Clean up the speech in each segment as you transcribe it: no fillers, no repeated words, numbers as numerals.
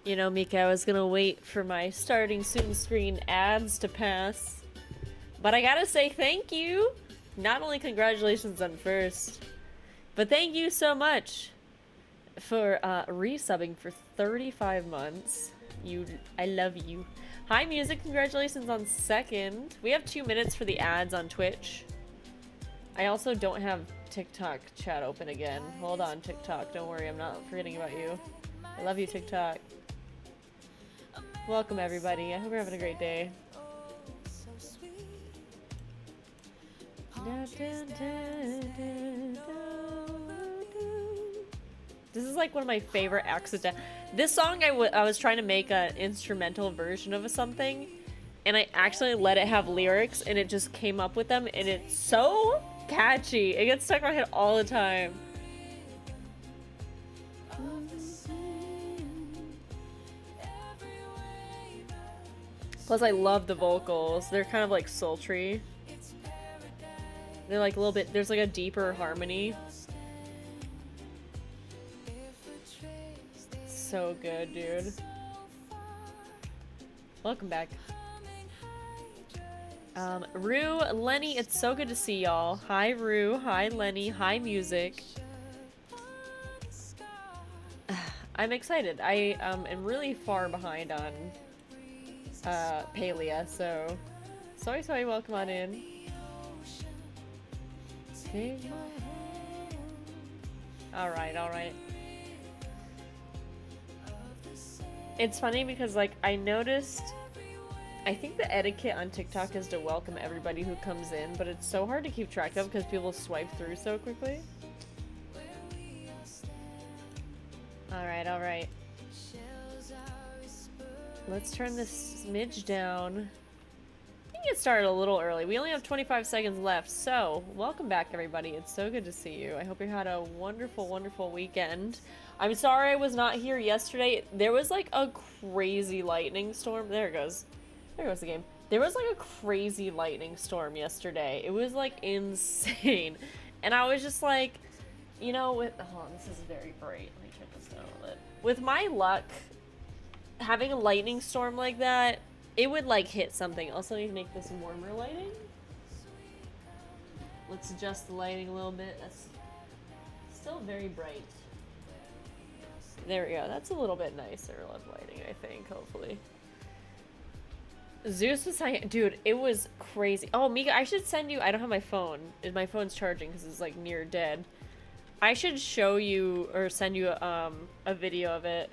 You know, Mika, I was gonna wait for my starting soon screen ads to pass. But I gotta say thank you! Not only congratulations on first, but thank you so much for resubbing for 35 months. I love you. Hi Music, congratulations on second. We have 2 minutes for the ads on Twitch. I also don't have TikTok chat open again. Hold on, TikTok. Don't worry, I'm not forgetting about you. I love you, TikTok. Welcome, everybody. I hope you're having a great day. This is like one of my favorite accidents. This song, I was trying to make an instrumental version of something, and I actually let it have lyrics, and it just came up with them, and it's so catchy. It gets stuck in my head all the time. Plus, I love the vocals. They're kind of like sultry. They're like a little bit, there's like a deeper harmony. So good, dude. Welcome back. Rue, Lenny, it's so good to see y'all. Hi, Rue. Hi, Lenny. Hi, Music. I'm excited. I am really far behind on Palia, so sorry, welcome on in. Alright. It's funny because, like, I noticed, I think the etiquette on TikTok is to welcome everybody who comes in, but it's so hard to keep track of because people swipe through so quickly. Alright. Let's turn this smidge down. I think it started a little early. We only have 25 seconds left, so welcome back, everybody. It's so good to see you. I hope you had a wonderful, wonderful weekend. I'm sorry I was not here yesterday. There was like a crazy lightning storm. There it goes. There goes the game. There was like a crazy lightning storm yesterday. It was like insane. And I was just like, you know, hold on, this is very bright. Let me turn this down a little bit. With my luck, having a lightning storm like that, it would like hit something. Also need to make this warmer lighting. Let's adjust the lighting a little bit. That's still very bright. There we go. That's a little bit nicer of lighting, I think, hopefully. Zeus was saying, dude, it was crazy. Oh, Mika, I should send you, I don't have my phone. My phone's charging because it's like near dead. I should show you or send you a video of it.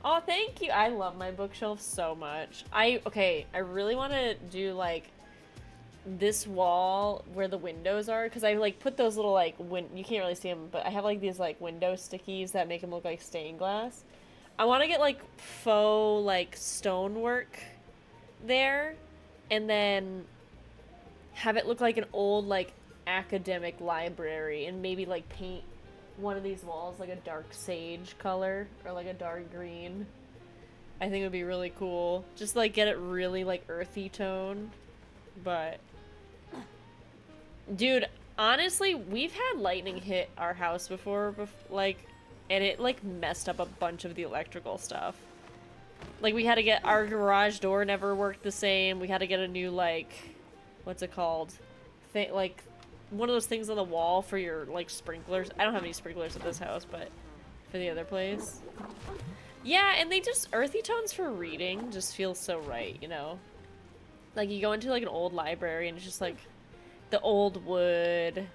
Oh, thank you. I love my bookshelf so much. I really want to do like this wall where the windows are, because I like put those little like you can't really see them, but I have like these like window stickies that make them look like stained glass. I want to get like faux like stonework there, and then have it look like an old like academic library, and maybe like paint one of these walls like a dark sage color or like a dark green. I think it would be really cool. Just like get it really like earthy tone. But dude, honestly, we've had lightning hit our house before, like, and it like messed up a bunch of the electrical stuff. Like we had to get our garage door never worked the same. We had to get a new like, what's it called? Like one of those things on the wall for your like sprinklers. I don't have any sprinklers at this house, but for the other place. Yeah, and they just, earthy tones for reading just feel so right, you know? Like you go into like an old library and it's just like the old wood,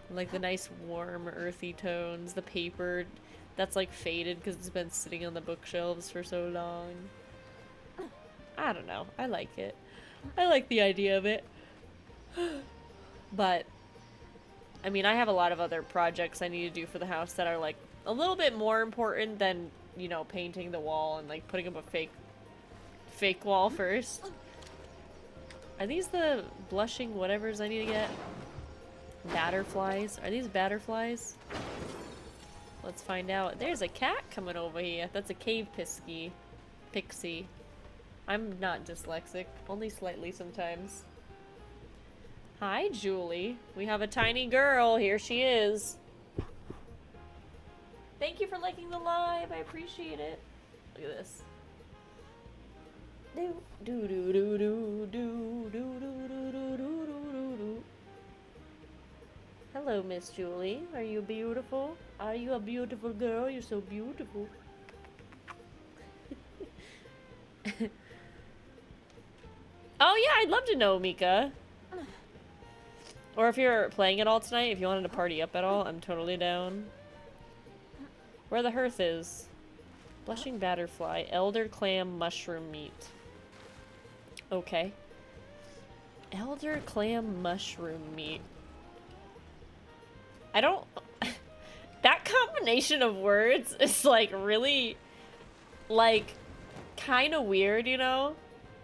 like the nice warm earthy tones, the paper that's like faded because it's been sitting on the bookshelves for so long. I don't know. I like it. I like the idea of it. But, I mean, I have a lot of other projects I need to do for the house that are, like, a little bit more important than, you know, painting the wall and, like, putting up a fake wall first. Are these the blushing whatevers I need to get? Batterflies? Are these batterflies? Let's find out. There's a cat coming over here. That's a cave pixie. I'm not dyslexic. Only slightly sometimes. Hi, Julie. We have a tiny girl. Here she is. Thank you for liking the live. I appreciate it. Look at this. Do do do do do do do do do do do do. Hello, Miss Julie. Are you beautiful? Are you a beautiful girl? You're so beautiful. Oh yeah, I'd love to know, Mika. Or if you're playing it all tonight, if you wanted to party up at all, I'm totally down. Where the hearth is. Blushing Batterfly. Elder Clam Mushroom Meat. Okay. Elder Clam Mushroom Meat. I don't... that combination of words is, like, really... like, kind of weird, you know?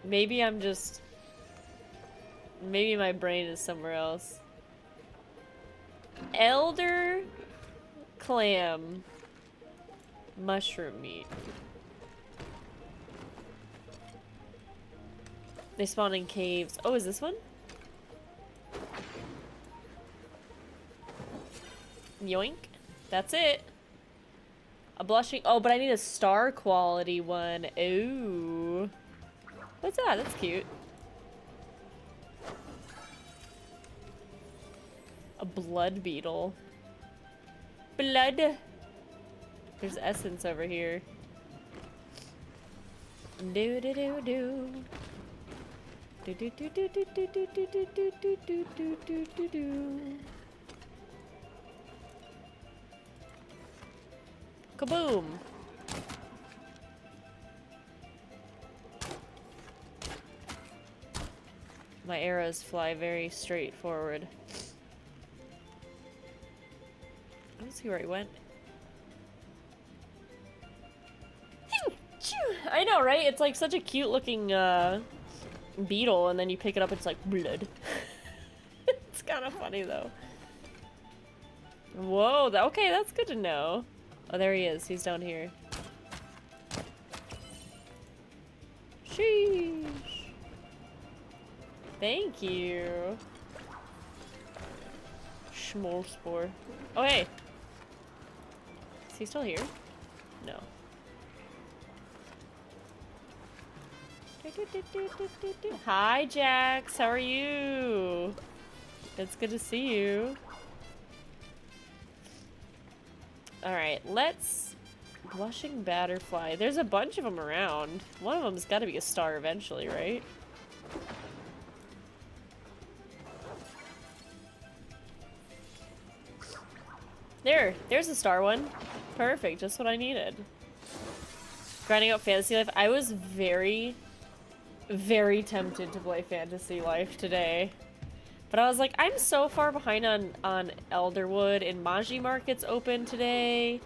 Maybe I'm just... maybe my brain is somewhere else. Elder Clam Mushroom Meat. They spawn in caves. Oh, is this one? Yoink. That's it. A blushing... oh, but I need a star quality one. Ooh. What's that? That's cute. A blood beetle. Blood. There's essence over here. Do do do do. Do do do do do do do do do do do do do do do. Kaboom! My arrows fly very straight forward. I don't see where he went. I know, right? It's like such a cute looking beetle, and then you pick it up, it's like blood. It's kind of funny though. Whoa, okay, that's good to know. Oh, there he is. He's down here. Sheesh. Thank you. Schmolspore. Oh, hey. Is he still here? No. Hi, Jax. How are you? It's good to see you. Alright, let's... blushing Batterfly. There's a bunch of them around. One of them's got to be a star eventually, right? There's a star one. Perfect, just what I needed. Grinding out Fantasy Life. I was very, very tempted to play Fantasy Life today. But I was like, I'm so far behind on Elderwood, and Maji Market's open today.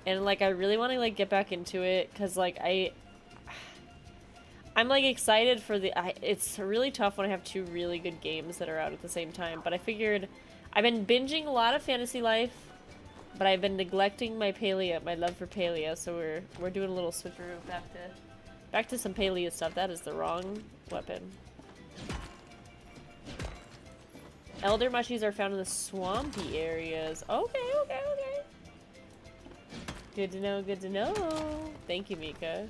And like, I really want to like get back into it, because like, I'm like excited for the, it's really tough when I have two really good games that are out at the same time. But I figured, I've been binging a lot of Fantasy Life, but I've been neglecting my Palia, my love for Palia, so we're doing a little switcheroo back to some Palia stuff. That is the wrong weapon. Elder mushies are found in the swampy areas. Okay, okay, okay. Good to know, good to know. Thank you, Mika.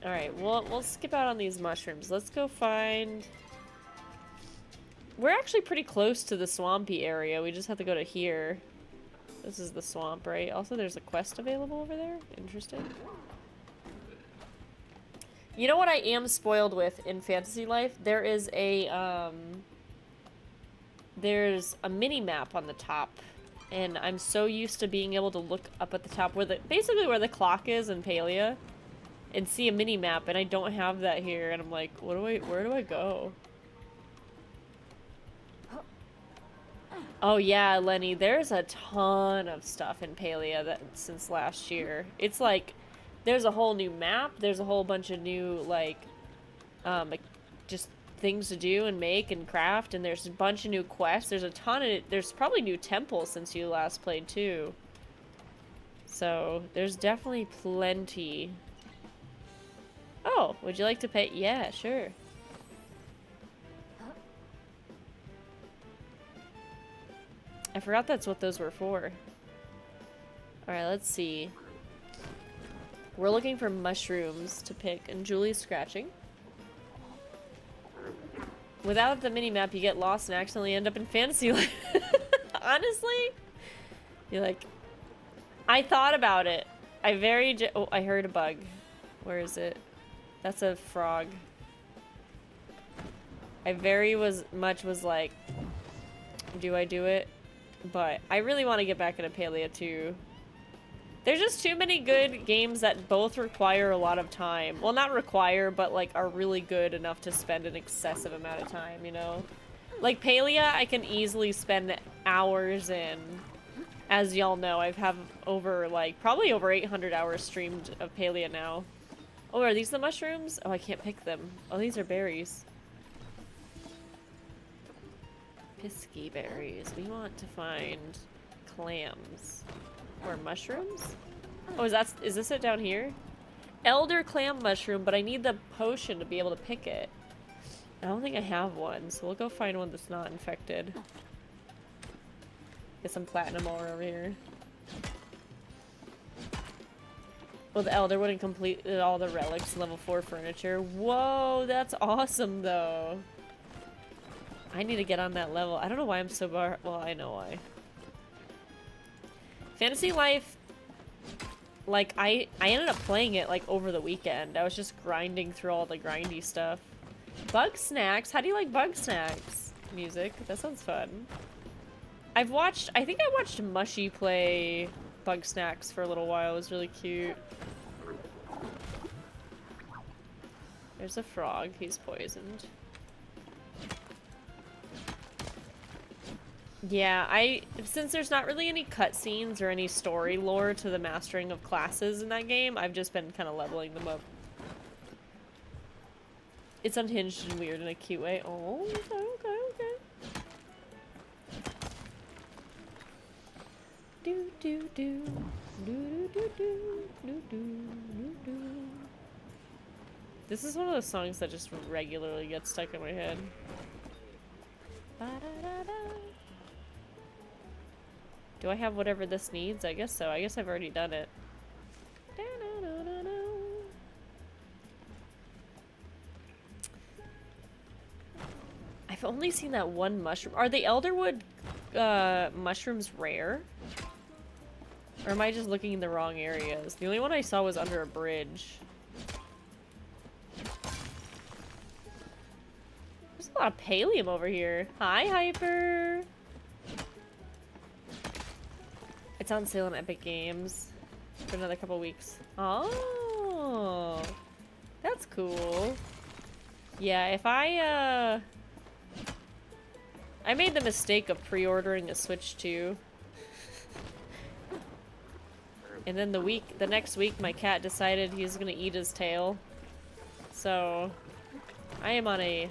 Alright, we'll skip out on these mushrooms. Let's go find... we're actually pretty close to the swampy area. We just have to go to here. This is the swamp, right? Also, there's a quest available over there. Interesting. You know what I am spoiled with in Fantasy Life? There is a, there's a mini-map on the top. And I'm so used to being able to look up at the top where basically where the clock is in Palia. And see a mini-map, and I don't have that here. And I'm like, where do I go? Oh yeah, Lenny, there's a ton of stuff in Palia since last year. It's like, there's a whole new map, there's a whole bunch of new, like, just things to do and make and craft, and there's a bunch of new quests. There's a ton of, there's probably new temples since you last played too. So, there's definitely plenty. Oh, would you like to pay? Yeah, sure. I forgot that's what those were for. Alright, let's see. We're looking for mushrooms to pick, and Julie's scratching. Without the mini-map, you get lost and accidentally end up in fantasy life. Honestly? You're like... I thought about it. Oh, I heard a bug. Where is it? That's a frog. I much was like... Do I do it? But I really want to get back into Palia too. There's just too many good games that both require a lot of time. Well, not require, but like are really good enough to spend an excessive amount of time, you know? Like Palia, I can easily spend hours in. As y'all know, I've have over like, probably over 800 hours streamed of Palia now. Oh, are these the mushrooms? Oh, I can't pick them. Oh, these are berries. Pisky berries. We want to find clams. Or mushrooms? Oh, is this it down here? Elder clam mushroom, but I need the potion to be able to pick it. I don't think I have one, so we'll go find one that's not infected. Get some platinum ore over here. Well, the Elderwood and complete all the relics, level 4 furniture. Whoa, that's awesome, though. I need to get on that level. I don't know why I'm so well, I know why. Fantasy Life, like, I ended up playing it, like, over the weekend. I was just grinding through all the grindy stuff. Bug Snacks? How do you like Bug Snacks? Music? That sounds fun. I think I watched Mushy play Bug Snacks for a little while. It was really cute. There's a frog. He's poisoned. Yeah, since there's not really any cutscenes or any story lore to the mastering of classes in that game, I've just been kind of leveling them up. It's unhinged and weird in a cute way. Oh, okay. Do do do do do do do do. This is one of those songs that just regularly gets stuck in my head. Ba-da-da-da. Do I have whatever this needs? I guess so. I guess I've already done it. I've only seen that one mushroom. Are the Elderwood mushrooms rare? Or am I just looking in the wrong areas? The only one I saw was under a bridge. There's a lot of pallium over here. Hi, Hyper! It's on sale on Epic Games for another couple weeks. Oh, that's cool. Yeah, if I made the mistake of pre-ordering a Switch 2. And then the next week my cat decided he was gonna eat his tail. So I am on a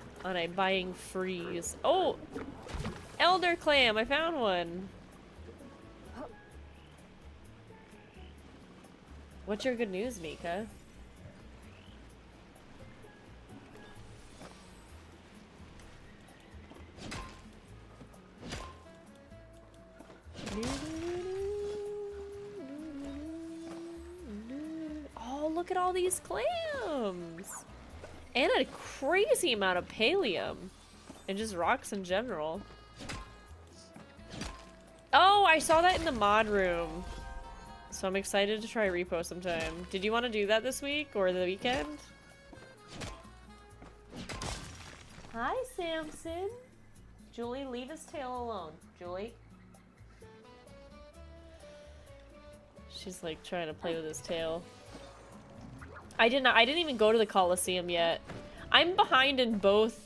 buying freeze. Oh! Elder clam, I found one. What's your good news, Mika? Oh, look at all these clams! And a crazy amount of pallium. And just rocks in general. Oh, I saw that in the mod room. So I'm excited to try repo sometime. Did you want to do that this week or the weekend? Hi, Samson. Julie, leave his tail alone. Julie. She's like trying to play with his tail. I didn't even go to the Coliseum yet. I'm behind in both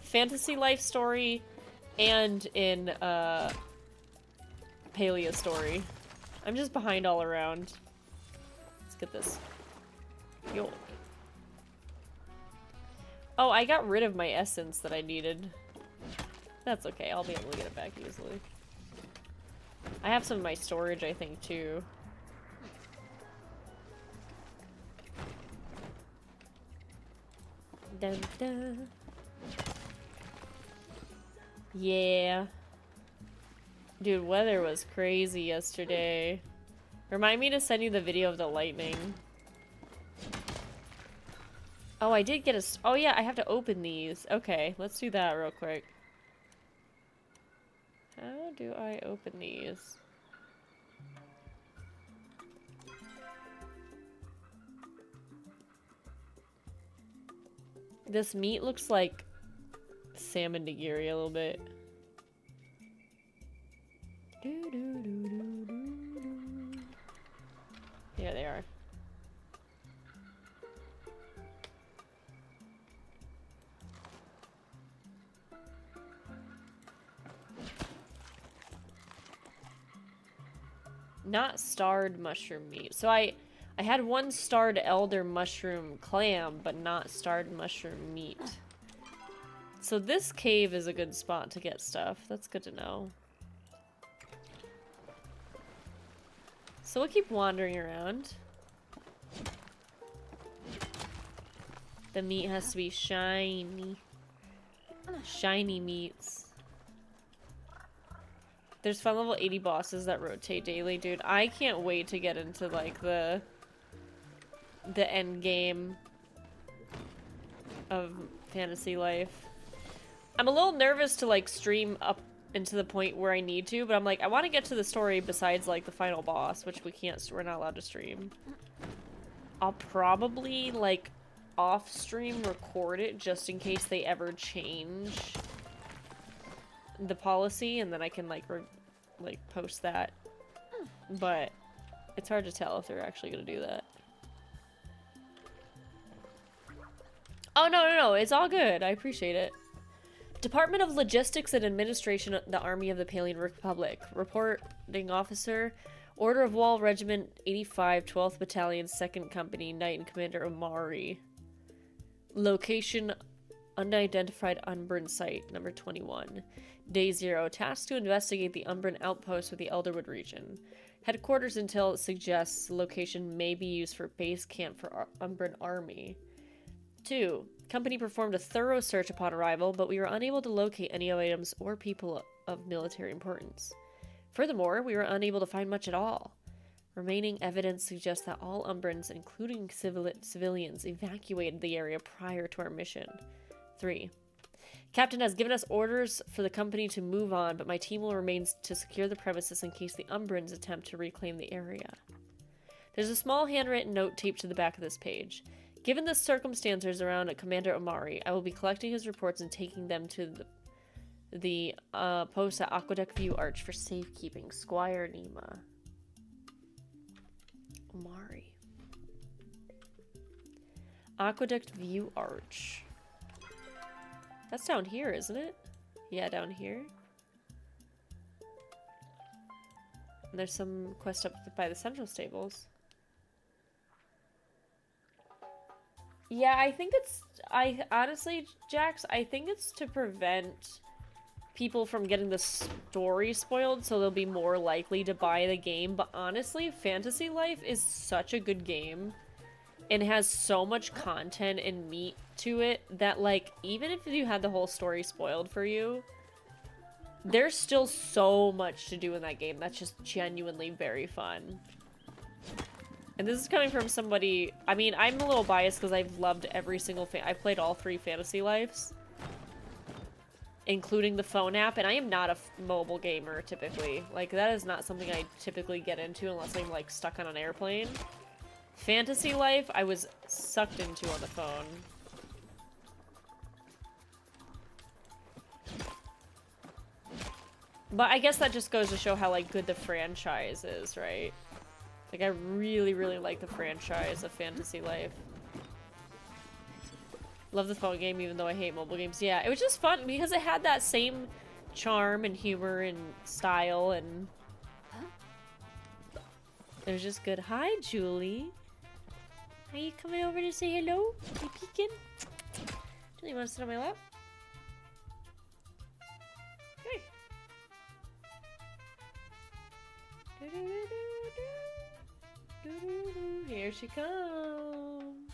Fantasy Life Story and in Palia Story. I'm just behind all around. Let's get this. Yo. Oh, I got rid of my essence that I needed. That's okay, I'll be able to get it back easily. I have some of my storage, I think, too. Dun, dun. Yeah. Dude, weather was crazy yesterday. Remind me to send you the video of the lightning. Oh, I did get a... Oh, yeah, I have to open these. Okay, let's do that real quick. How do I open these? This meat looks like salmon nigiri a little bit. Yeah, they are. Not starred mushroom meat. So I had one starred elder mushroom clam, but not starred mushroom meat. So this cave is a good spot to get stuff. That's good to know. So we'll keep wandering around. The meat has to be shiny. Shiny meats. There's fun level 80 bosses that rotate daily, dude. I can't wait to get into like the end game of Fantasy Life. I'm a little nervous to like stream up into the point where I need to, but I'm like, I want to get to the story besides like the final boss, which we're not allowed to stream. I'll probably like off stream record it just in case they ever change the policy, and then I can like post that. But it's hard to tell if they're actually gonna do that. Oh no, it's all good. I appreciate it. Department of Logistics and Administration, the Army of the Palian Republic. Reporting officer, Order of Wall Regiment 85, 12th Battalion, 2nd Company, Knight and Commander Omari. Location, unidentified Umbran site, number 21. Day 0, tasked to investigate the Umbran outpost with the Elderwood region. Headquarters intel suggests the location may be used for base camp for Umbran army. 2. Company performed a thorough search upon arrival, but we were unable to locate any items or people of military importance. Furthermore, we were unable to find much at all. Remaining evidence suggests that all Umbrans, including civilians, evacuated the area prior to our mission. 3. Captain has given us orders for the company to move on, but my team will remain to secure the premises in case the Umbrans attempt to reclaim the area. There's a small handwritten note taped to the back of this page. Given the circumstances around Commander Omari, I will be collecting his reports and taking them to the post at Aqueduct View Arch for safekeeping. Squire Nima. Omari. Aqueduct View Arch. That's down here, isn't it? Yeah, down here. And there's some quest up by the central stables. Yeah, I think it's... honestly, Jax, I think it's to prevent people from getting the story spoiled, so they'll be more likely to buy the game. But honestly, Fantasy Life is such a good game and has so much content and meat to it that, like, even if you had the whole story spoiled for you, there's still so much to do in that game that's just genuinely very fun. And this is coming from somebody... I mean, I'm a little biased because I've loved every single... I've played all 3 Fantasy Lives, including the phone app, and I am not a mobile gamer, typically. Like, that is not something I typically get into unless I'm, like, stuck on an airplane. Fantasy Life, I was sucked into on the phone. But I guess that just goes to show how, like, good the franchise is, right? Like, I really, really like the franchise of Fantasy Life. Love the phone game, even though I hate mobile games. Yeah, it was just fun because it had that same charm and humor and style, and it was just good. Hi, Julie. Are you coming over to say hello? You peeking? Julie, you want to sit on my lap? Okay. Here she comes.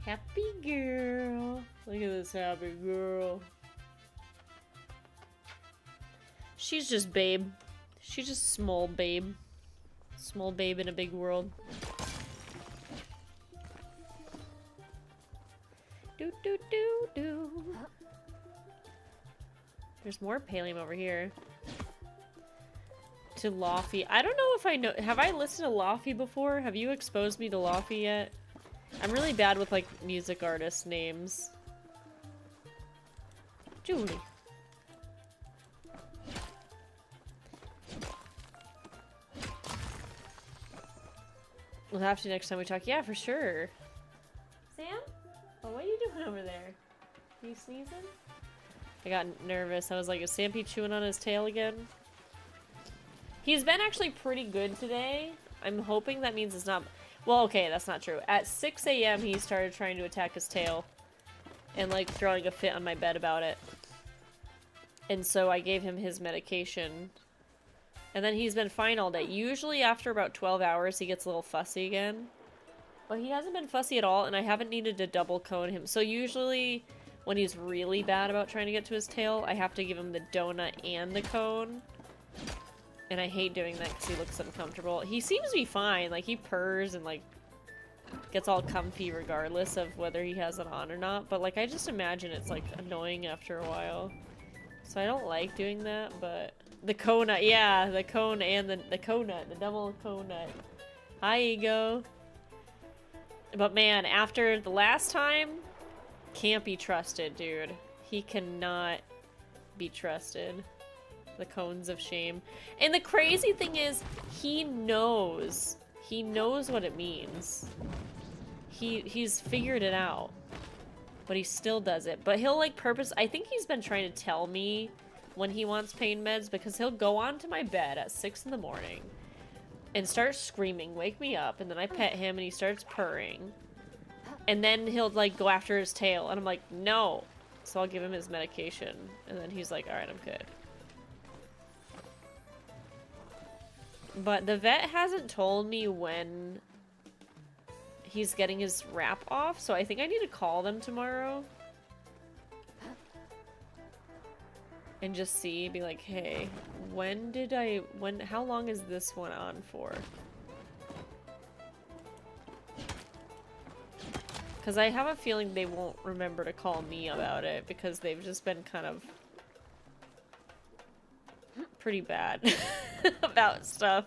Happy girl. Look at this happy girl. She's just babe. She's just small babe. Small babe in a big world. Do do do do. There's more pallium over here. To Lofty. I don't know if I know. Have I listened to Lofty before? Have you exposed me to Lofty yet? I'm really bad with like music artist names. Julie. We'll have to next time we talk. Yeah, for sure. Sam? Oh, what are you doing over there? Are you sneezing? I got nervous. I was like, is Sampy chewing on his tail again? He's been actually pretty good today. I'm hoping that means it's not... Well, okay, that's not true. At 6 a.m. he started trying to attack his tail. And, like, throwing a fit on my bed about it. And so I gave him his medication. And then he's been fine all day. Usually after about 12 hours he gets a little fussy again. But he hasn't been fussy at all, and I haven't needed to double cone him. So usually when he's really bad about trying to get to his tail, I have to give him the donut and the cone. And I hate doing that because he looks uncomfortable. He seems to be fine. Like, he purrs and, like, gets all comfy regardless of whether he has it on or not. But, like, I just imagine it's, like, annoying after a while. So I don't like doing that, but... The conut, yeah, the cone and the conut, the double conut. Hi, Ego. But man, after the last time, can't be trusted, dude. He cannot be trusted. The cones of shame. And the crazy thing is, he knows. He knows what it means. He's figured it out. But he still does it. But he'll like I think he's been trying to tell me when he wants pain meds, because he'll go onto my bed at 6 in the morning and start screaming, wake me up, and then I pet him and he starts purring. And then he'll like go after his tail and I'm like, no. So I'll give him his medication and then he's like, alright, I'm good. But the vet hasn't told me when he's getting his wrap off, so I think I need to call them tomorrow. And just see, be like, hey, how long is this one on for? Because I have a feeling they won't remember to call me about it because they've just been kind of pretty bad about stuff.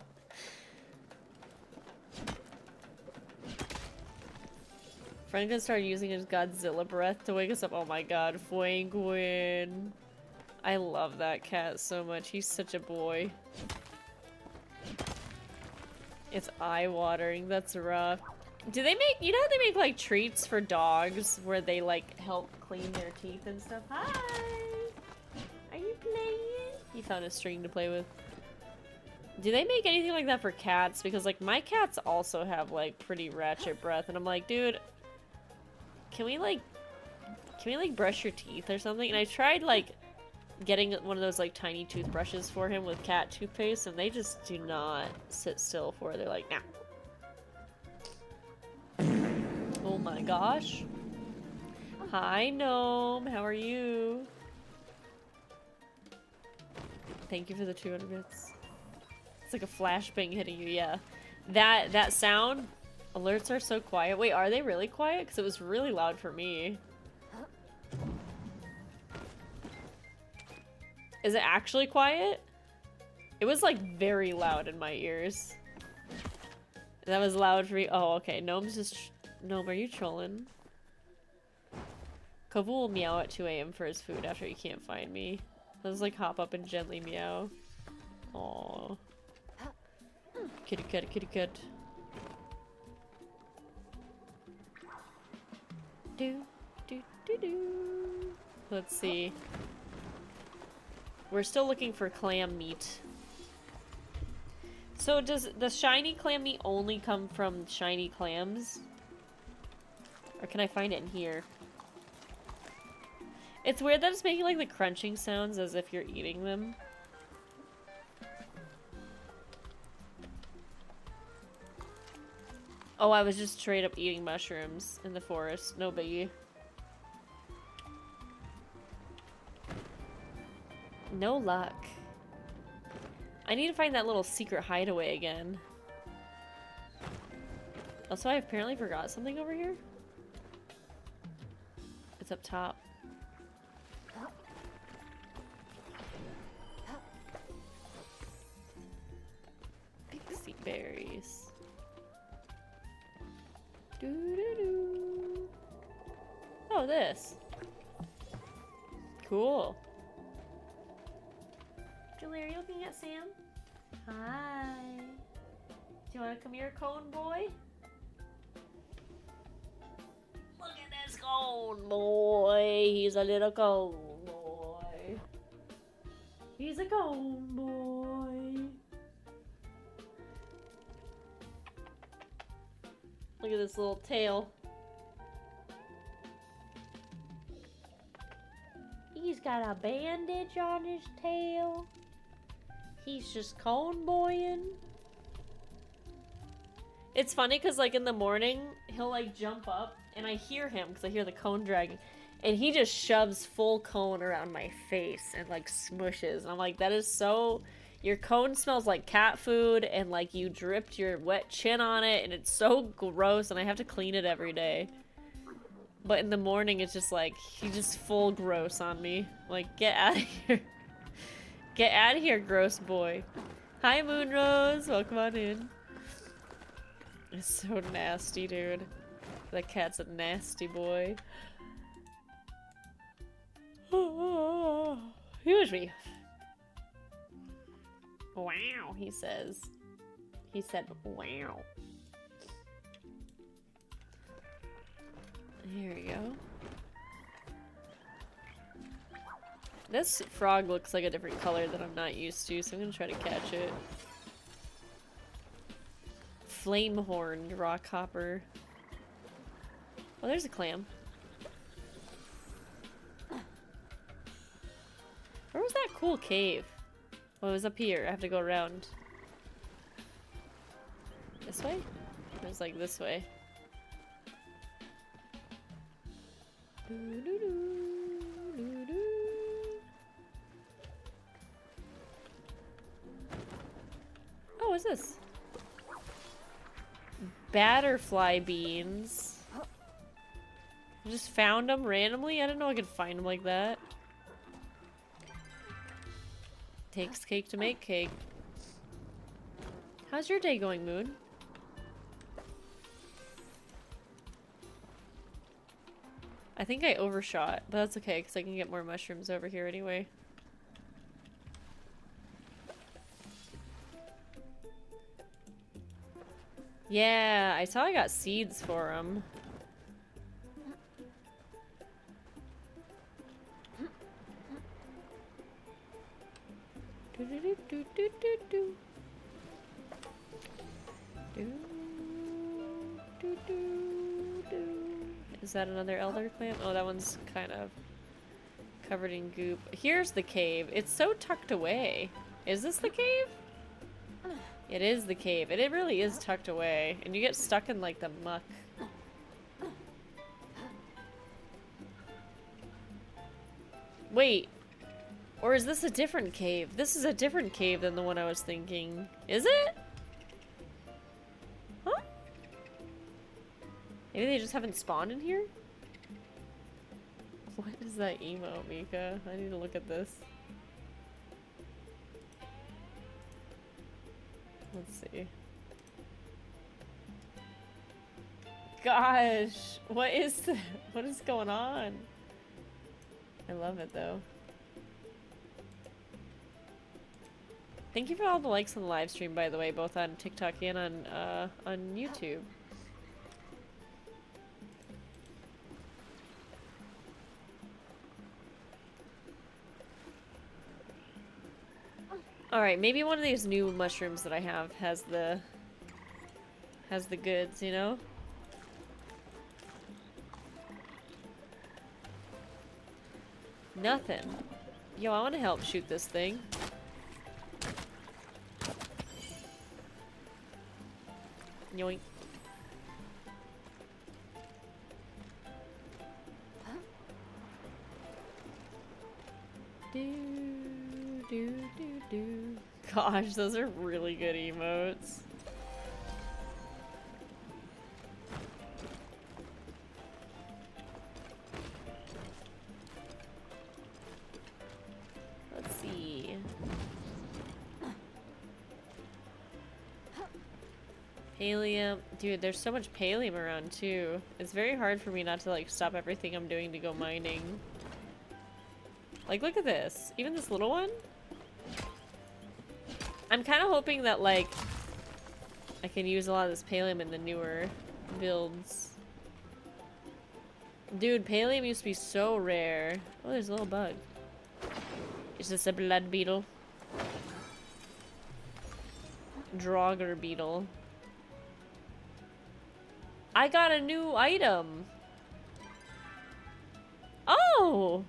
Franklin started using his Godzilla breath to wake us up. Oh my god, Fuenguin. I love that cat so much. He's such a boy. It's eye-watering. That's rough. Do they make... You know how they make, like, treats for dogs where they, like, help clean their teeth and stuff? Hi! Are you playing? He found a string to play with. Do they make anything like that for cats? Because, like, my cats also have, like, pretty ratchet breath. And I'm like, dude, can we, like, brush your teeth or something? And I tried, like... getting one of those like tiny toothbrushes for him with cat toothpaste, and they just do not sit still for it. They're like, nah. Oh my gosh. Hi, Gnome. How are you? Thank you for the 200 bits. It's like a flashbang hitting you, yeah. That sound, alerts are so quiet. Wait, are they really quiet? Because it was really loud for me. Is it actually quiet? It was like very loud in my ears. That was loud for me. Oh, okay. Gnome's just... Gnome, are you trolling? Kovu will meow at 2 a.m. for his food after he can't find me. He'll just like hop up and gently meow. Aww. Kitty cat, kitty cat. Do, do, do, do. Let's see. We're still looking for clam meat. So does the shiny clam meat only come from shiny clams? Or can I find it in here? It's weird that it's making like the crunching sounds as if you're eating them. Oh, I was just straight up eating mushrooms in the forest. No biggie. No luck. I need to find that little secret hideaway again. Also, I apparently forgot something over here. what's up top. Pixie berries. Doo-doo-doo. Oh, this. Cool. Julie, are you looking at Sam? Hi. Do you want to come here, cone boy? Look at this cone boy. He's a little cone boy. He's a cone boy. Look at this little tail. He's got a bandage on his tail. He's just cone boying. It's funny because like in the morning, he'll like jump up and I hear him because I hear the cone dragging. And he just shoves full cone around my face and like smushes. And I'm like, that is so... Your cone smells like cat food and like you dripped your wet chin on it and it's so gross and I have to clean it every day. But in the morning it's just like, he just full gross on me. Like, get out of here. Get out of here, gross boy. Hi, Moonrose. Welcome on in. It's so nasty, dude. That cat's a nasty boy. Excuse me. Wow, he says. He said, wow. Here we go. This frog looks like a different color that I'm not used to, so I'm gonna try to catch it. Flamehorned rockhopper. Oh, there's a clam. Where was that cool cave? Oh, it was up here. I have to go around. This way? It was like this way. Oh, what's this? Batterfly beans. I just found them randomly? I didn't know I could find them like that. Takes cake to make cake. How's your day going, Moon? I think I overshot, but that's okay because I can get more mushrooms over here anyway. Yeah, I saw I got seeds for them. Is that another elder plant? Oh, that one's kind of covered in goop. Here's the cave. It's so tucked away. Is this the cave? It is the cave. It really is tucked away. And you get stuck in like the muck. Wait. Or is this a different cave? This is a different cave than the one I was thinking. Is it? Huh? Maybe they just haven't spawned in here? What is that emo, Mika? I need to look at this. Let's see. Gosh, what is going on? I love it though. Thank you for all the likes on the live stream, by the way, both on TikTok and on YouTube. All right, maybe one of these new mushrooms that I have has the goods, you know? Nothing. Yo, I want to help shoot this thing. Yoink. Do. Gosh, those are really good emotes. Pallium. Dude, there's so much pallium around too. It's very hard for me not to like stop everything I'm doing to go mining. Like, look at this. Even this little one? I'm kind of hoping that like I can use a lot of this pallium in the newer builds. Dude, pallium used to be so rare. Oh, there's a little bug. Is this a blood beetle? Draugr beetle. I got a new item. Oh!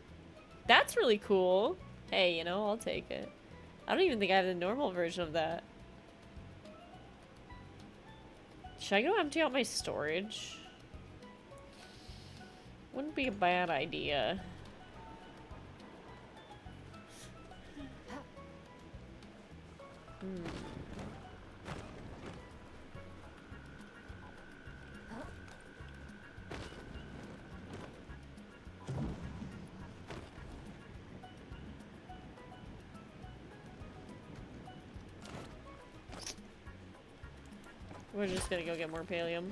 That's really cool. Hey, you know, I'll take it. I don't even think I have the normal version of that. Should I go empty out my storage? Wouldn't be a bad idea. We're just gonna go get more pallium.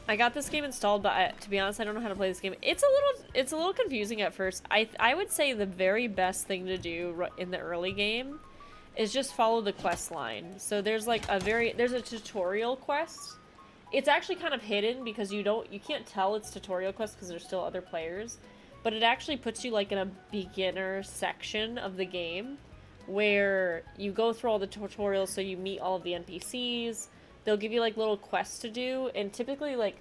I got this game installed, but to be honest, I don't know how to play this game. It's a little confusing at first. I would say the very best thing to do in the early game is just follow the quest line. So there's like there's a tutorial quest. It's actually kind of hidden because you can't tell it's tutorial quest because there's still other players, but it actually puts you like in a beginner section of the game where you go through all the tutorials, so you meet all of the NPCs. They'll give you like little quests to do, and typically like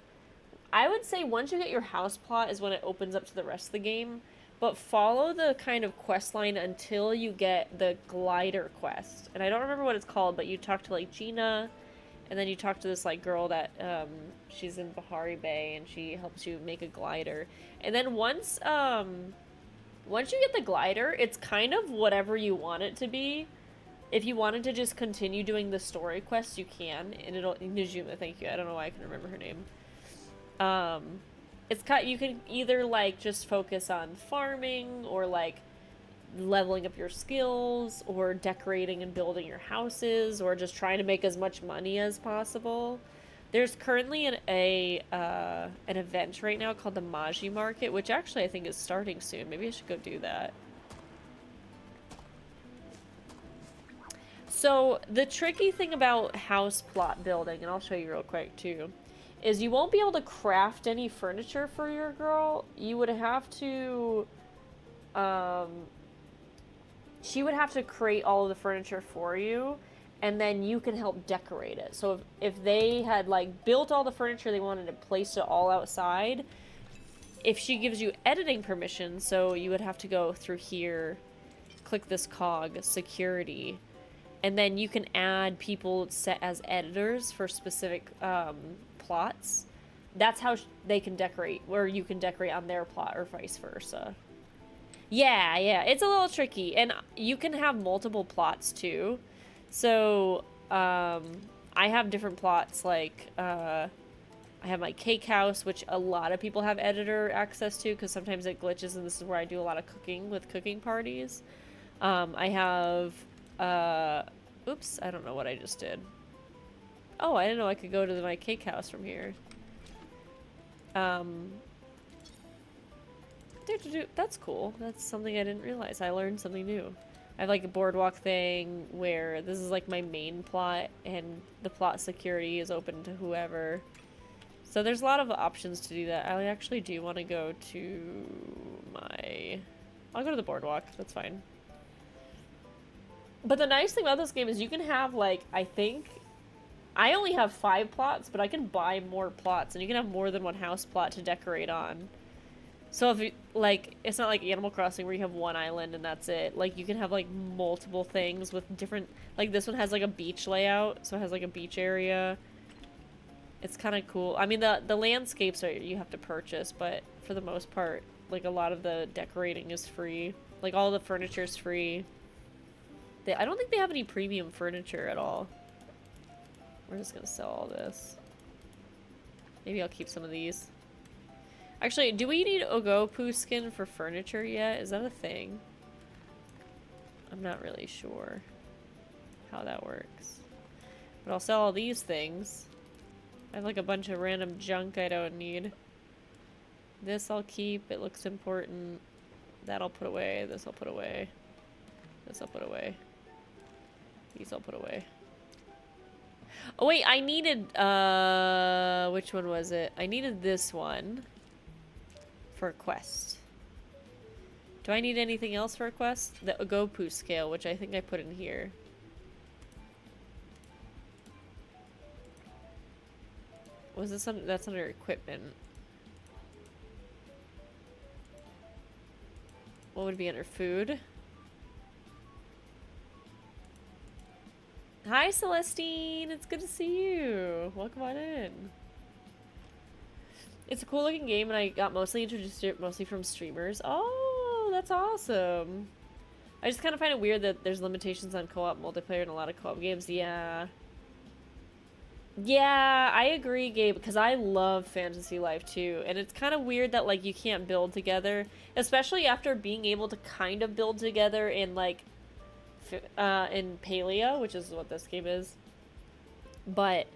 I would say once you get your house plot is when it opens up to the rest of the game, but follow the kind of quest line until you get the glider quest. And I don't remember what it's called, but you talk to like Gina, and then you talk to this like girl that she's in Bahari Bay, and she helps you make a glider. And then once you get the glider, it's kind of whatever you want it to be. If you wanted to just continue doing the story quests, you can, and it'll Najuma, thank you. I don't know why I can remember her name. You can either like just focus on farming or like leveling up your skills or decorating and building your houses or just trying to make as much money as possible. There's currently an event right now called the Maji market, which actually I think is starting soon. Maybe I should go do that. So the tricky thing about house plot building, and I'll show you real quick too, is you won't be able to craft any furniture for your girl. You would have to, she would have to create all of the furniture for you, and then you can help decorate it. So if they had like built all the furniture they wanted to place it all outside, if she gives you editing permission, so you would have to go through here, click this cog, security, and then you can add people set as editors for specific plots. That's how they can decorate, or you can decorate on their plot, or vice versa. Yeah, it's a little tricky, and you can have multiple plots too. So, I have different plots, like, I have my cake house, which a lot of people have editor access to, because sometimes it glitches, and this is where I do a lot of cooking with cooking parties. I have, oops, I don't know what I just did. Oh, I didn't know I could go to my cake house from here. That's cool. That's something I didn't realize. I learned something new. I have like a boardwalk thing where this is like my main plot, and the plot security is open to whoever. So there's a lot of options to do that. I actually do want to go to I'll go to the boardwalk. That's fine. But the nice thing about this game is you can have like, I think, I only have 5 plots, but I can buy more plots, and you can have more than one house plot to decorate on. So if you, like, it's not like Animal Crossing where you have one island and that's it. Like, you can have, like, multiple things with different, like, this one has, like, a beach layout, so it has, like, a beach area. It's kind of cool. I mean, the landscapes you have to purchase, but for the most part, like, a lot of the decorating is free. Like, all the furniture is free. I don't think they have any premium furniture at all. We're just gonna sell all this. Maybe I'll keep some of these. Actually, do we need Ogopu skin for furniture yet? Is that a thing? I'm not really sure. how that works. But I'll sell all these things. I have like a bunch of random junk I don't need. This I'll keep. It looks important. That I'll put away. This I'll put away. This I'll put away. These I'll put away. Oh wait, I needed, which one was it? I needed this one for a quest. Do I need anything else for a quest? The Ogopu scale, which I think I put in here. Was this under, that's under equipment. What would be under food? Hi, Celestine! It's good to see you! Welcome on in. It's a cool looking game, and I got mostly introduced to it mostly from streamers. Oh, that's awesome! I just kind of find it weird that there's limitations on co-op multiplayer in a lot of co-op games. Yeah. Yeah, I agree, Gabe, because I love Fantasy Life too, and it's kind of weird that, like, you can't build together, especially after being able to kind of build together in, like, in Palia, which is what this game is, but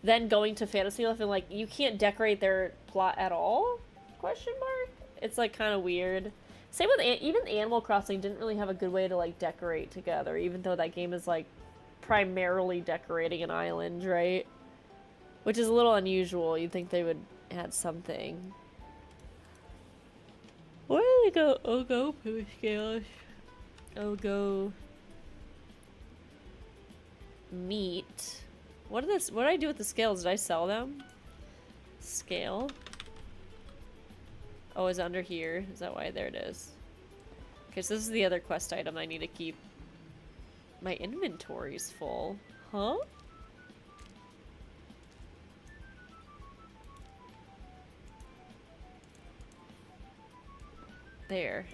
then going to Fantasy Life and, like, you can't decorate their plot at all? Question mark? It's, like, kind of weird. Same with, even Animal Crossing didn't really have a good way to, like, decorate together, even though that game is, like, primarily decorating an island, right? Which is a little unusual. You'd think they would add something. Where do they go? Go push scales. Go meat. What did I do with the scales? Did I sell them? Scale. Oh, it's under here. Is that why? There it is. Okay, so this is the other quest item I need to keep. My inventory's full. Huh? There.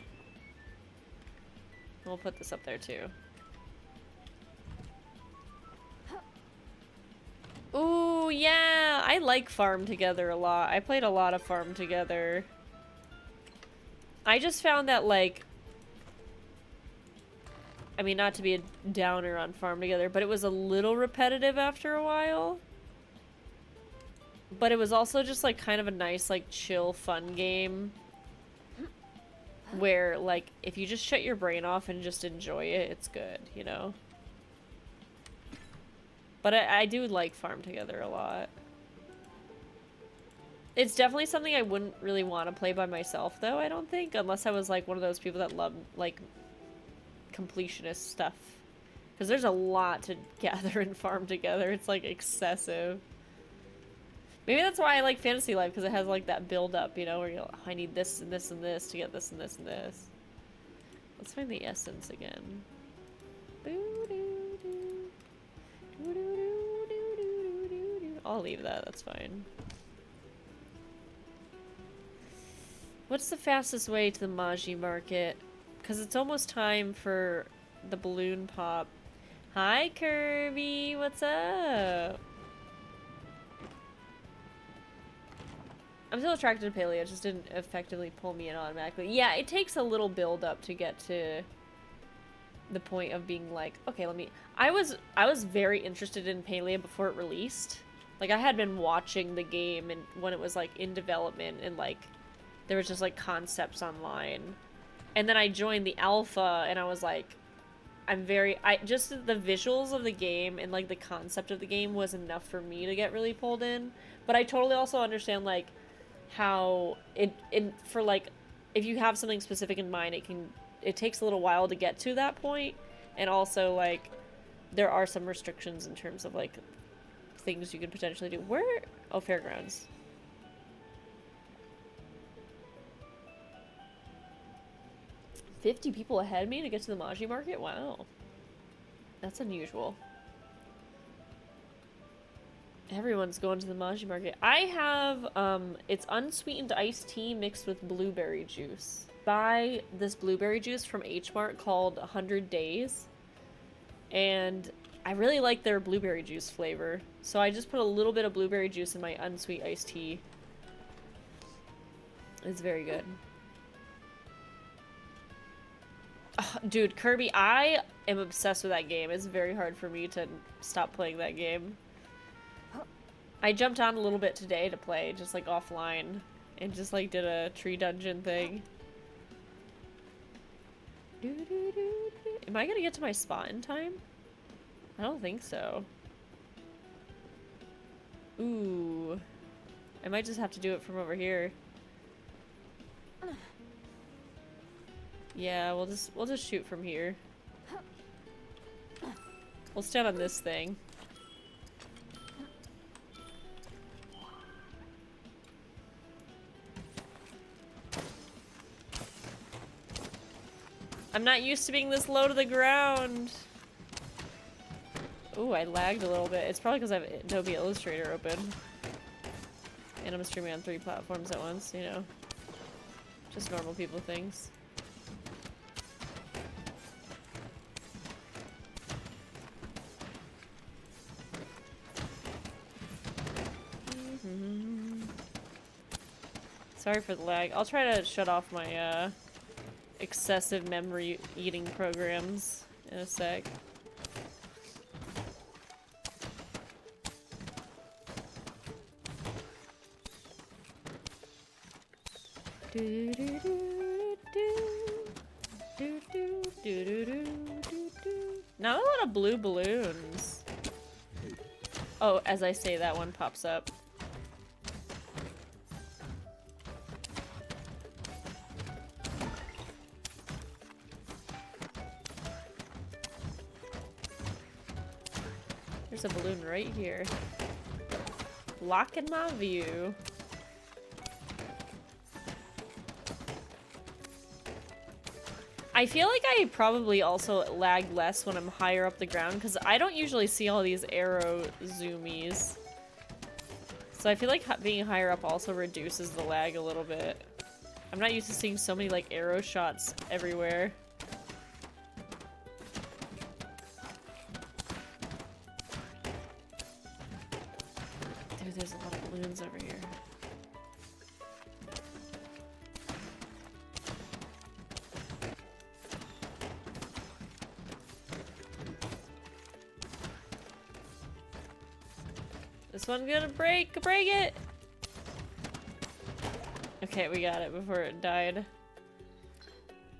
We'll put this up there too. Ooh, yeah! I like Farm Together a lot. I played a lot of Farm Together. I just found that, like... I mean, not to be a downer on Farm Together, but it was a little repetitive after a while. But it was also just, like, kind of a nice, like, chill, fun game. Where, like, if you just shut your brain off and just enjoy it, it's good, you know? But I do like Farm Together a lot. It's definitely something I wouldn't really want to play by myself, though, I don't think. Unless I was, like, one of those people that love, like, completionist stuff. Because there's a lot to gather and farm together. It's, like, excessive. Maybe that's why I like Fantasy Life, because it has, like, that build-up, you know, where you're like, oh, I need this and this and this to get this and this and this. Let's find the essence again. I'll leave that, that's fine. What's the fastest way to the Maji market? Because it's almost time for the balloon pop. Hi, Kirby, what's up? I'm still attracted to Palia, it just didn't effectively pull me in automatically. Yeah, it takes a little build up to get to the point of being like, okay, let me... I was very interested in Palia before it released. Like, I had been watching the game and when it was, like, in development and, like, there was just, like, concepts online. And then I joined the alpha and I was like, just the visuals of the game and, like, the concept of the game was enough for me to get really pulled in. But I totally also understand, like, how for, like, if you have something specific in mind, it takes a little while to get to that point. And also, like, there are some restrictions in terms of, like, things you could potentially do. Where? Oh, Fairgrounds. $50 people ahead of me to get to the Maji market? Wow. That's unusual. Everyone's going to the Maji market. I have, it's unsweetened iced tea mixed with blueberry juice. Buy this blueberry juice from H Mart called 100 Days. And I really like their blueberry juice flavor. So I just put a little bit of blueberry juice in my unsweet iced tea. It's very good. Dude, Kirby, I am obsessed with that game. It's very hard for me to stop playing that game. I jumped on a little bit today to play, just like offline, and just like did a tree dungeon thing. Am I gonna get to my spot in time? I don't think so. Ooh. I might just have to do it from over here. Yeah, we'll just shoot from here. We'll stand on this thing. I'm not used to being this low to the ground. Ooh, I lagged a little bit. It's probably because I have Adobe Illustrator open. And I'm streaming on 3 platforms at once, you know. Just normal people things. Sorry for the lag. I'll try to shut off my excessive memory eating programs in a sec. Not a lot of blue balloons. Oh, as I say, that one pops up. There's a balloon right here. Blocking my view. I feel like I probably also lag less when I'm higher up the ground because I don't usually see all these arrow zoomies. So I feel like being higher up also reduces the lag a little bit. I'm not used to seeing so many like arrow shots everywhere. Dude, there's a lot of balloons over here. This one's gonna break it! Okay, we got it before it died.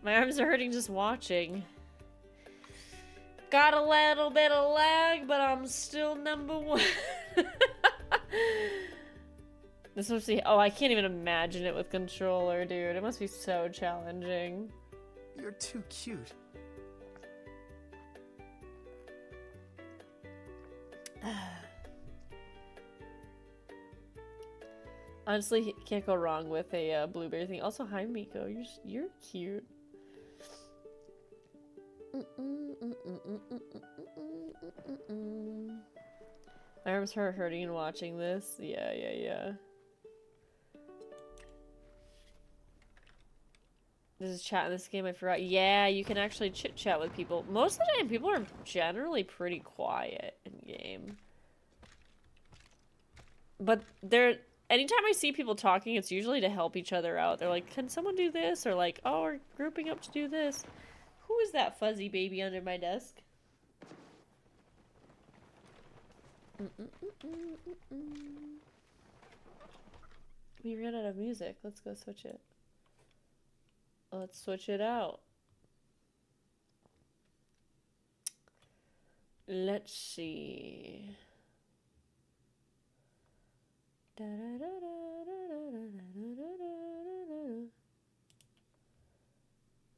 My arms are hurting just watching. Got a little bit of lag, but I'm still #1. This must be— oh, I can't even imagine it with controller, dude. It must be so challenging. You're too cute. Honestly, can't go wrong with a blueberry thing. Also, hi Miko, you're cute. My arms are hurting watching this. Yeah. There's a chat in this game, I forgot. Yeah, you can actually chit chat with people. Most of the time, people are generally pretty quiet in game. But anytime I see people talking, it's usually to help each other out. They're like, can someone do this? Or like, oh, we're grouping up to do this. Who is that fuzzy baby under my desk? We ran out of music. Let's go switch it. Let's switch it out. Let's see.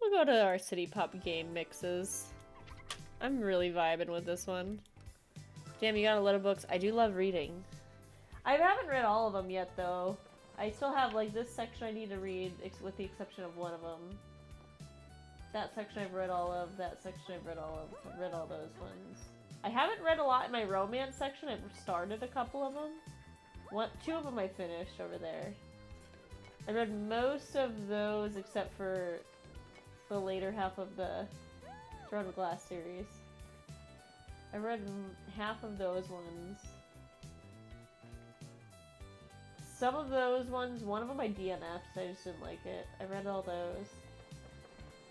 We'll go to our City Pop game mixes. I'm really vibing with this one. Damn, you got a lot of books. I do love reading. I haven't read all of them yet, though. I still have, like, this section I need to read, with the exception of one of them. That section I've read all of. That section I've read all of. I've read all those ones. I haven't read a lot in my romance section. I've started a couple of them. Two of them I finished over there. I read most of those except for the later half of the Throne of Glass series. I read half of those ones. Some of those ones, one of them I DNF'd, I just didn't like it. I read all those.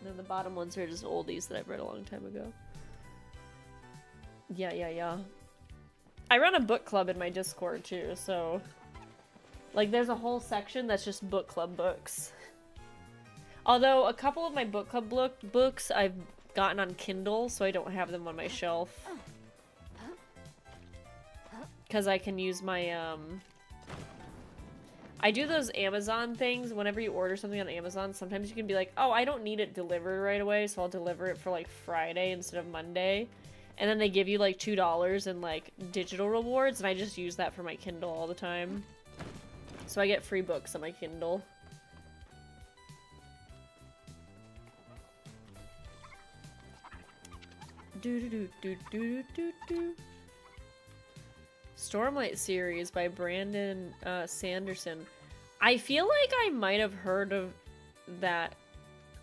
And then the bottom ones are just oldies that I've read a long time ago. Yeah. I run a book club in my Discord too, so... Like, there's a whole section that's just book club books. Although, a couple of my book club books I've gotten on Kindle, so I don't have them on my shelf. Because I can use my, I do those Amazon things. Whenever you order something on Amazon, sometimes you can be like, oh, I don't need it delivered right away, so I'll deliver it for, like, Friday instead of Monday. And then they give you, like, $2 in, like, digital rewards, and I just use that for my Kindle all the time. So I get free books on my Kindle. Stormlight series by Brandon Sanderson. I feel like I might have heard of that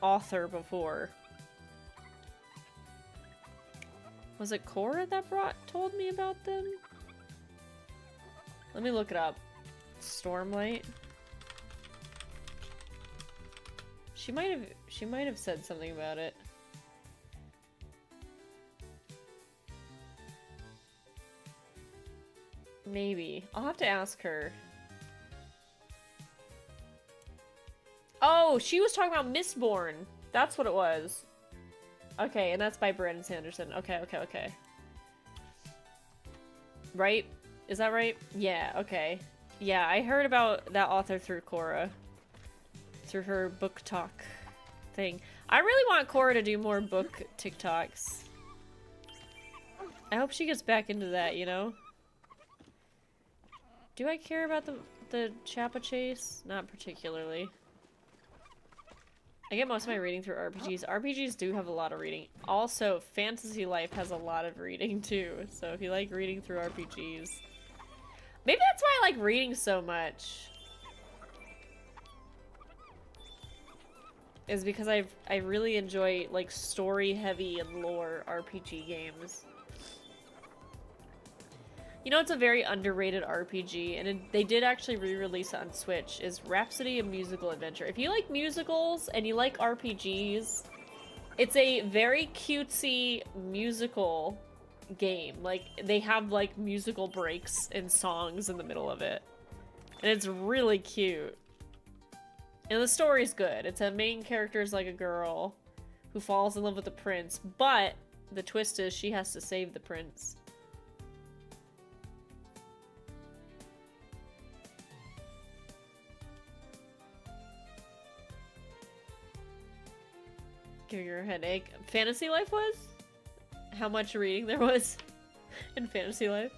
author before. Was it Cora that told me about them? Let me look it up. Stormlight. She might have said something about it. Maybe. I'll have to ask her. Oh, she was talking about Mistborn. That's what it was. Okay, and that's by Brandon Sanderson. Okay. Right? Is that right? Yeah, okay. Yeah, I heard about that author through Cora. Through her book talk thing. I really want Cora to do more book TikToks. I hope she gets back into that, you know? Do I care about the Chappa Chase? Not particularly. I get most of my reading through RPGs. RPGs do have a lot of reading. Also, Fantasy Life has a lot of reading too. So if you like reading through RPGs... Maybe that's why I like reading so much. Is because I really enjoy like story-heavy and lore RPG games. You know, it's a very underrated RPG, and they did actually re-release it on Switch, is Rhapsody: A Musical Adventure. If you like musicals and you like RPGs, it's a very cutesy musical game. Like, they have, like, musical breaks and songs in the middle of it. And it's really cute. And the story's good. It's a main character's like a girl who falls in love with the prince, but the twist is she has to save the prince. Giving her a headache. Fantasy Life was? How much reading there was in Fantasy Life?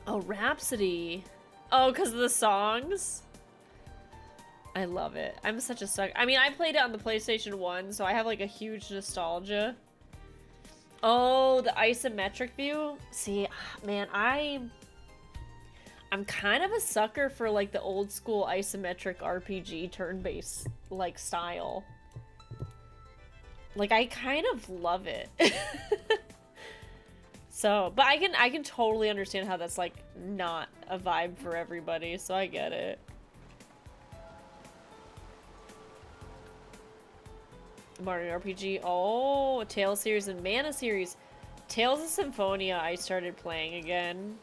Oh, Rhapsody. Oh, because of the songs? I love it. I'm such a sucker. I mean, I played it on the PlayStation 1, so I have like a huge nostalgia. Oh, the isometric view? See, man, I'm kind of a sucker for like the old school isometric RPG turn-based like style. Like, I kind of love it. So, but I can totally understand how that's like not a vibe for everybody, so I get it. Mario RPG. Oh, Tales series and Mana series. Tales of Symphonia I started playing again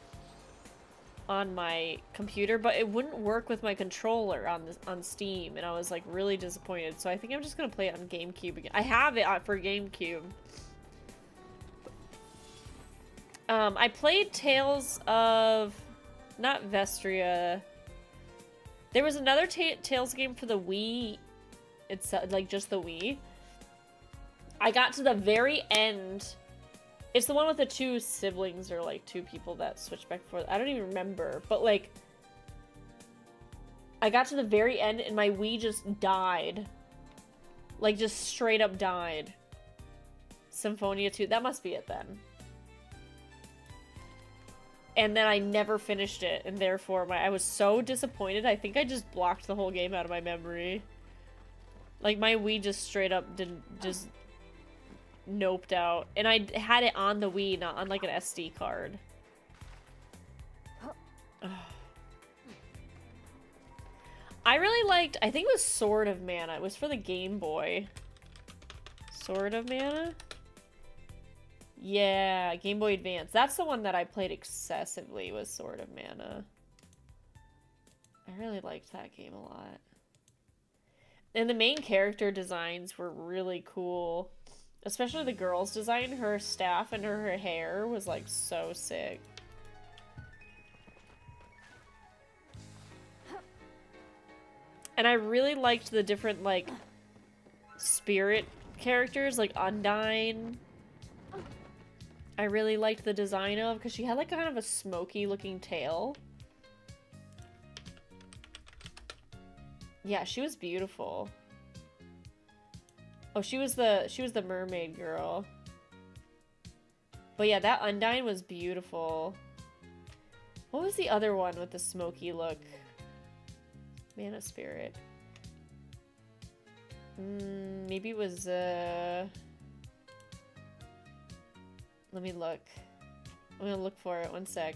on my computer, but it wouldn't work with my controller on Steam, and I was like really disappointed. So I think I'm just gonna play it on GameCube again. I have it for GameCube. I played Tales of... not Vestria. There was another Tales game for the Wii. It's like just the Wii. I got to the very end. It's the one with the two siblings or like two people that switch back and forth. I don't even remember. But like... I got to the very end and my Wii just died. Like just straight up died. Symphonia 2. That must be it then. And then I never finished it, and therefore I was so disappointed. I think I just blocked the whole game out of my memory. Like, my Wii just straight up just noped out. And I had it on the Wii, not on, like, an SD card. I really liked, I think it was Sword of Mana. It was for the Game Boy. Sword of Mana? Yeah, Game Boy Advance. That's the one that I played excessively, was Sword of Mana. I really liked that game a lot. And the main character designs were really cool. Especially the girl's design. Her staff and her hair was like so sick. And I really liked the different like spirit characters, like Undyne. I really liked the design of, because she had like kind of a smoky looking tail. Yeah, she was beautiful. Oh, she was the mermaid girl. But yeah, that Undyne was beautiful. What was the other one with the smoky look? Mana Spirit. Maybe it was, let me look. I'm gonna look for it, one sec.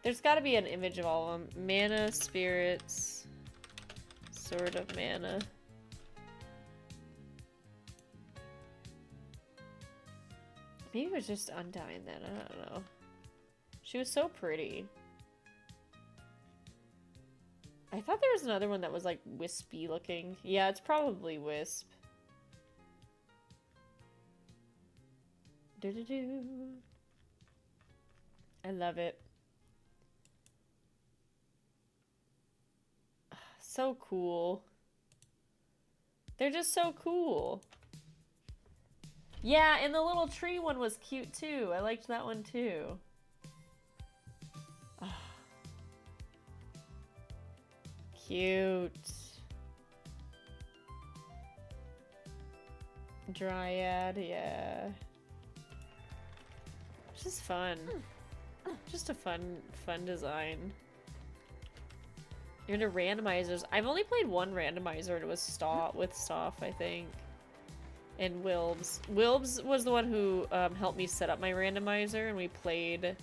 There's gotta be an image of all of them. Mana, Spirits, Sword of Mana. Maybe it was just Undyne then, I don't know. She was so pretty. I thought there was another one that was like wispy looking. Yeah, it's probably Wisp. Do-do-do. I love it. So cool. They're just so cool. Yeah, and the little tree one was cute too. I liked that one too. Cute. Dryad, yeah. It's just fun. Just a fun design. You're into randomizers. I've only played one randomizer, and it was with Stoff, I think. And Wilbs. Wilbs was the one who helped me set up my randomizer, and we played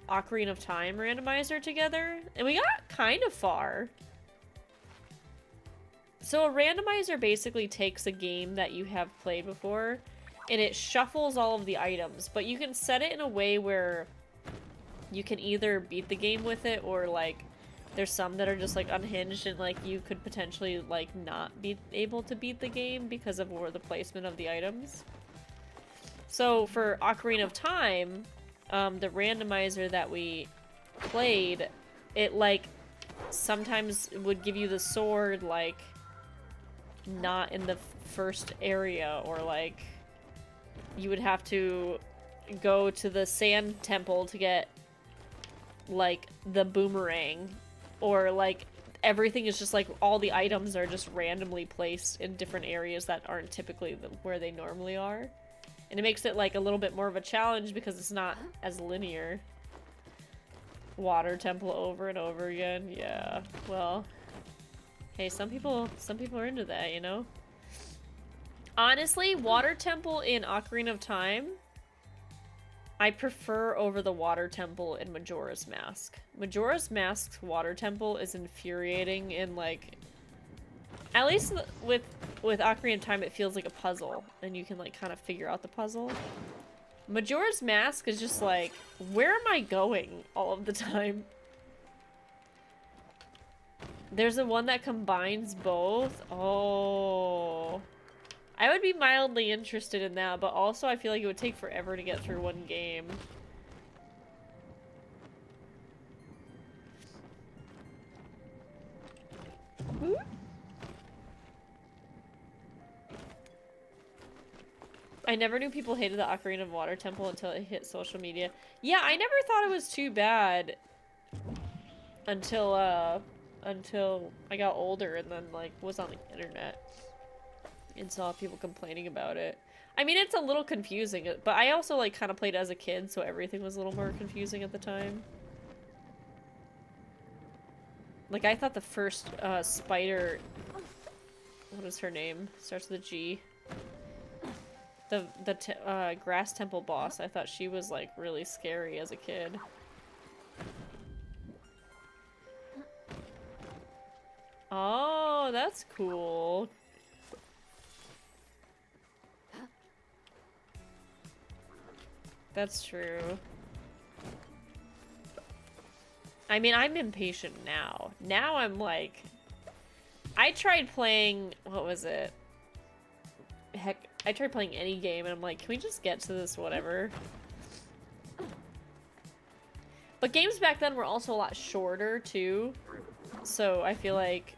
Ocarina of Time randomizer together, and we got kind of far. So a randomizer basically takes a game that you have played before, and it shuffles all of the items, but you can set it in a way where you can either beat the game with it, or like there's some that are just like unhinged, and like you could potentially like not be able to beat the game because of the placement of the items. So for Ocarina of Time, the randomizer that we played, it like sometimes would give you the sword like not in the first area, or like you would have to go to the sand temple to get like the boomerang, or like everything is just like all the items are just randomly placed in different areas that aren't typically where they normally are. And it makes it like a little bit more of a challenge because it's not as linear. Water temple over and over again. Yeah, well, hey, some people are into that, you know? Honestly, water temple in Ocarina of Time, I prefer over the water temple in Majora's Mask. Majora's Mask's water temple is infuriating, and like, at least with Ocarina of Time, it feels like a puzzle, and you can like kind of figure out the puzzle. Majora's Mask is just like, where am I going all of the time? There's the one that combines both. Oh, I would be mildly interested in that, but also I feel like it would take forever to get through one game. Ooh. I never knew people hated the Ocarina of Water Temple until it hit social media. Yeah, I never thought it was too bad until I got older and then like was on the internet and saw people complaining about it. I mean, it's a little confusing, but I also like kind of played as a kid, so everything was a little more confusing at the time. Like, I thought the first spider what is her name? Starts with a G. The Grass Temple boss. I thought she was like really scary as a kid. Oh, that's cool. That's true. I mean, I'm impatient now. Now I'm like... I tried playing... What was it? Heck, I tried playing any game and I'm like, can we just get to this whatever? But games back then were also a lot shorter, too. So I feel like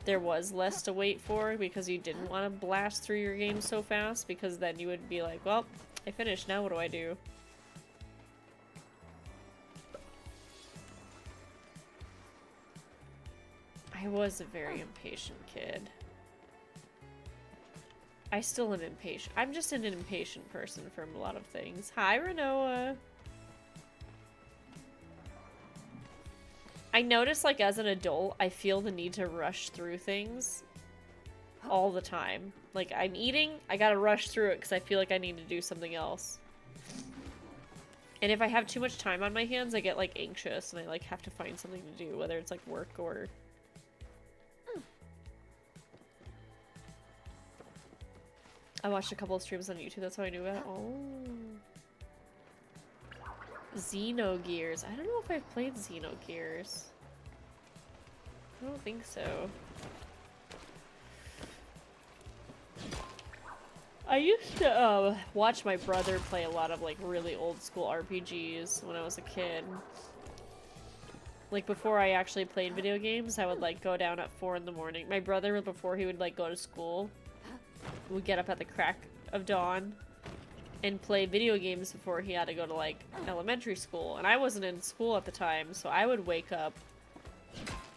there was less to wait for because you didn't want to blast through your game so fast because then you would be like, well, I finished, now what do I do? I was a very impatient kid. I still am impatient. I'm just an impatient person for a lot of things. Hi, Renoa. I notice, like, as an adult, I feel the need to rush through things all the time. Like, I'm eating, I gotta rush through it because I feel like I need to do something else. And if I have too much time on my hands, I get, like, anxious and I, like, have to find something to do, whether it's, like, work or... I watched a couple of streams on YouTube, that's how I knew about it. Oh. Xenogears. I don't know if I've played Xenogears. I don't think so. I used to watch my brother play a lot of like really old school RPGs when I was a kid. Like before I actually played video games, I would like go down at 4 in the morning. My brother, before he would like go to school, would get up at the crack of dawn and play video games before he had to go to like elementary school. And I wasn't in school at the time, so I would wake up,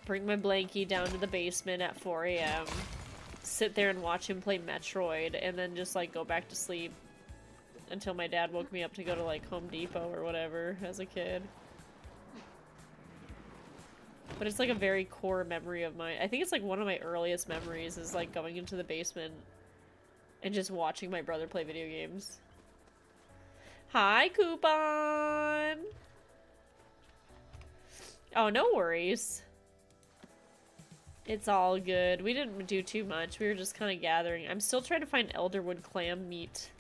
bring my blankie down to the basement at 4 a.m., sit there and watch him play Metroid, and then just like go back to sleep until my dad woke me up to go to like Home Depot or whatever as a kid. But it's like a very core memory of mine. I think it's like one of my earliest memories is like going into the basement and just watching my brother play video games. Hi, Coupon! Oh, no worries. It's all good. We didn't do too much. We were just kind of gathering. I'm still trying to find Elderwood clam meat.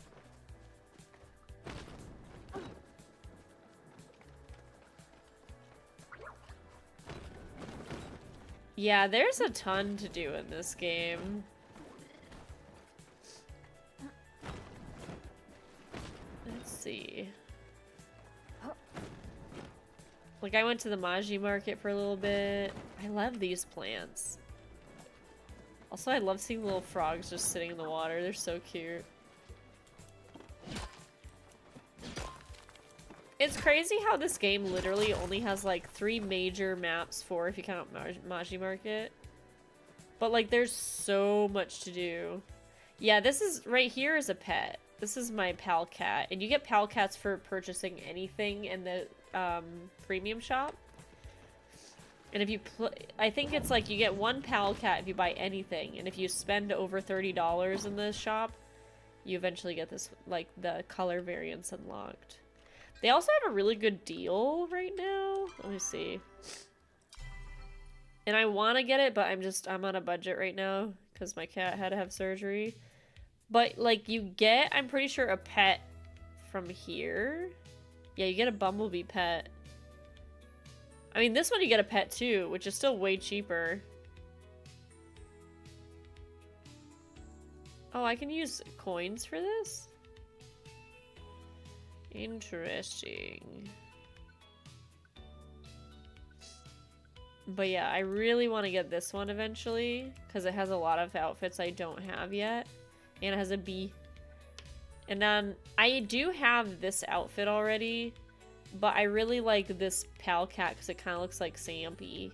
Yeah, there's a ton to do in this game. Let's see. Like, I went to the Maji market for a little bit. I love these plants. Also, I love seeing little frogs just sitting in the water. They're so cute. It's crazy how this game literally only has, like, 3 major maps for if you count Maji Market. But, like, there's so much to do. Yeah, this is... right here is a pet. This is my pal cat. And you get pal cats for purchasing anything in the... premium shop. And if you I think it's like you get 1 pal cat if you buy anything, and if you spend over $30 in the shop, you eventually get this, like, the color variants unlocked. They also have a really good deal right now. Let me see. And I want to get it, but I'm on a budget right now because my cat had to have surgery. But, like, you get, I'm pretty sure, a pet from here. Yeah, you get a bumblebee pet. I mean, this one you get a pet too, which is still way cheaper. Oh, I can use coins for this? Interesting. But yeah, I really want to get this one eventually, because it has a lot of outfits I don't have yet. And it has a bee. And then, I do have this outfit already, but I really like this pal cat because it kind of looks like Sampy.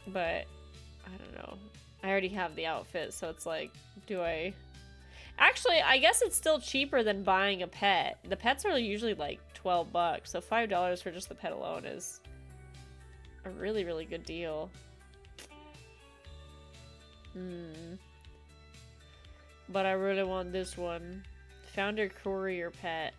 But, I don't know. I already have the outfit, so it's like, do I... Actually, I guess it's still cheaper than buying a pet. The pets are usually like $12, so $5 for just the pet alone is a really, really good deal. Hmm. But I really want this one. Founder courier pet.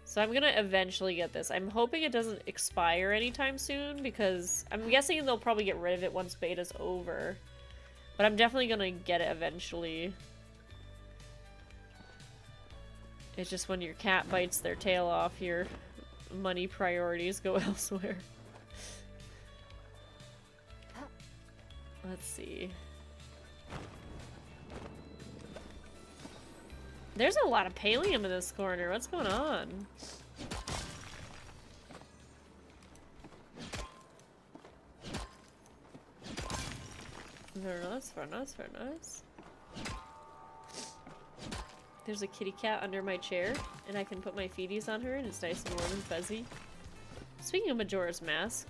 So I'm gonna eventually get this. I'm hoping it doesn't expire anytime soon because I'm guessing they'll probably get rid of it once beta's over. But I'm definitely gonna get it eventually. It's just when your cat bites their tail off, your money priorities go elsewhere. Let's see. There's a lot of pallium in this corner. What's going on? Very nice, very nice, very nice. There's a kitty cat under my chair, and I can put my feeties on her, and it's nice and warm and fuzzy. Speaking of Majora's Mask.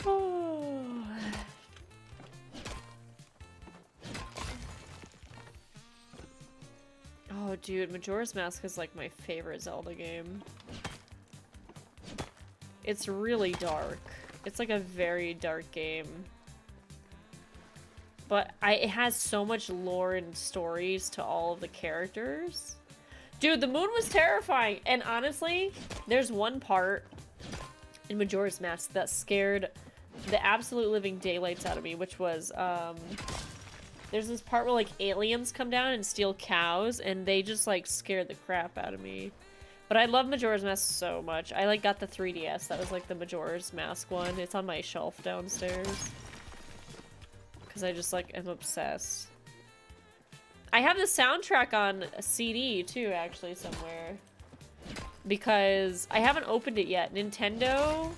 Oh. Oh, dude, Majora's Mask is like my favorite Zelda game. It's really dark. It's like a very dark game. But it has so much lore and stories to all of the characters. Dude, the moon was terrifying. And honestly, there's one part in Majora's Mask that scared the absolute living daylights out of me, which was, there's this part where, like, aliens come down and steal cows, and they just, like, scared the crap out of me. But I love Majora's Mask so much. I, like, got the 3DS. That was, like, the Majora's Mask one. It's on my shelf downstairs. Because I just, like, am obsessed. I have the soundtrack on a CD, too, actually, somewhere. Because I haven't opened it yet. Nintendo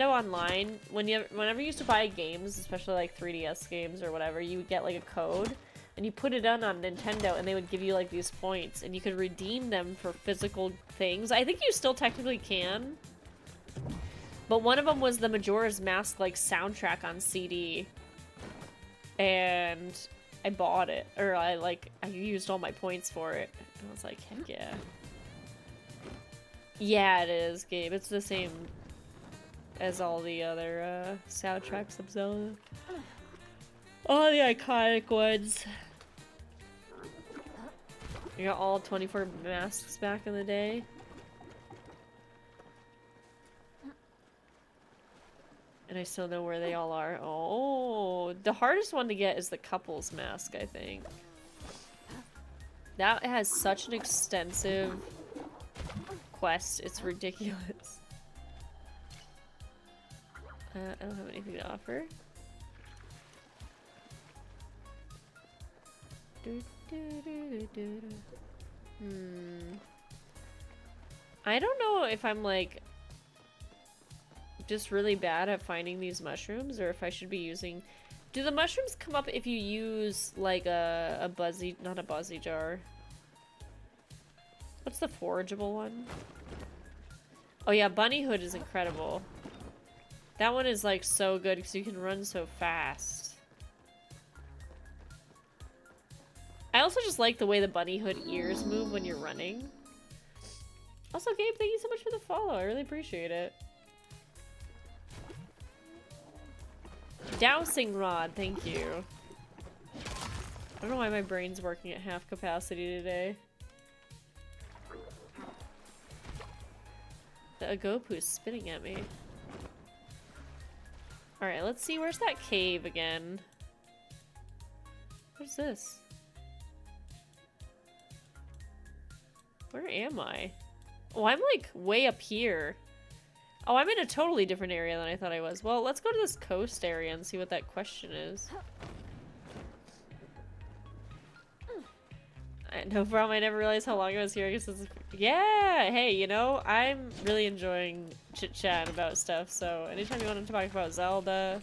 Online, whenever you used to buy games, especially like 3DS games or whatever, you would get like a code and you put it on Nintendo and they would give you like these points and you could redeem them for physical things. I think you still technically can. But one of them was the Majora's Mask like soundtrack on CD. And I bought it, or I used all my points for it. And I was like, heck yeah. Yeah, it is, Gabe. It's the same as all the other soundtracks of Zelda. All the iconic ones. You got all 24 masks back in the day. And I still know where they all are. Oh, the hardest one to get is the couple's mask, I think. That has such an extensive quest. It's ridiculous. I don't have anything to offer. I don't know if I'm like just really bad at finding these mushrooms or if I should be using... Do the mushrooms come up if you use like a buzzy... Not a buzzy jar. What's the forageable one? Oh yeah, bunny hood is incredible. That one is like so good because you can run so fast. I also just like the way the bunny hood ears move when you're running. Also, Gabe, thank you so much for the follow. I really appreciate it. Dowsing rod, thank you. I don't know why my brain's working at half capacity today. The Agopu's spitting at me. Alright, let's see. Where's that cave again? What's this? Where am I? Oh, I'm like way up here. Oh, I'm in a totally different area than I thought I was. Well, let's go to this coast area and see what that question is. No problem. I never realized how long I was here. I guess it's... Yeah! Hey, you know, I'm really enjoying chit-chatting about stuff, so anytime you want to talk about Zelda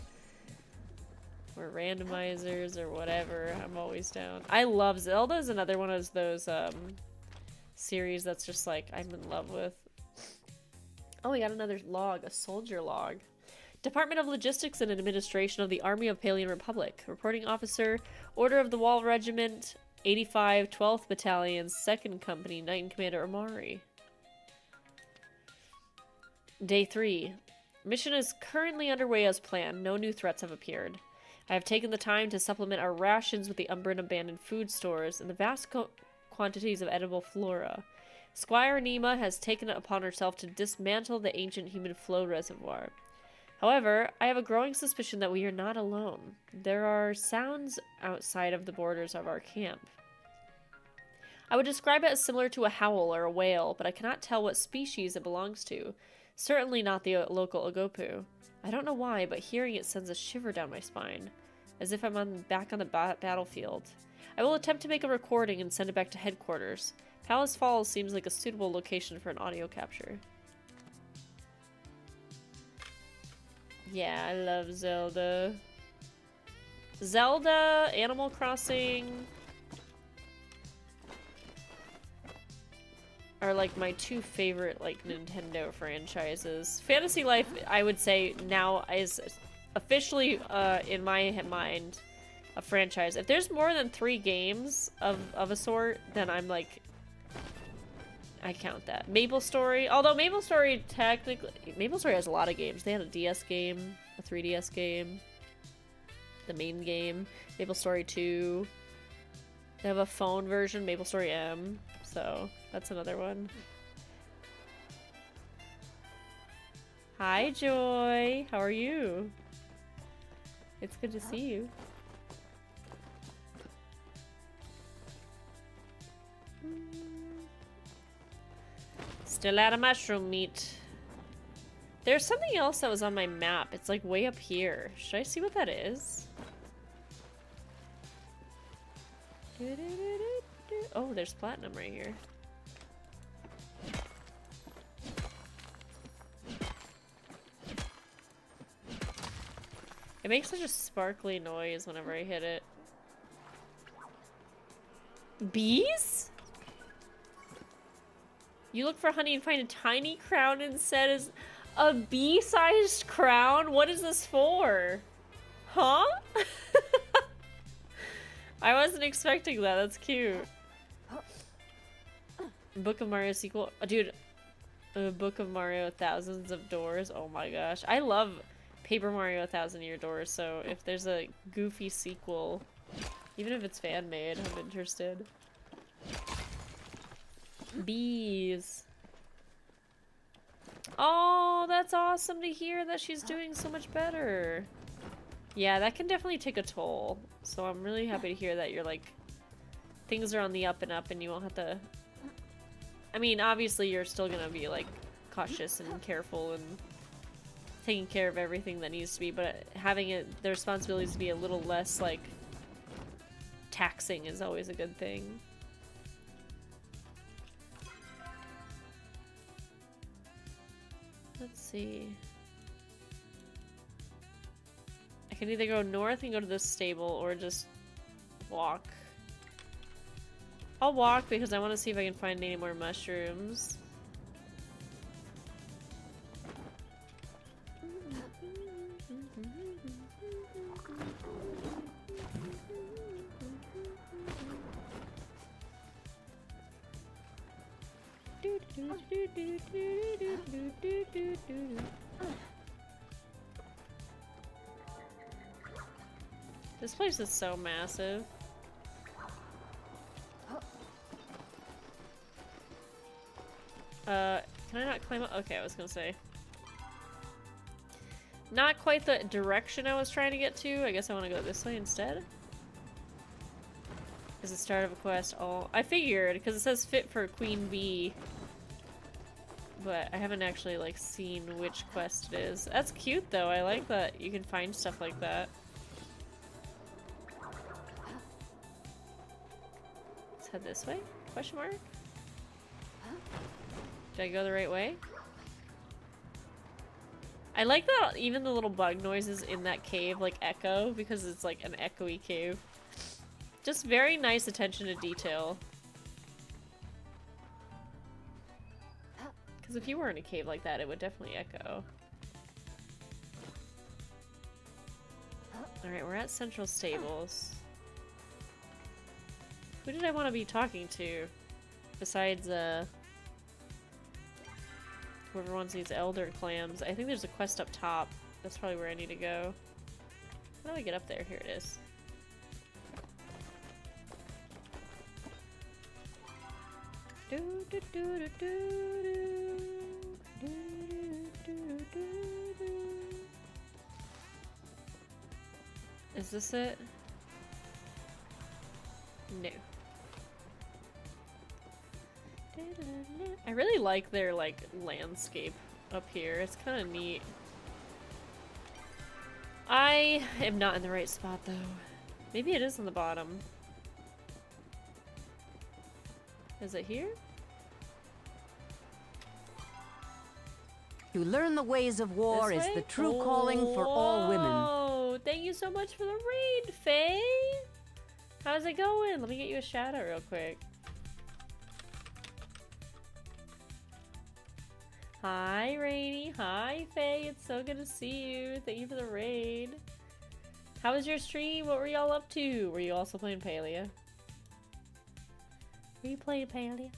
or randomizers or whatever, I'm always down. I love Zelda is another one of those series that's just like I'm in love with. Oh, we got another log, a soldier log. Department of Logistics and Administration of the Army of Palian Republic. Reporting officer, Order of the Wall Regiment, 85, 12th Battalion, 2nd Company, Knight and Commander Amari. Day 3. Mission is currently underway as planned. No new threats have appeared. I have taken the time to supplement our rations with the Umbran abandoned food stores and the vast quantities of edible flora. Squire Nima has taken it upon herself to dismantle the ancient human flow reservoir. However, I have a growing suspicion that we are not alone. There are sounds outside of the borders of our camp. I would describe it as similar to a howl or a wail, but I cannot tell what species it belongs to. Certainly not the local Ogopu. I don't know why, but hearing it sends a shiver down my spine, as if I'm back on the battlefield. I will attempt to make a recording and send it back to headquarters. Palace Falls seems like a suitable location for an audio capture. Yeah, I love Zelda. Zelda, Animal Crossing are like my two favorite like Nintendo franchises. Fantasy Life, I would say now is officially in my mind a franchise. If there's more than 3 games of a sort, then I'm like, I count that. MapleStory, although MapleStory technically, MapleStory has a lot of games. They had a DS game, a 3DS game, the main game, MapleStory 2. They have a phone version, MapleStory M, so that's another one. Hi, Joy. How are you? It's good to see you. Still out of mushroom meat. There's something else that was on my map. It's like way up here. Should I see what that is? Oh, there's platinum right here. It makes such a sparkly noise whenever I hit it. Bees? You look for honey and find a tiny crown instead as a bee-sized crown? What is this for? Huh? I wasn't expecting that. That's cute. Book of Mario sequel. Oh, dude, Book of Mario Thousands of Doors. Oh my gosh. I love Paper Mario 1,000-Year Doors, so if there's a goofy sequel, even if it's fan-made, I'm interested. Bees. Oh, that's awesome to hear that she's doing so much better. Yeah, that can definitely take a toll. So I'm really happy to hear that you're like, things are on the up and up and you won't have to... I mean, obviously you're still gonna be like cautious and careful and taking care of everything that needs to be, but having the responsibilities to be a little less like taxing is always a good thing. Let's see. I can either go north and go to the stable or just walk. I'll walk because I want to see if I can find any more mushrooms. This place is so massive. Can I not climb up? Okay, I was gonna say. Not quite the direction I was trying to get to. I guess I want to go this way instead. Is the start of a quest. Oh, I figured, because it says fit for Queen Bee. But I haven't actually, like, seen which quest it is. That's cute, though. I like that you can find stuff like that. Let's head this way? Question mark? Did I go the right way? I like that even the little bug noises in that cave, like, echo, because it's, like, an echoey cave. Just very nice attention to detail. Because Because if you were in a cave like that, it would definitely echo. Alright, we're at Central Stables. Who did I want to be talking to? Besides, whoever wants these elder clams. I think there's a quest up top. That's probably where I need to go. How do I get up there? Here it is. Is this it? No. I really like their like landscape up here. It's kind of neat. I am not in the right spot though. Maybe it is on the bottom. Is it here? To learn the ways of war is the true calling for all women. Oh, thank you so much for the raid, Faye. How's it going? Let me get you a shout out real quick. Hi, Rainy. Hi, Faye. It's so good to see you. Thank you for the raid. How was your stream? What were y'all up to? Were you also playing Palia? Were you playing Palia?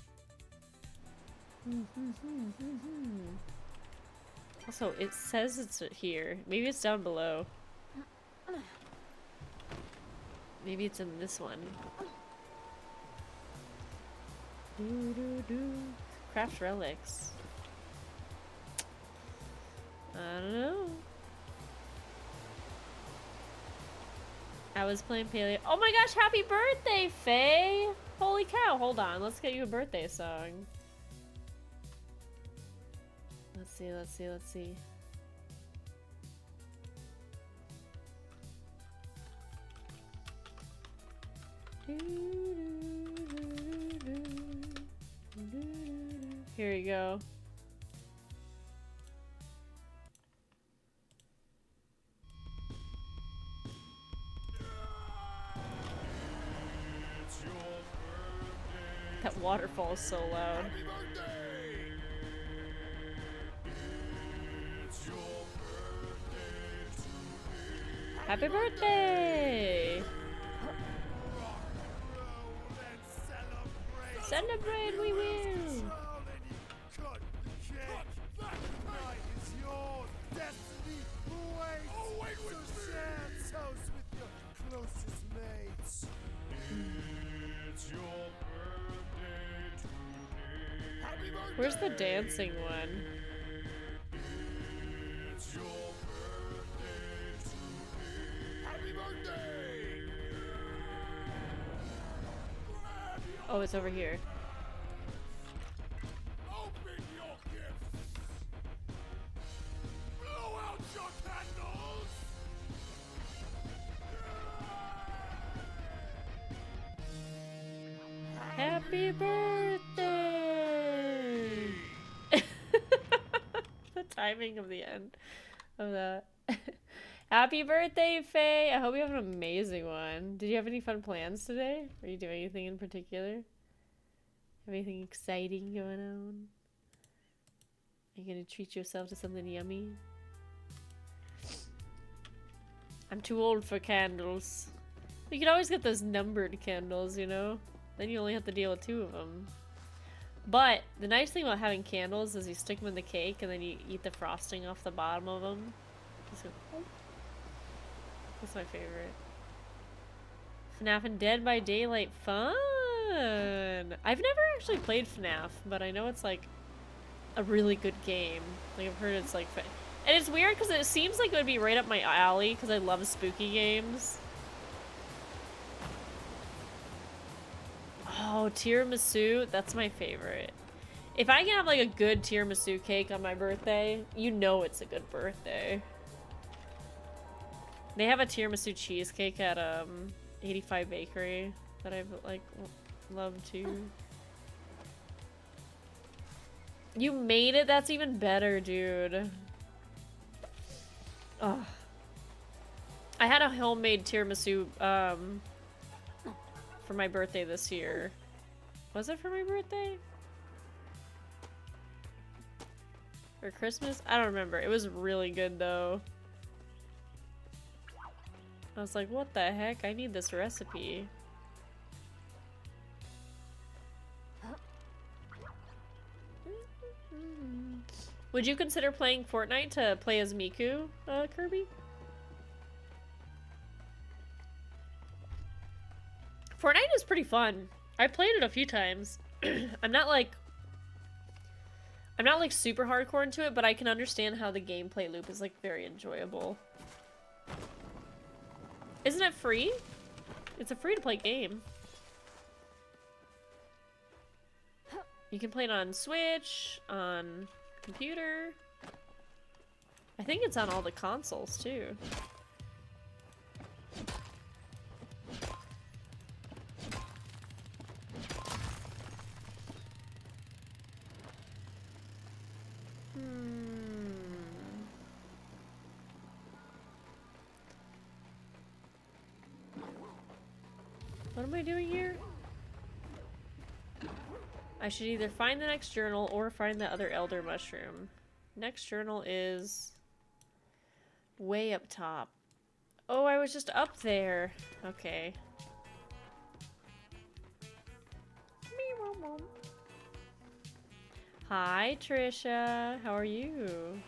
Also, it says it's here. Maybe it's down below. Maybe it's in this one. Craft relics. I don't know. I was playing Palia. Oh my gosh, happy birthday, Faye! Holy cow, hold on. Let's get you a birthday song. Let's see, let's see, let's see. Here you go. That waterfall is so loud. Happy birthday! Celebrate, we will! Where's the dancing one? Oh, it's over here. Open your gifts. Blow out your candles. Happy birthday! The timing of the end of that. Happy birthday, Faye! I hope you have an amazing one. Did you have any fun plans today? Are you doing anything in particular? Have anything exciting going on? Are you gonna treat yourself to something yummy? I'm too old for candles. You can always get those numbered candles, you know? Then you only have to deal with 2 of them. But the nice thing about having candles is you stick them in the cake and then you eat the frosting off the bottom of them. That's my favorite. FNAF and Dead by Daylight fun! I've never actually played FNAF, but I know it's like a really good game. Like I've heard it's like fun. And it's weird because it seems like it would be right up my alley because I love spooky games. Oh, tiramisu, that's my favorite. If I can have like a good tiramisu cake on my birthday, you know it's a good birthday. They have a tiramisu cheesecake at 85 Bakery that I've like loved too. You made it? That's even better, dude. Ugh. I had a homemade tiramisu for my birthday this year. Was it for my birthday? For Christmas? I don't remember. It was really good though. I was like, what the heck? I need this recipe. Would you consider playing Fortnite to play as Miku, Kirby? Fortnite is pretty fun. I played it a few times. I'm not like super hardcore into it, but I can understand how the gameplay loop is like very enjoyable. Isn't it free? It's a free-to-play game. You can play it on Switch, on computer. I think it's on all the consoles too. What am I doing here? I should either find the next journal or find the other elder mushroom. Next journal is way up top. Oh, I was just up there. Okay. Hi, Trisha. How are you?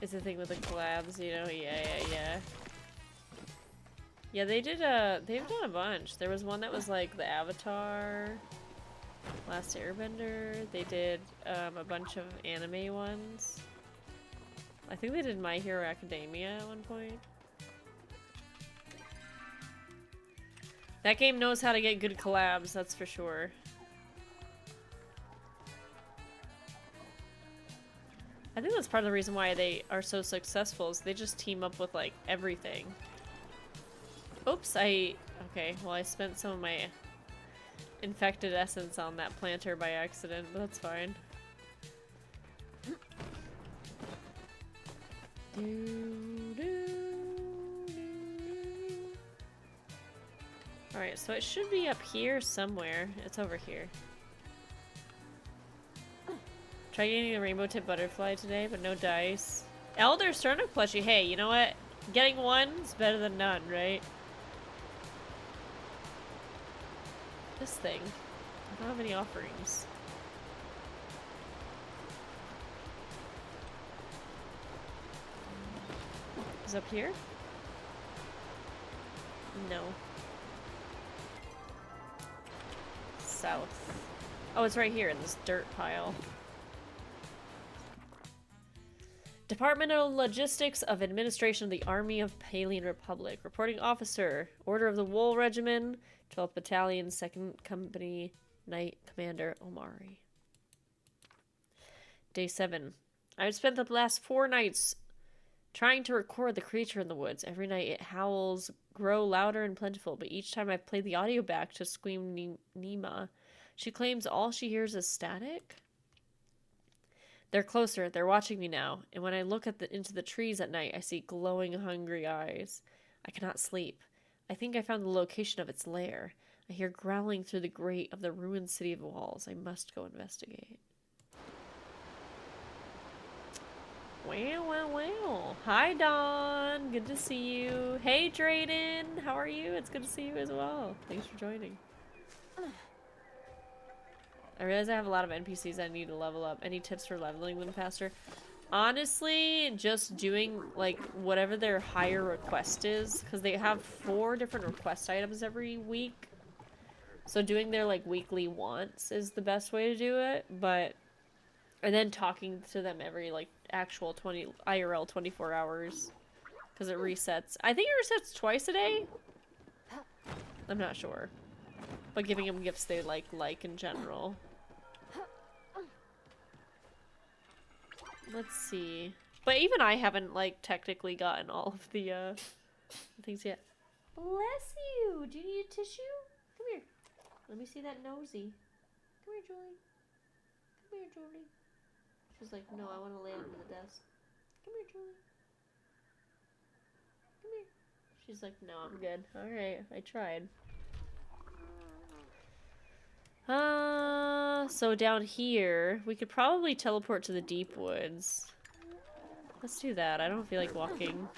It's the thing with the collabs, you know? Yeah. Yeah, they've done a bunch. There was one that was like the Avatar, Last Airbender. They did a bunch of anime ones. I think they did My Hero Academia at one point. That game knows how to get good collabs, that's for sure. I think that's part of the reason why they are so successful is they just team up with like everything. Oops, okay, well I spent some of my infected essence on that planter by accident, but that's fine. Alright, so it should be up here somewhere. It's over here. Try getting a rainbow tip butterfly today, but no dice. Elder Sternuk plushie. Hey, you know what? Getting one is better than none, right? This thing. I don't have any offerings. Is it up here? No. South. Oh, it's right here in this dirt pile. Departmental Logistics of Administration of the Army of Palian Republic. Reporting Officer, Order of the Wool Regimen, 12th Battalion, 2nd Company, Knight Commander Omari. Day 7. I've spent the last 4 nights trying to record the creature in the woods. Every night it howls, grow louder and plentiful, but each time I've played the audio back to scream Nima, she claims all she hears is static. They're closer, they're watching me now, and when I look into the trees at night, I see glowing, hungry eyes. I cannot sleep. I think I found the location of its lair. I hear growling through the grate of the ruined city of walls. I must go investigate. Well. Hi, Dawn. Good to see you. Hey, Drayden. How are you? It's good to see you as well. Thanks for joining. I realize I have a lot of NPCs I need to level up. Any tips for leveling them faster? Honestly, just doing like whatever their higher request is, because they have 4 different request items every week. So doing their like weekly wants is the best way to do it, and then talking to them every like actual IRL 24 hours, because it resets. I think it resets twice a day. I'm not sure, but giving them gifts they like in general. Let's see. But even I haven't, like, technically gotten all of the, things yet. Bless you! Do you need a tissue? Come here. Let me see that nosy. Come here, Julie. Come here, Julie. She's like, no, I want to lay under the desk. Come here, Julie. Come here. She's like, no, I'm good. Alright, I tried. So down here, we could probably teleport to the deep woods. Let's do that. I don't feel like walking.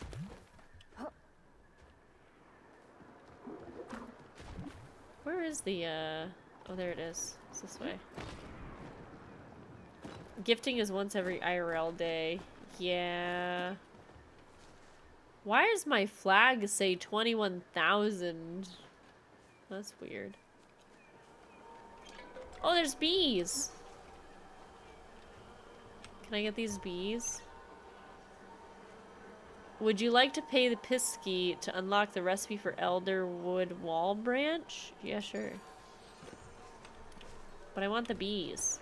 Where is the, oh, there it is. It's this way. Gifting is once every IRL day. Yeah. Why does my flag say 21,000? That's weird. Oh, there's bees! Can I get these bees? Would you like to pay the Pisky to unlock the recipe for Elderwood Wall Branch? Yeah, sure. But I want the bees.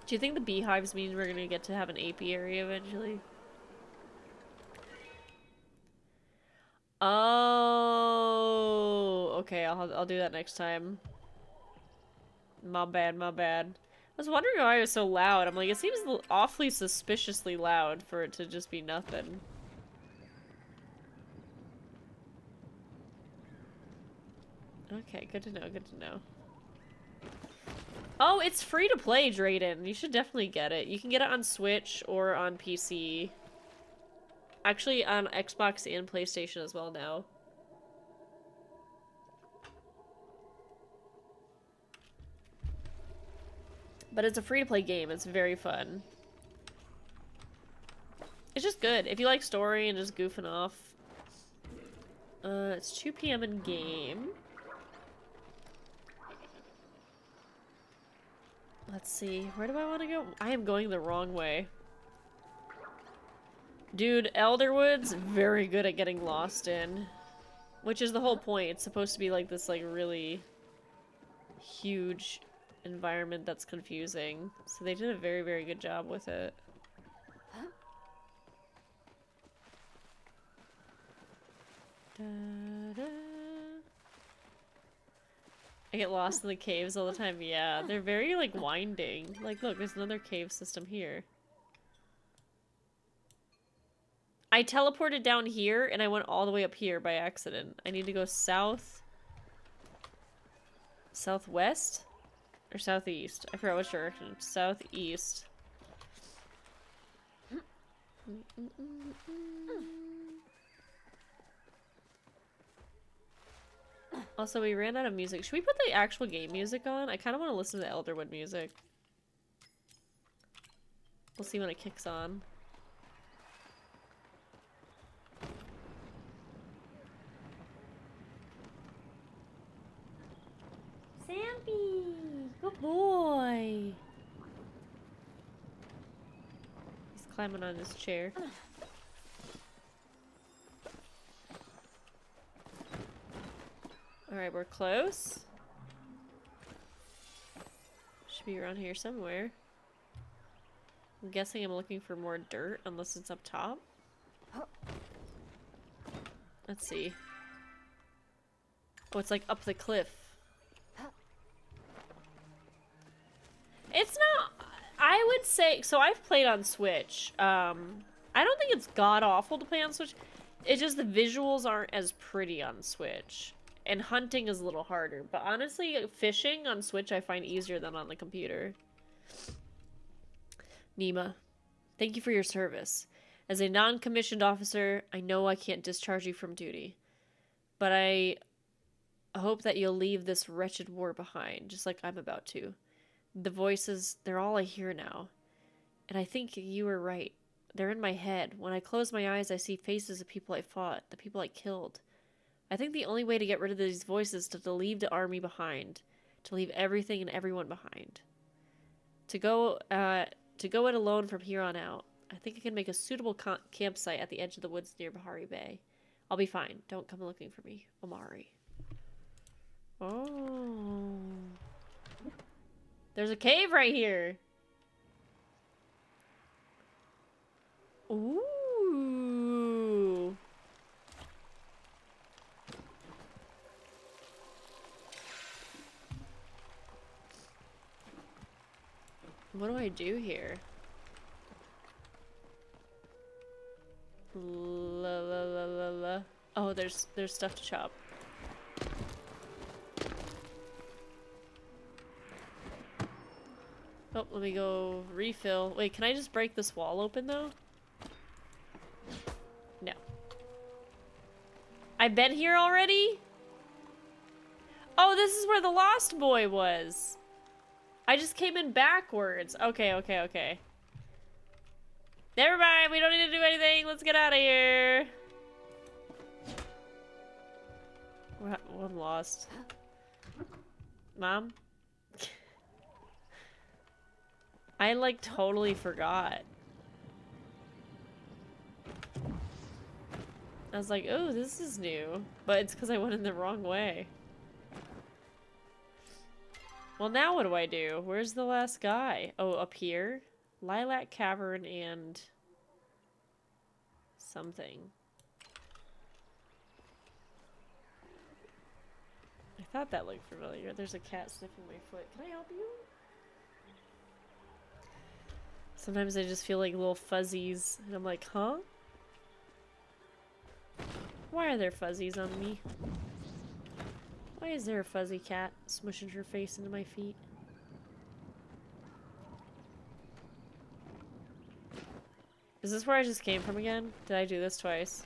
Do you think the beehives mean we're gonna get to have an apiary eventually? Oh, okay. I'll do that next time. My bad, my bad. I was wondering why it was so loud. I'm like, it seems awfully suspiciously loud for it to just be nothing. Okay, good to know, good to know. Oh, it's free to play, Drayden. You should definitely get it. You can get it on Switch or on PC. Actually, on Xbox and PlayStation as well now. But it's a free-to-play game. It's very fun. It's just good. If you like story and just goofing off. It's 2 p.m. in game. Let's see. Where do I want to go? I am going the wrong way. Dude, Elderwoods, very good at getting lost in. Which is the whole point. It's supposed to be like this like really huge environment that's confusing. So they did a very, very good job with it. Da, da. I get lost in the caves all the time. Yeah, they're very like winding. Like, look, there's another cave system here. I teleported down here and I went all the way up here by accident. I need to go south. Southwest? Or southeast? I forgot which direction. Southeast. Also, we ran out of music. Should we put the actual game music on? I kind of want to listen to the Elderwood music. We'll see when it kicks on. Sampy! Good boy! He's climbing on his chair. Alright, we're close. Should be around here somewhere. I'm guessing I'm looking for more dirt, unless it's up top. Let's see. Oh, it's like up the cliff. It's not... I would say... So I've played on Switch. I don't think it's god-awful to play on Switch. It's just the visuals aren't as pretty on Switch. And hunting is a little harder. But honestly, fishing on Switch I find easier than on the computer. Nima, thank you for your service. As a non-commissioned officer, I know I can't discharge you from duty. But I hope that you'll leave this wretched war behind, just like I'm about to. The voices, they're all I hear now. And I think you were right. They're in my head. When I close my eyes, I see faces of people I fought, the people I killed. I think the only way to get rid of these voices is to leave the army behind. To leave everything and everyone behind. To go it alone from here on out. I think I can make a suitable campsite at the edge of the woods near Bahari Bay. I'll be fine. Don't come looking for me. Omari. Oh. There's a cave right here. Ooh. What do I do here? there's stuff to chop. Oh, let me go refill. Wait, can I just break this wall open though? No. I've been here already? Oh, this is where the lost boy was. I just came in backwards. Okay, okay, okay. Never mind, we don't need to do anything. Let's get out of here. I'm lost. Mom? I like totally forgot. I was like, oh, this is new. But it's because I went in the wrong way. Well, now what do I do? Where's the last guy? Oh, up here? Lilac Cavern and... something. I thought that looked familiar. There's a cat sniffing my foot. Can I help you? Sometimes I just feel like little fuzzies, and I'm like, huh? Why are there fuzzies on me? Why is there a fuzzy cat smushing her face into my feet? Is this where I just came from again? Did I do this twice?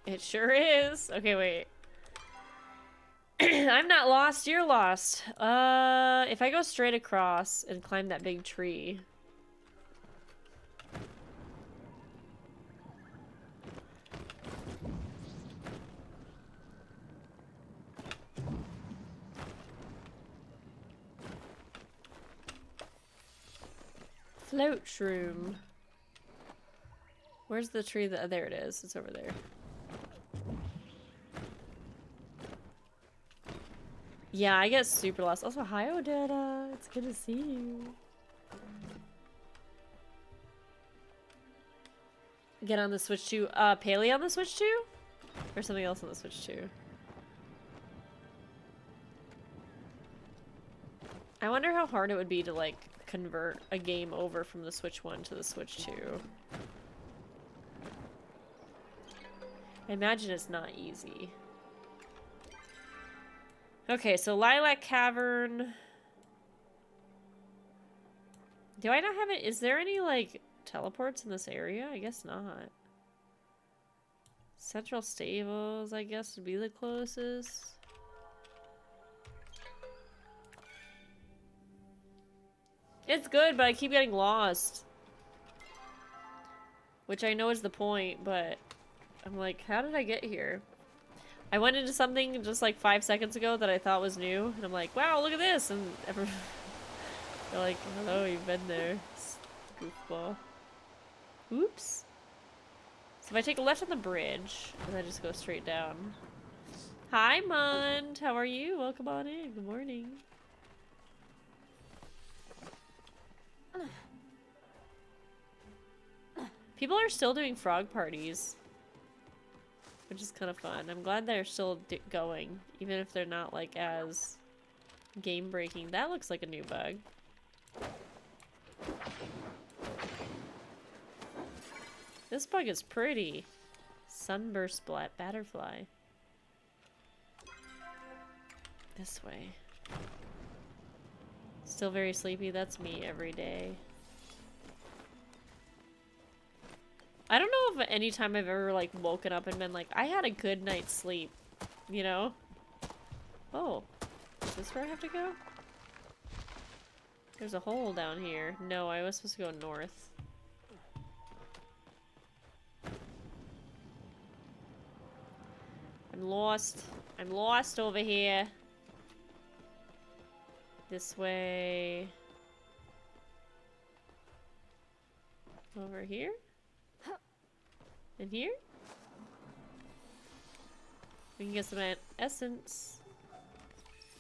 It sure is! Okay, wait. I'm not lost, you're lost. If I go straight across and climb that big tree... Float shroom. Where's the tree that... there it is. It's over there. Yeah, I get super lost. Also, hi Odetta. It's good to see you. Get on the Switch 2. Palia on the Switch 2? Or something else on the Switch 2? I wonder how hard it would be to, like, convert a game over from the Switch 1 to the Switch 2. I imagine it's not easy. Okay, so Lilac Cavern. Do I not have it? Is there any, like, teleports in this area? I guess not. Central Stables, I guess, would be the closest. It's good, but I keep getting lost. Which I know is the point, but I'm like, how did I get here? I went into something just like 5 seconds ago that I thought was new, and I'm like, wow, look at this! And they're like, hello, you've been there. Goofball. Oops. So if I take a left on the bridge, and I just go straight down. Hi, Mund! How are you? Welcome on in. Good morning. People are still doing frog parties, which is kind of fun. I'm glad they're still going, even if they're not like as game-breaking. That looks like a new bug. This bug is pretty. Sunburst butterfly. This way. Still very sleepy. That's me every day. I don't know if any time I've ever like woken up and been like, I had a good night's sleep, you know? Oh, is this where I have to go? There's a hole down here. No, I was supposed to go north. I'm lost. I'm lost over here. This way. Over here? In here? We can get some essence.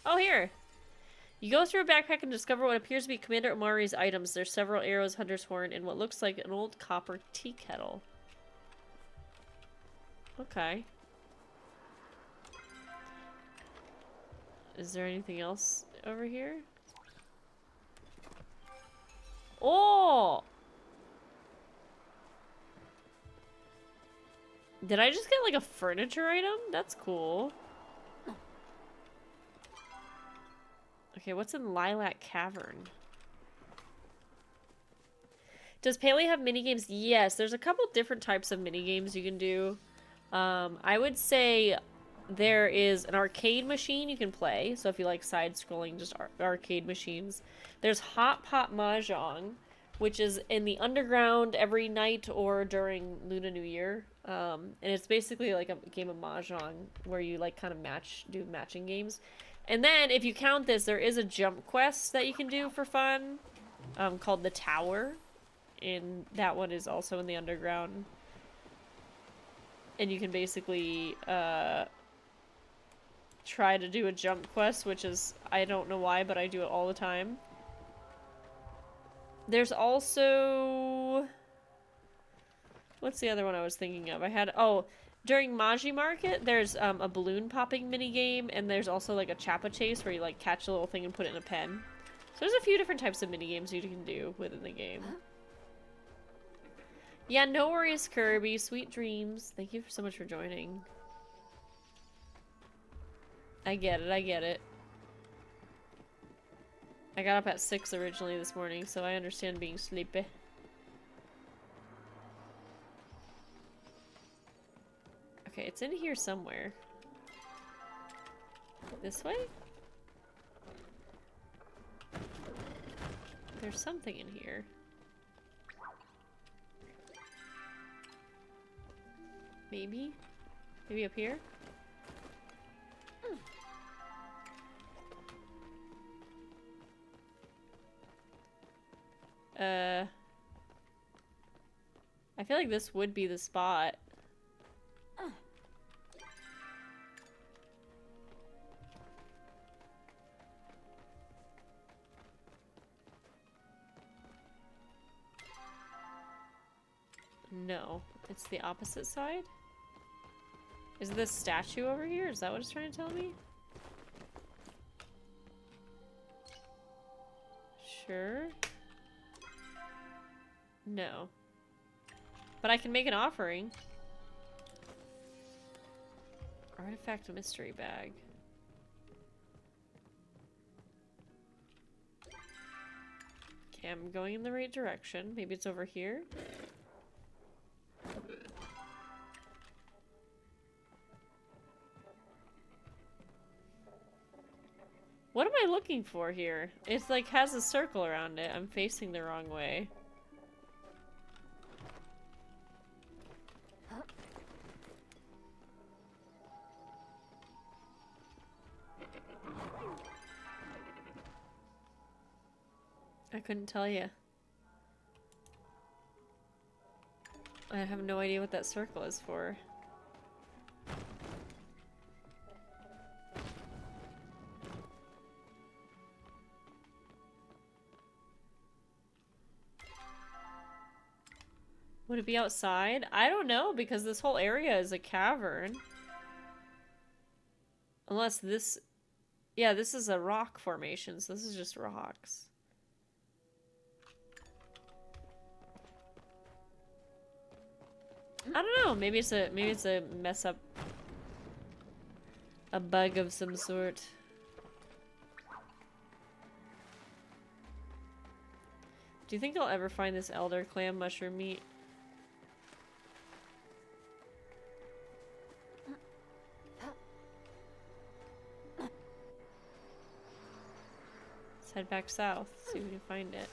Oh, here! You go through a backpack and discover what appears to be Commander Omari's items. There's several arrows, hunter's horn, and what looks like an old copper tea kettle. Okay. Is there anything else over here? Oh! Did I just get like a furniture item? That's cool. Okay, what's in Lilac Cavern? Does Palia have minigames? Yes, there's a couple different types of minigames you can do. I would say there is an arcade machine you can play. So if you like side-scrolling, just arcade machines. There's Hot Pot Mahjong, which is in the underground every night or during Lunar New Year. And it's basically like a game of Mahjong where you like kind of do matching games. And then if you count this, there is a jump quest that you can do for fun called the Tower. And that one is also in the underground. And you can basically try to do a jump quest, which is, I don't know why, but I do it all the time. There's also... What's the other one I was thinking of? I had... Oh, during Maji Market, there's a balloon popping minigame, and there's also like a Chappa Chase where you like catch a little thing and put it in a pen. So there's a few different types of minigames you can do within the game. Yeah, no worries, Kirby. Sweet dreams. Thank you so much for joining. I get it, I get it. I got up at 6 originally this morning, so I understand being sleepy. Okay, it's in here somewhere. This way? There's something in here. Maybe? Maybe up here? I feel like this would be the spot. No, it's the opposite side. Is this statue over here? Is that what it's trying to tell me? Sure. No. But I can make an offering. Artifact mystery bag. Okay, I'm going in the right direction. Maybe it's over here. What am I looking for here? It's like has a circle around it. I'm facing the wrong way. I couldn't tell you. I have no idea what that circle is for. Would it be outside? I don't know, because this whole area is a cavern. Unless this... Yeah, this is a rock formation, so this is just rocks. I don't know. Maybe it's a mess up, a bug of some sort. Do you think I'll ever find this elder clam mushroom meat? Let's head back south. See if we can find it.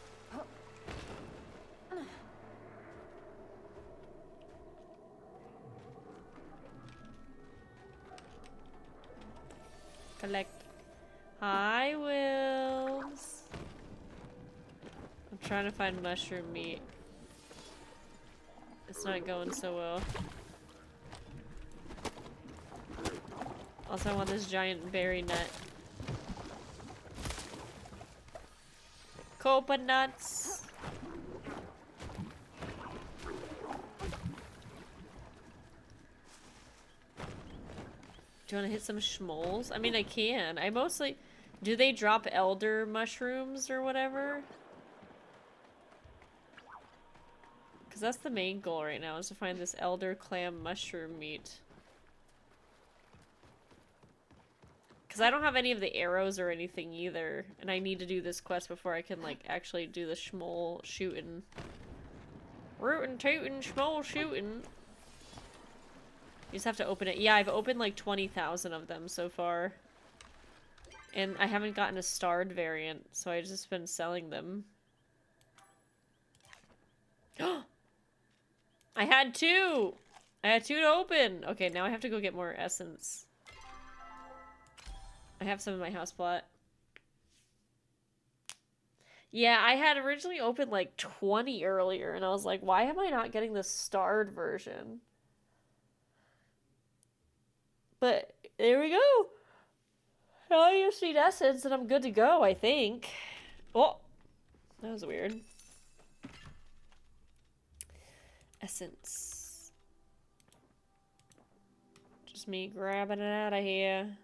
Collect. Hi, Wills. I'm trying to find mushroom meat. It's not going so well. Also, I want this giant berry nut. Coconuts. Do you want to hit some schmoles? I mean, I can. I mostly... Do they drop elder mushrooms or whatever? Because that's the main goal right now, is to find this elder clam mushroom meat. Because I don't have any of the arrows or anything either, and I need to do this quest before I can, like, actually do the schmoll shooting. Rootin' tootin' schmoll shooting. You just have to open it. Yeah, I've opened like 20,000 of them so far. And I haven't gotten a starred variant, so I've just been selling them. I had two! I had two to open! Okay, now I have to go get more essence. I have some in my house plot. Yeah, I had originally opened like 20 earlier, and I was like, why am I not getting the starred version? But there we go. Now I just need essence and I'm good to go, I think. Oh, that was weird. Essence. Just me grabbing it out of here.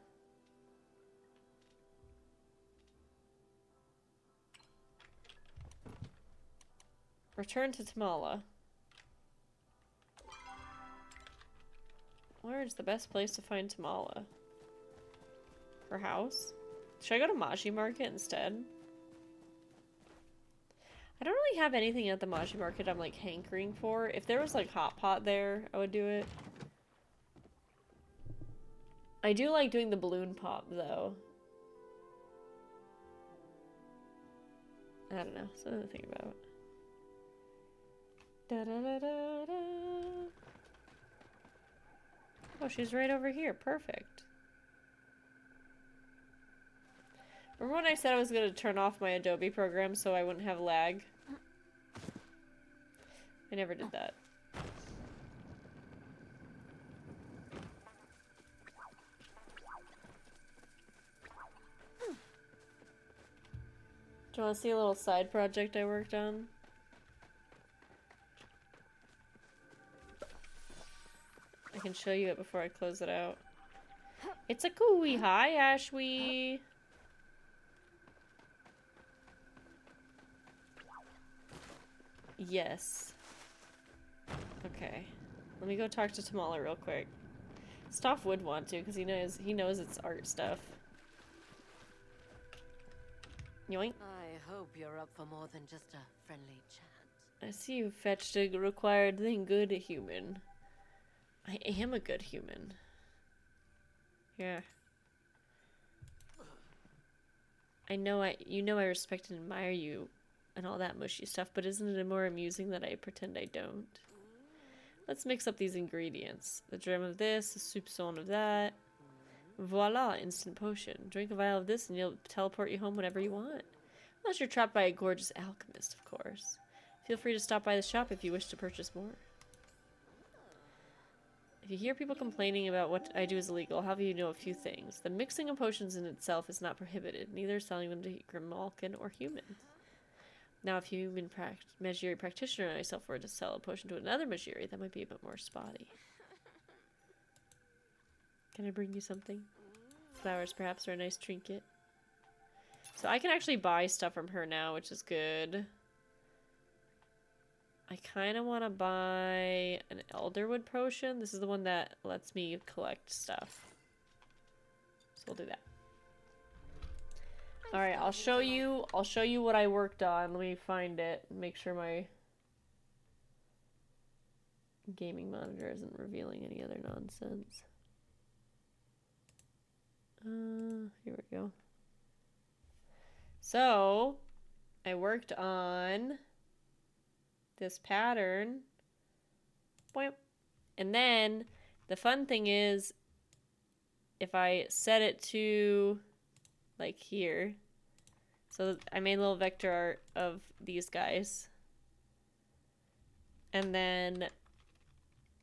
Return to Tamala. Where is the best place to find Tamala? Her house? Should I go to Maji Market instead? I don't really have anything at the Maji Market I'm like hankering for. If there was like hot pot there, I would do it. I do like doing the balloon pop though. I don't know, something to think about. Da da da da da. Oh, she's right over here. Perfect. Remember when I said I was going to turn off my Adobe program so I wouldn't have lag? I never did that. Do you want to see a little side project I worked on? I can show you it before I close it out. It's a cooey. Hi, Ashwee. Yes. Okay. Let me go talk to Tamala real quick. Stoff would want to, because he knows it's art stuff. Yoink. I hope you're up for more than just a friendly chat. I see you fetched a required thing, good human. I am a good human. Yeah. You know I respect and admire you and all that mushy stuff, but isn't it more amusing that I pretend I don't? Let's mix up these ingredients. The germ of this, a soupçon of that. Voila, instant potion. Drink a vial of this and you'll teleport you home whenever you want. Unless you're trapped by a gorgeous alchemist, of course. Feel free to stop by the shop if you wish to purchase more. If you hear people complaining about what I do is illegal, I'll have you know a few things. The mixing of potions in itself is not prohibited, neither is selling them to Grimalkin or humans. Now, if a human Majiri practitioner and myself were to sell a potion to another Majiri, that might be a bit more spotty. Can I bring you something? Flowers, perhaps, or a nice trinket. So I can actually buy stuff from her now, which is good. I kind of want to buy an Elderwood potion. This is the one that lets me collect stuff. So we'll do that. All right, I'll show you what I worked on. Let me find it and make sure my gaming monitor isn't revealing any other nonsense. Here we go. So, I worked on this pattern. Boing. And then the fun thing is if I set it to like here. So I made a little vector art of these guys. And then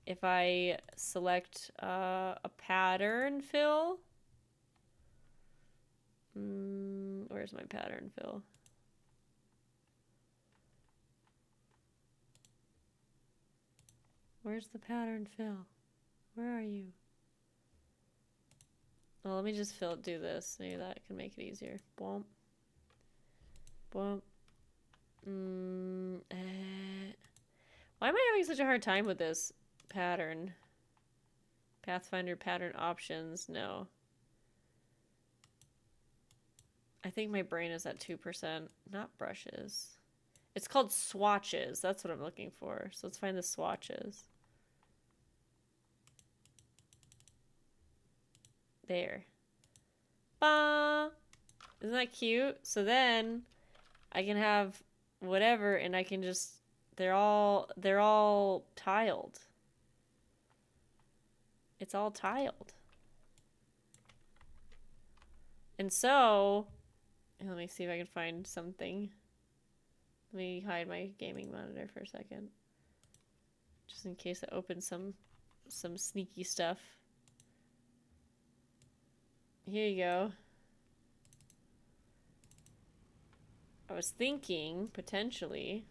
if I select a pattern fill. Where's my pattern fill? Where's the pattern fill? Where are you? Well, let me just do this. Maybe that can make it easier. Bwomp. Bwomp. Why am I having such a hard time with this pattern? Pathfinder pattern options, no. I think my brain is at 2%, not brushes. It's called swatches. That's what I'm looking for. So let's find the swatches. There. Ba! Isn't that cute? So then I can have whatever and I can just they're all tiled. It's all tiled. And so let me see if I can find something. Let me hide my gaming monitor for a second. Just in case it opens some sneaky stuff. Here you go. I was thinking, potentially,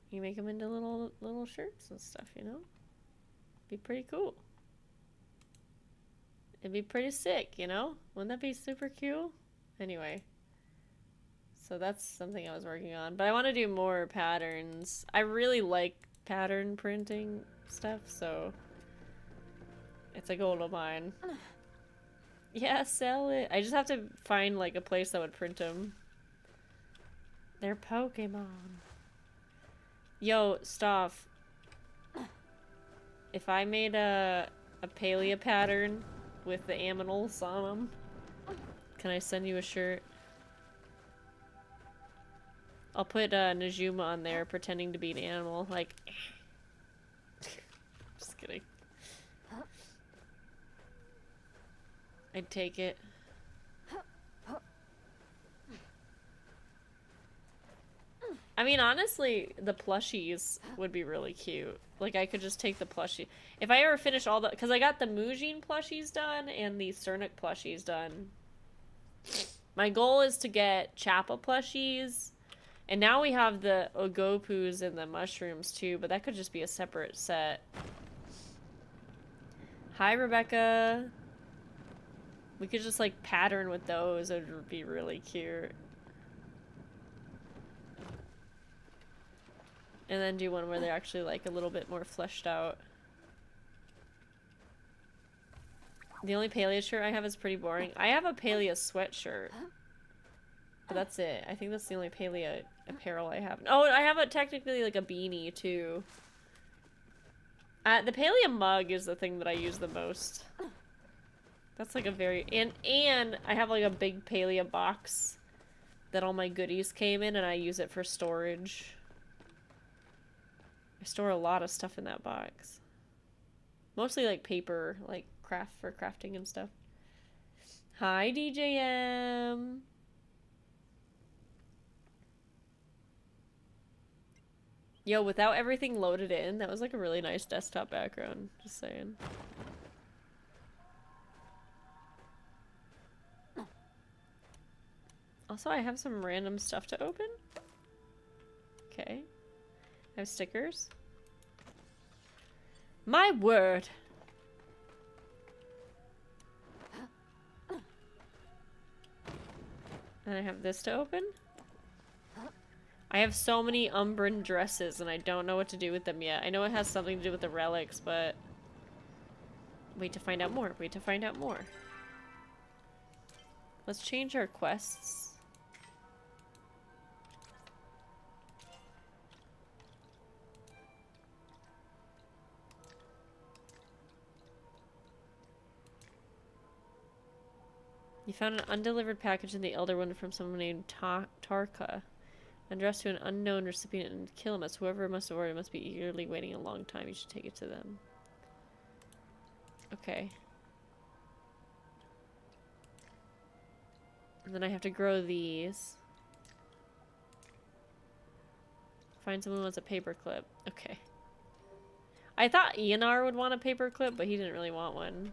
you make them into little shirts and stuff, you know? Be pretty cool. It'd be pretty sick, you know? Wouldn't that be super cute? Anyway. So that's something I was working on. But I want to do more patterns. I really like pattern printing stuff, so it's a goal of mine. Yeah, sell it. I just have to find like a place that would print them. They're Pokemon. Yo, stop. If I made a Palia pattern with the aminals on them, can I send you a shirt? I'll put Najuma on there pretending to be an animal, like. Just kidding. I'd take it. I mean, honestly, the plushies would be really cute. Like, I could just take the plushie. If I ever finish all the... Because I got the Mujin plushies done and the Cernic plushies done. My goal is to get Chappa plushies. And now we have the Ogopus and the mushrooms, too. But that could just be a separate set. Hi, Rebecca. We could just, like, pattern with those. It would be really cute. And then do one where they're actually, like, a little bit more fleshed out. The only Palia shirt I have is pretty boring. I have a Palia sweatshirt. But that's it. I think that's the only Palia apparel I have. Oh, I have technically, like, a beanie, too. The Palia mug is the thing that I use the most. That's like a very... And I have like a big Palia box that all my goodies came in and I use it for storage. I store a lot of stuff in that box. Mostly like paper, like for crafting and stuff. Hi, DJM. Yo, without everything loaded in, that was like a really nice desktop background. Just saying. Also, I have some random stuff to open. Okay. I have stickers. My word! And I have this to open. I have so many Umbran dresses and I don't know what to do with them yet. I know it has something to do with the relics, but... Wait to find out more. Wait to find out more. Let's change our quests. You found an undelivered package in the Elderwood from someone named Tarka. Addressed to an unknown recipient and kill him, as whoever must have ordered must be eagerly waiting a long time. You should take it to them. Okay. And then I have to grow these. Find someone who wants a paperclip. Okay. I thought Eonar would want a paperclip, but he didn't really want one.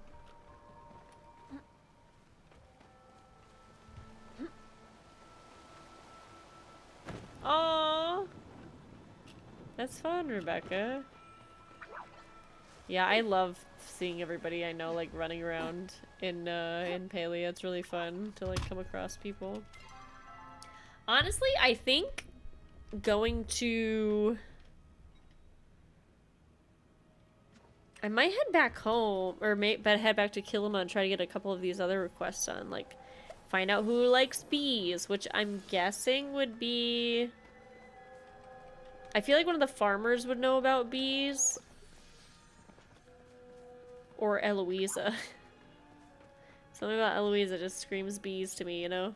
Aww. That's fun, Rebecca. Yeah, I love seeing everybody I know, like, running around in Palia. It's really fun to, like, come across people. Honestly, I think going to... I might head back home, or head back to Kilima and try to get a couple of these other requests done. Like, find out who likes bees, which I'm guessing would be... I feel like one of the farmers would know about bees. Or Eloisa. Something about Eloisa just screams bees to me, you know?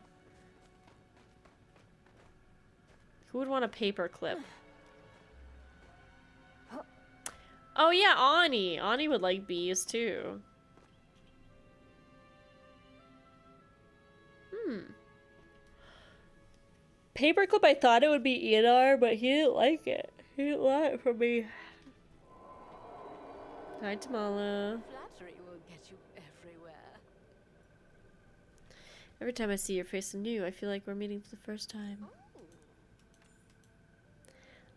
Who would want a paper clip? Oh yeah, Ani. Ani would like bees too. Paperclip, I thought it would be Enar, but he didn't like it. He didn't want it from me. Hi, Tamala. Flattery will get you everywhere. Every time I see your face anew, I feel like we're meeting for the first time.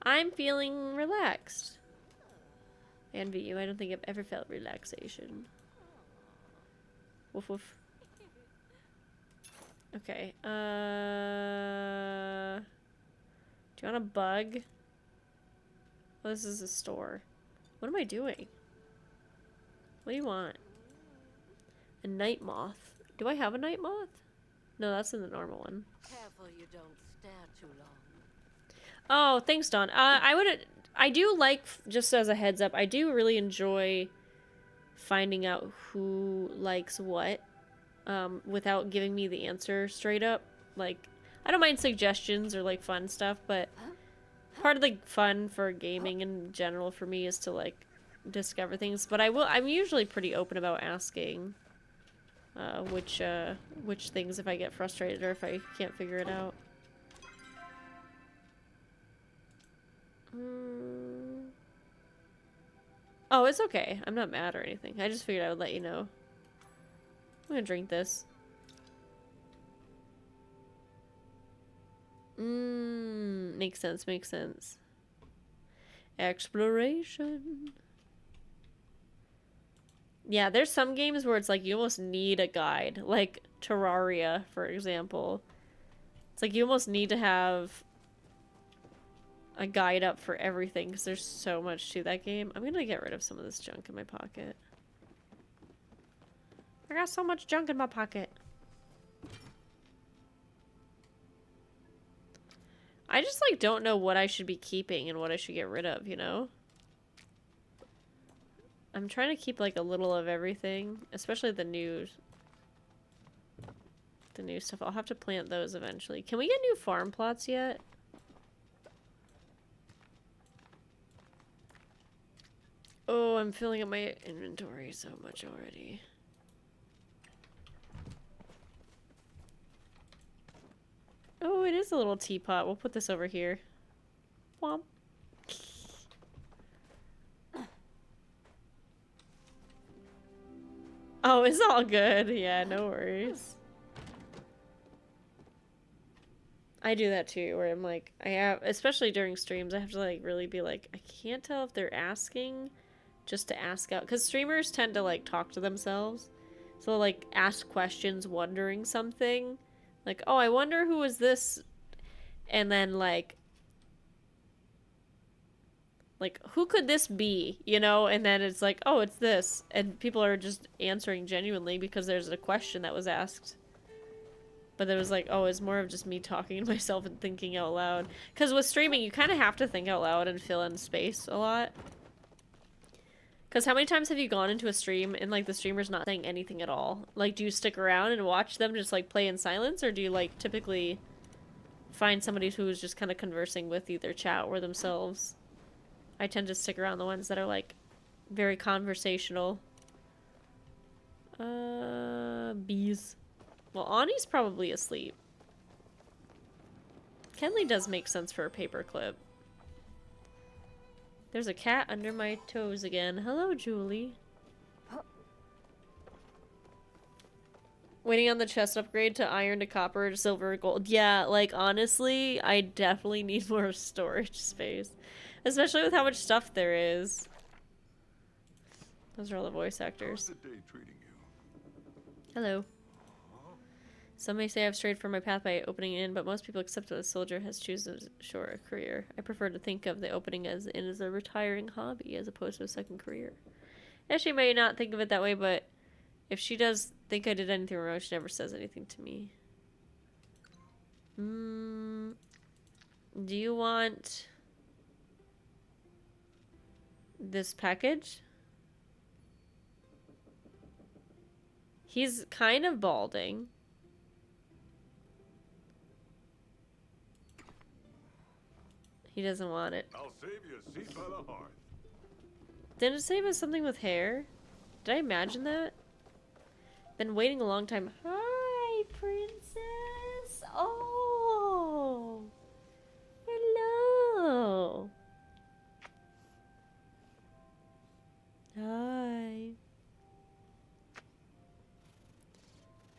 I'm feeling relaxed. I envy you. I don't think I've ever felt relaxation. Woof woof. Okay. Do you want a bug? Oh, this is a store. What am I doing? What do you want? A night moth. Do I have a night moth? No, that's in the normal one. Careful you don't stare too long. Oh, thanks, Dawn. I do like, just as a heads up, I do really enjoy finding out who likes what, without giving me the answer straight up. Like, I don't mind suggestions or, like, fun stuff, but part of the fun for gaming in general for me is to, like, discover things. But I'm usually pretty open about asking, which things if I get frustrated or if I can't figure it out. Oh, it's okay. I'm not mad or anything. I just figured I would let you know. I'm gonna drink this. Makes sense, makes sense. Exploration. Yeah, there's some games where it's like you almost need a guide. Like Terraria, for example. It's like you almost need to have a guide up for everything because there's so much to that game. I'm gonna get rid of some of this junk in my pocket. I got so much junk in my pocket. I just like don't know what I should be keeping and what I should get rid of, you know? I'm trying to keep like a little of everything, especially the new stuff. I'll have to plant those eventually. Can we get new farm plots yet? Oh, I'm filling up my inventory so much already. Oh, it is a little teapot. We'll put this over here. Womp. Oh, it's all good. Yeah, no worries. I do that too, where I'm like, especially during streams, I have to like really be like, I can't tell if they're asking just to ask out. Because streamers tend to like talk to themselves. So like ask questions wondering something. Like, oh, I wonder who is this? And then like, who could this be? You know? And then it's like, oh, it's this. And people are just answering genuinely because there's a question that was asked. But it was like, oh, it's more of just me talking to myself and thinking out loud. Because with streaming, you kind of have to think out loud and fill in space a lot. Because how many times have you gone into a stream and, like, the streamer's not saying anything at all? Like, do you stick around and watch them just, like, play in silence? Or do you, like, typically find somebody who's just kind of conversing with either chat or themselves? I tend to stick around the ones that are, like, very conversational. Bees. Well, Ani's probably asleep. Kenley does make sense for a paperclip. There's a cat under my toes again. Hello, Julie. Waiting on the chest upgrade to iron to copper to silver to gold. Yeah, like, honestly, I definitely need more storage space. Especially with how much stuff there is. Those are all the voice actors. How's the day treating you? Hello. Some may say I've strayed from my path by opening in, but most people accept that a soldier has chosen a short career. I prefer to think of the opening as a retiring hobby as opposed to a second career. And she may not think of it that way, but if she does think I did anything wrong, she never says anything to me. Do you want this package? He's kind of balding. He doesn't want it. I'll save you a seat by the hearth. Didn't it say it was something with hair? Did I imagine that? Been waiting a long time. Hi, princess. Oh. Hello. Hi.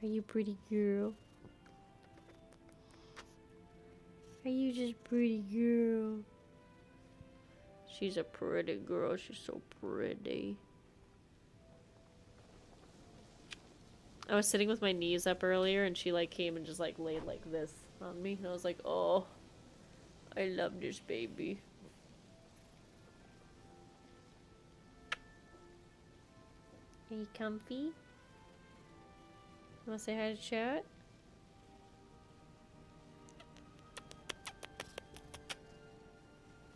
Are you pretty girl? Are you just pretty girl? She's a pretty girl. She's so pretty. I was sitting with my knees up earlier and she like came and just like laid like this on me. And I was like, oh, I love this baby. Are you comfy? You wanna say hi to chat?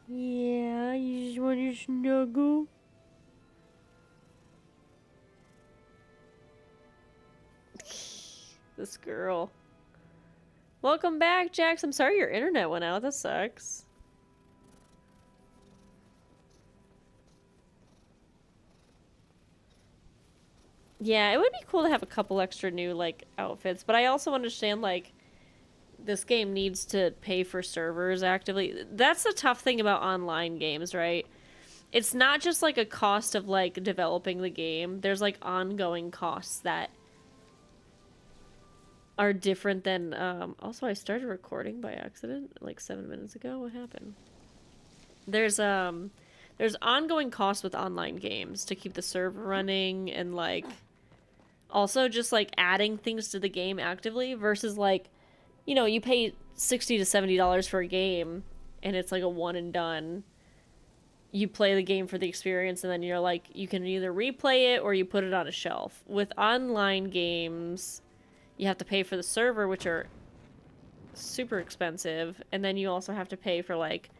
Yeah, you just want to snuggle? This girl. Welcome back, Jax. I'm sorry your internet went out. That sucks. Yeah, it would be cool to have a couple extra new, like, outfits. But I also understand, like, this game needs to pay for servers actively. That's the tough thing about online games, right? It's not just, like, a cost of, like, developing the game. There's, like, ongoing costs that are different than, also I started recording by accident, like, 7 minutes ago. What happened? There's ongoing costs with online games to keep the server running and, like, also just, like, adding things to the game actively versus, like, you know, you pay $60 to $70 for a game and it's, like, a one and done. You play the game for the experience and then you're, like, you can either replay it or you put it on a shelf. With online games, you have to pay for the server, which are super expensive, and then you also have to pay for, like,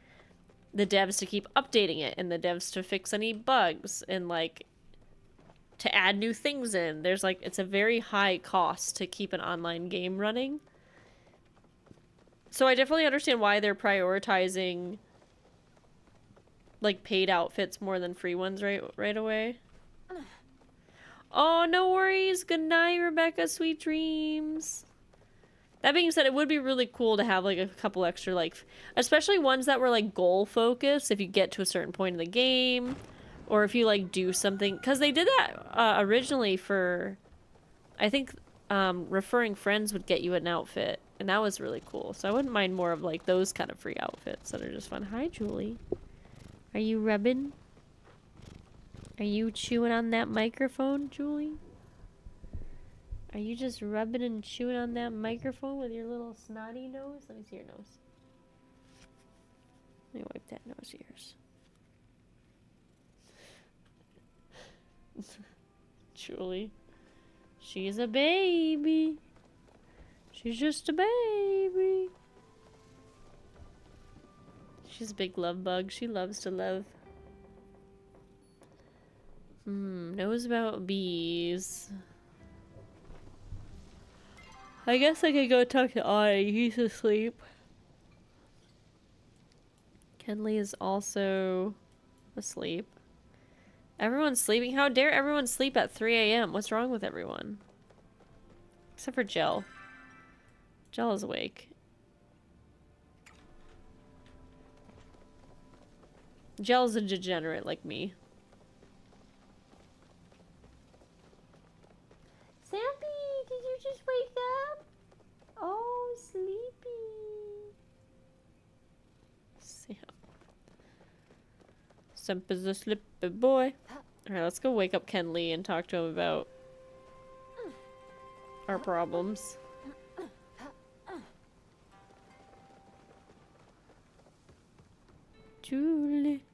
the devs to keep updating it and the devs to fix any bugs and, like, to add new things in. There's, like, it's a very high cost to keep an online game running. So I definitely understand why they're prioritizing, like, paid outfits more than free ones right away. Oh, no worries. Good night, Rebecca. Sweet dreams. That being said, it would be really cool to have, like, a couple extra, like, especially ones that were, like, goal-focused if you get to a certain point in the game, or if you, like, do something. Because they did that originally for, I think, referring friends would get you an outfit, and that was really cool. So I wouldn't mind more of, like, those kind of free outfits that are just fun. Hi, Julie. Are you rubbing? Are you chewing on that microphone, Julie? Are you just rubbing and chewing on that microphone with your little snotty nose? Let me see your nose. Let me wipe that nose of yours. Julie. She's a baby. She's just a baby. She's a big love bug. She loves to love. Knows about bees. I guess I could go talk to Audie. He's asleep. Kenley is also asleep. Everyone's sleeping? How dare everyone sleep at 3 a.m.? What's wrong with everyone? Except for Jell. Jell is awake. Jell's a degenerate like me. Sampy, did you just wake up? Oh, sleepy. Samp is a sleepy boy. Alright, let's go wake up Kenley and talk to him about our problems. Julie.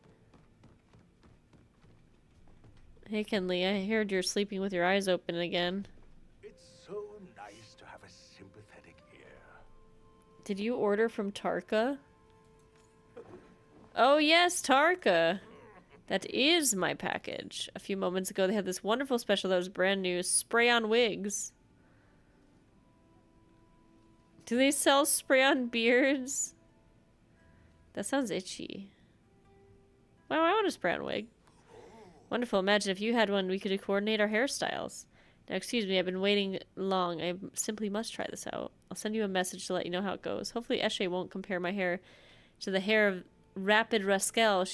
Hey, Kenley, I heard you're sleeping with your eyes open again. It's so nice to have a sympathetic ear. Did you order from Tarka? Oh yes, Tarka. That is my package. A few moments ago, they had this wonderful special that was brand new. Spray-on wigs. Do they sell spray-on beards? That sounds itchy. Wow, I want a spray-on wig. Wonderful. Imagine if you had one, we could coordinate our hairstyles. Now, excuse me, I've been waiting long. I simply must try this out. I'll send you a message to let you know how it goes. Hopefully Eshe won't compare my hair to the hair of Rapid Rascal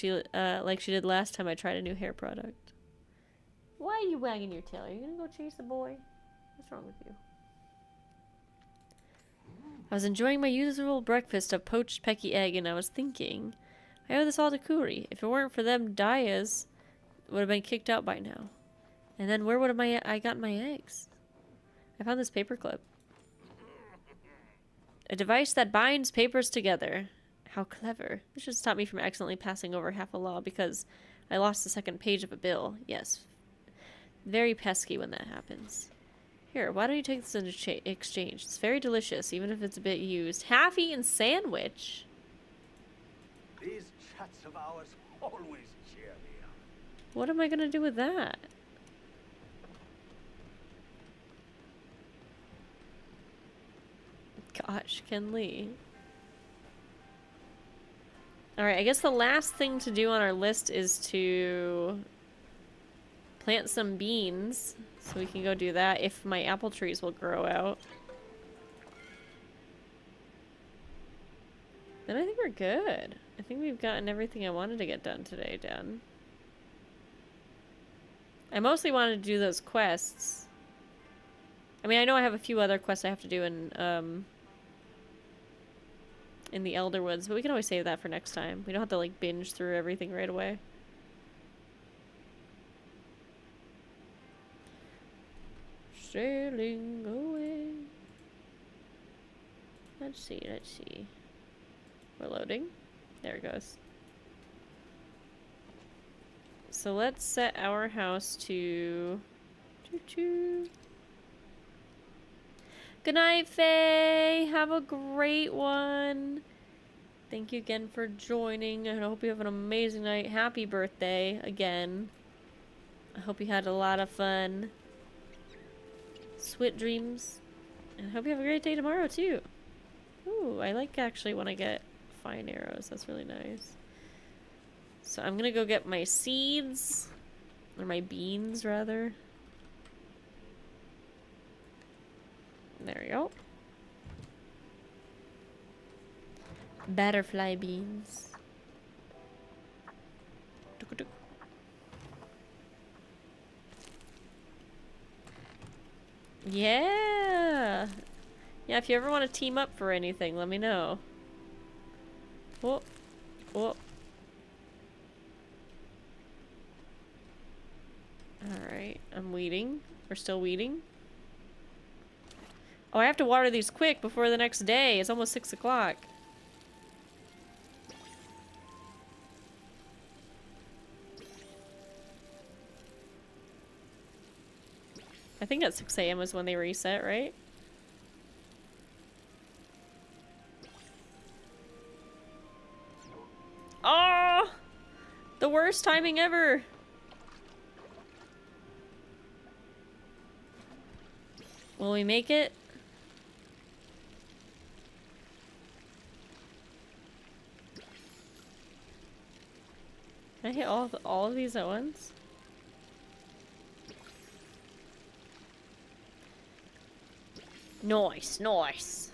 like she did last time I tried a new hair product. Why are you wagging your tail? Are you gonna go chase a boy? What's wrong with you? I was enjoying my usual breakfast of poached pecky egg, and I was thinking, I owe this all to Kuri. If it weren't for them Dayas, would have been kicked out by now. And then where would have I gotten my eggs? I found this paperclip. A device that binds papers together. How clever. This should stop me from accidentally passing over half a law because I lost the second page of a bill. Yes. Very pesky when that happens. Here, why don't you take this in exchange? It's very delicious, even if it's a bit used. Half-eaten sandwich? These chats of ours always cheer me up. What am I gonna do with that? Gosh, Ken Lee. Alright, I guess the last thing to do on our list is to plant some beans. So we can go do that if my apple trees will grow out. Then I think we're good. I think we've gotten everything I wanted to get done today done. I mostly wanted to do those quests. I mean, I know I have a few other quests I have to do in the Elderwoods, but we can always save that for next time. We don't have to, like, binge through everything right away. Sailing away. Let's see, let's see. We're loading. There it goes. So let's set our house to... Choo-choo. Good night, Faye! Have a great one! Thank you again for joining. I hope you have an amazing night. Happy birthday, again. I hope you had a lot of fun. Sweet dreams. And I hope you have a great day tomorrow, too. Ooh, I like actually when I get fine arrows. That's really nice. So I'm gonna go get my seeds. Or my beans, rather. There we go. Butterfly beans. Yeah! Yeah, if you ever want to team up for anything, let me know. Whoop. Whoop. Alright, I'm weeding. We're still weeding. Oh, I have to water these quick before the next day. It's almost 6 o'clock. I think at 6 a.m. is when they reset, right? Oh! The worst timing ever! Will we make it? Can I hit all of these at once? Nice, nice.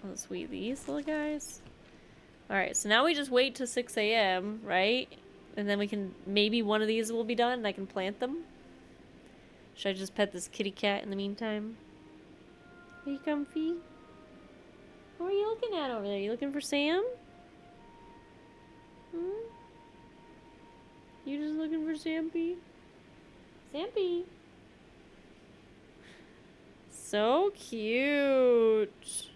Let's weed these little guys. Alright, so now we just wait till 6 a.m., right? And then we can, maybe one of these will be done and I can plant them. Should I just pet this kitty cat in the meantime? Are you comfy? What are you looking at over there? You looking for Sam? Hmm? You just looking for Sampy? Sampy! So cute!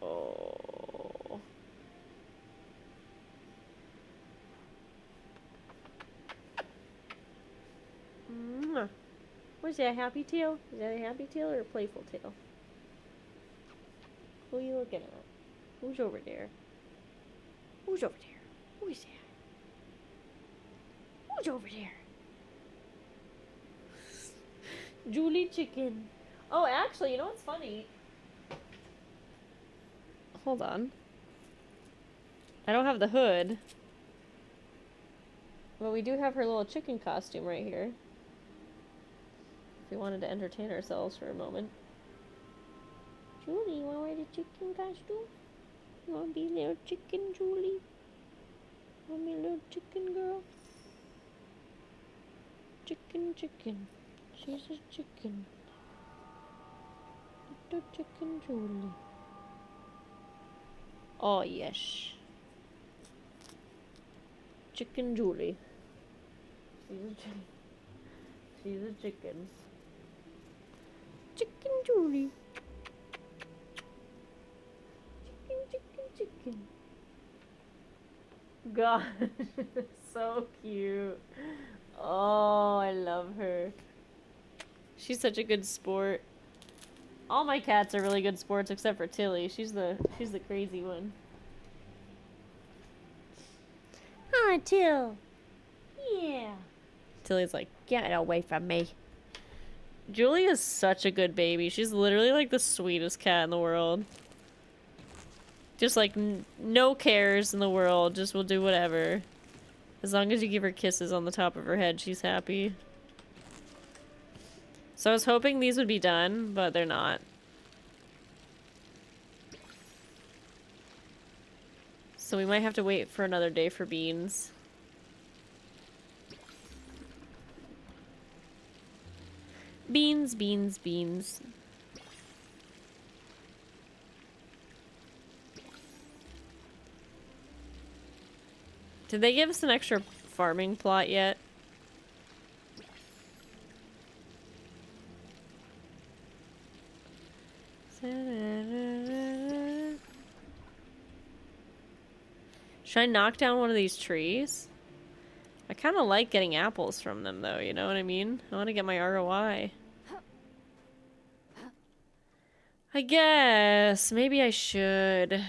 Oh. What's that, a happy tail? Is that a happy tail or a playful tail? Who are you looking at? Who's over there? Who's over there? Who is that? Who's over there? Julie Chicken. Oh, actually, you know what's funny? Hold on. I don't have the hood. But we do have her little chicken costume right here. If we wanted to entertain ourselves for a moment. Julie, you wanna wear the chicken costume? You wanna be a little chicken, Julie? You wanna be a little chicken girl? Chicken, chicken. She's a chicken. Little chicken, Julie. Oh, yes. Chicken Julie. She's a chicken. Chicken Julie. Chicken. God, so cute. Oh, I love her. She's such a good sport. All my cats are really good sports except for Tilly. She's the crazy one. Hi, Till. Yeah. Tilly's like, get away from me. Julie is such a good baby. She's literally like the sweetest cat in the world. Just like no cares in the world. Just will do whatever. As long as you give her kisses on the top of her head, she's happy. So I was hoping these would be done, but they're not. So we might have to wait for another day for beans. Beans, beans, beans. Did they give us an extra farming plot yet? Should I knock down one of these trees? I kind of like getting apples from them, though, you know what I mean? I want to get my ROI. I guess. Maybe I should.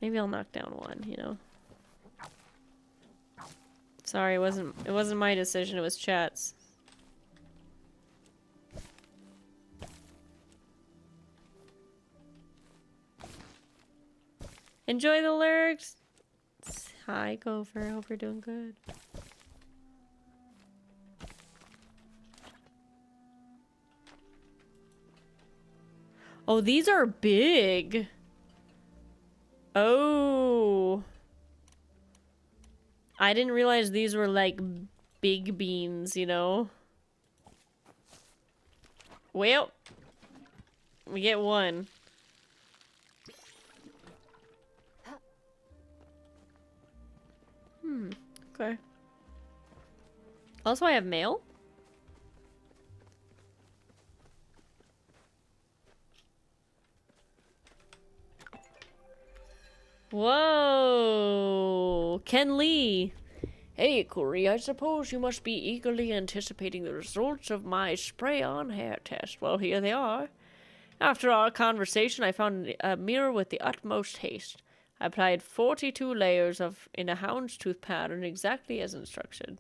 Maybe I'll knock down one, you know? Sorry, it wasn't my decision, it was chat's. Enjoy the lurks! Hi, Gopher. Hope you're doing good. Oh, these are big! Oh! I didn't realize these were like big beans, you know? Well, we get one. Okay. Also, I have mail. Whoa! Ken Lee! Hey, Corey, I suppose you must be eagerly anticipating the results of my spray-on hair test. Well, here they are. After our conversation, I found a mirror with the utmost haste. I applied 42 layers in a houndstooth pattern exactly as instructed.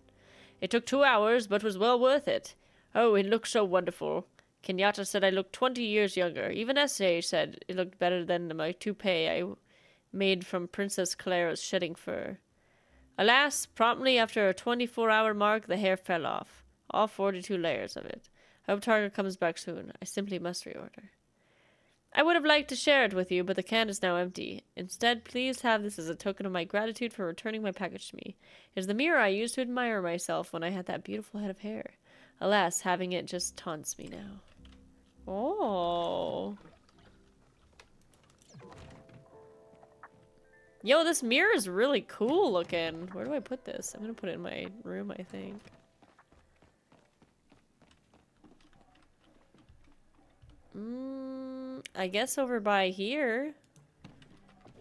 It took 2 hours, but was well worth it. Oh, it looked so wonderful. Kenyatta said I looked 20 years younger. Even S.A. said it looked better than my toupee I made from Princess Clara's shedding fur. Alas, promptly after a 24-hour mark, the hair fell off. All 42 layers of it. I hope Target comes back soon. I simply must reorder. I would have liked to share it with you, but the can is now empty. Instead, please have this as a token of my gratitude for returning my package to me. It is the mirror I used to admire myself when I had that beautiful head of hair. Alas, having it just taunts me now. Oh. Yo, this mirror is really cool looking. Where do I put this? I'm gonna put it in my room, I think. I guess over by here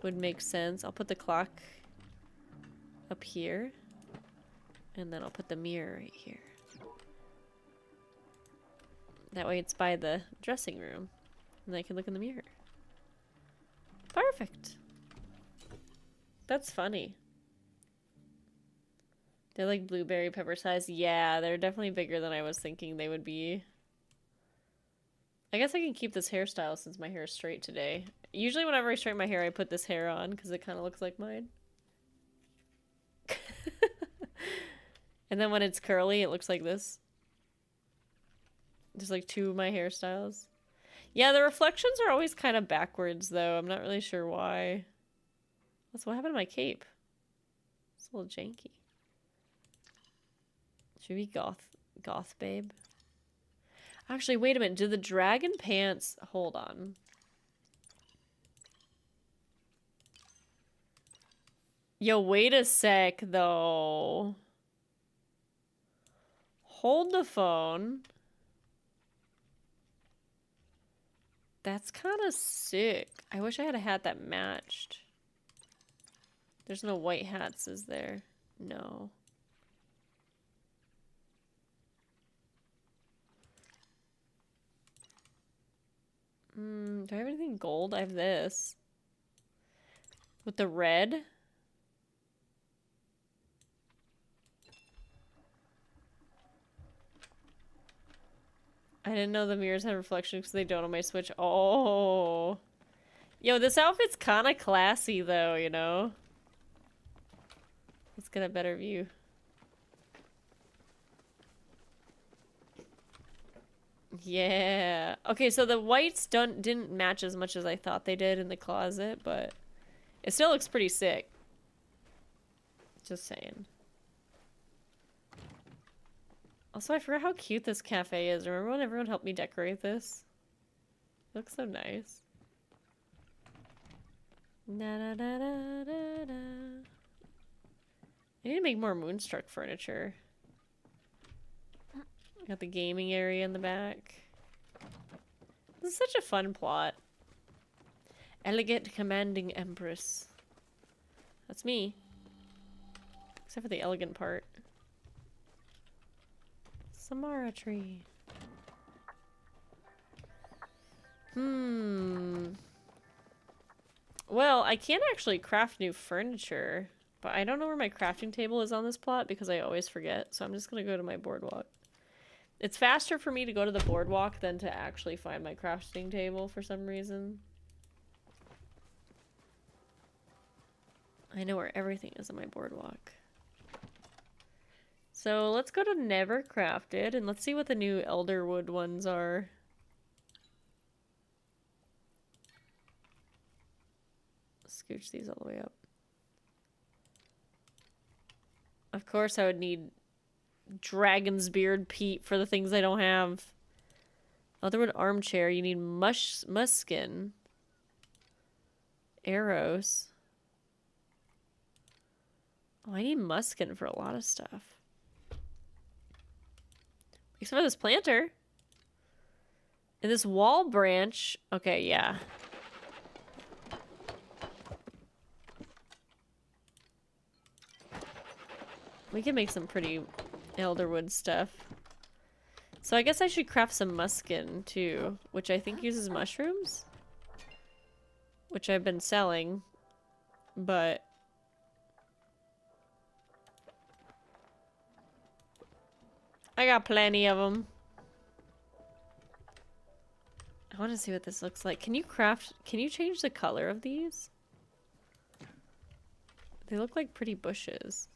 would make sense. I'll put the clock up here. And then I'll put the mirror right here. That way it's by the dressing room. And I can look in the mirror. Perfect. That's funny. They're like blueberry pepper size. Yeah, they're definitely bigger than I was thinking they would be. I guess I can keep this hairstyle since my hair is straight today. Usually whenever I straighten my hair, I put this hair on because it kind of looks like mine. And then when it's curly, it looks like this. There's like two of my hairstyles. Yeah, the reflections are always kind of backwards, though. I'm not really sure why. That's what happened to my cape. It's a little janky. Should we goth babe? Actually, wait a minute. Do the dragon pants... Hold on. Yo, wait a sec, though. Hold the phone. That's kind of sick. I wish I had a hat that matched. There's no white hats, is there? No. Do I have anything gold? I have this. With the red. I didn't know the mirrors had reflections because they don't on my Switch. Oh. Yo, this outfit's kind of classy though, you know? Let's get a better view. Yeah. Okay, so the whites didn't match as much as I thought they did in the closet, but it still looks pretty sick. Just saying. Also, I forgot how cute this cafe is. Remember when everyone helped me decorate this? It looks so nice. Da, da, da, da, da, da. I need to make more Moonstruck furniture. Got the gaming area in the back. This is such a fun plot. Elegant, commanding empress. That's me. Except for the elegant part. Samara tree. Well, I can actually craft new furniture, but I don't know where my crafting table is on this plot because I always forget, so I'm just gonna go to my boardwalk. It's faster for me to go to the boardwalk than to actually find my crafting table for some reason. I know where everything is on my boardwalk. So let's go to Never Crafted and let's see what the new Elderwood ones are. Scooch these all the way up. Of course I would need Dragon's Beard Pete for the things I don't have. Elderwood Armchair, you need Muskin. Arrows. Oh, I need Muskin for a lot of stuff. Except for this planter. And this wall branch. Okay, yeah. We can make some pretty Elderwood stuff. So I guess I should craft some muskin too, which I think uses mushrooms. Which I've been selling, but I got plenty of them. I want to see what this looks like. Can you change the color of these? They look like pretty bushes.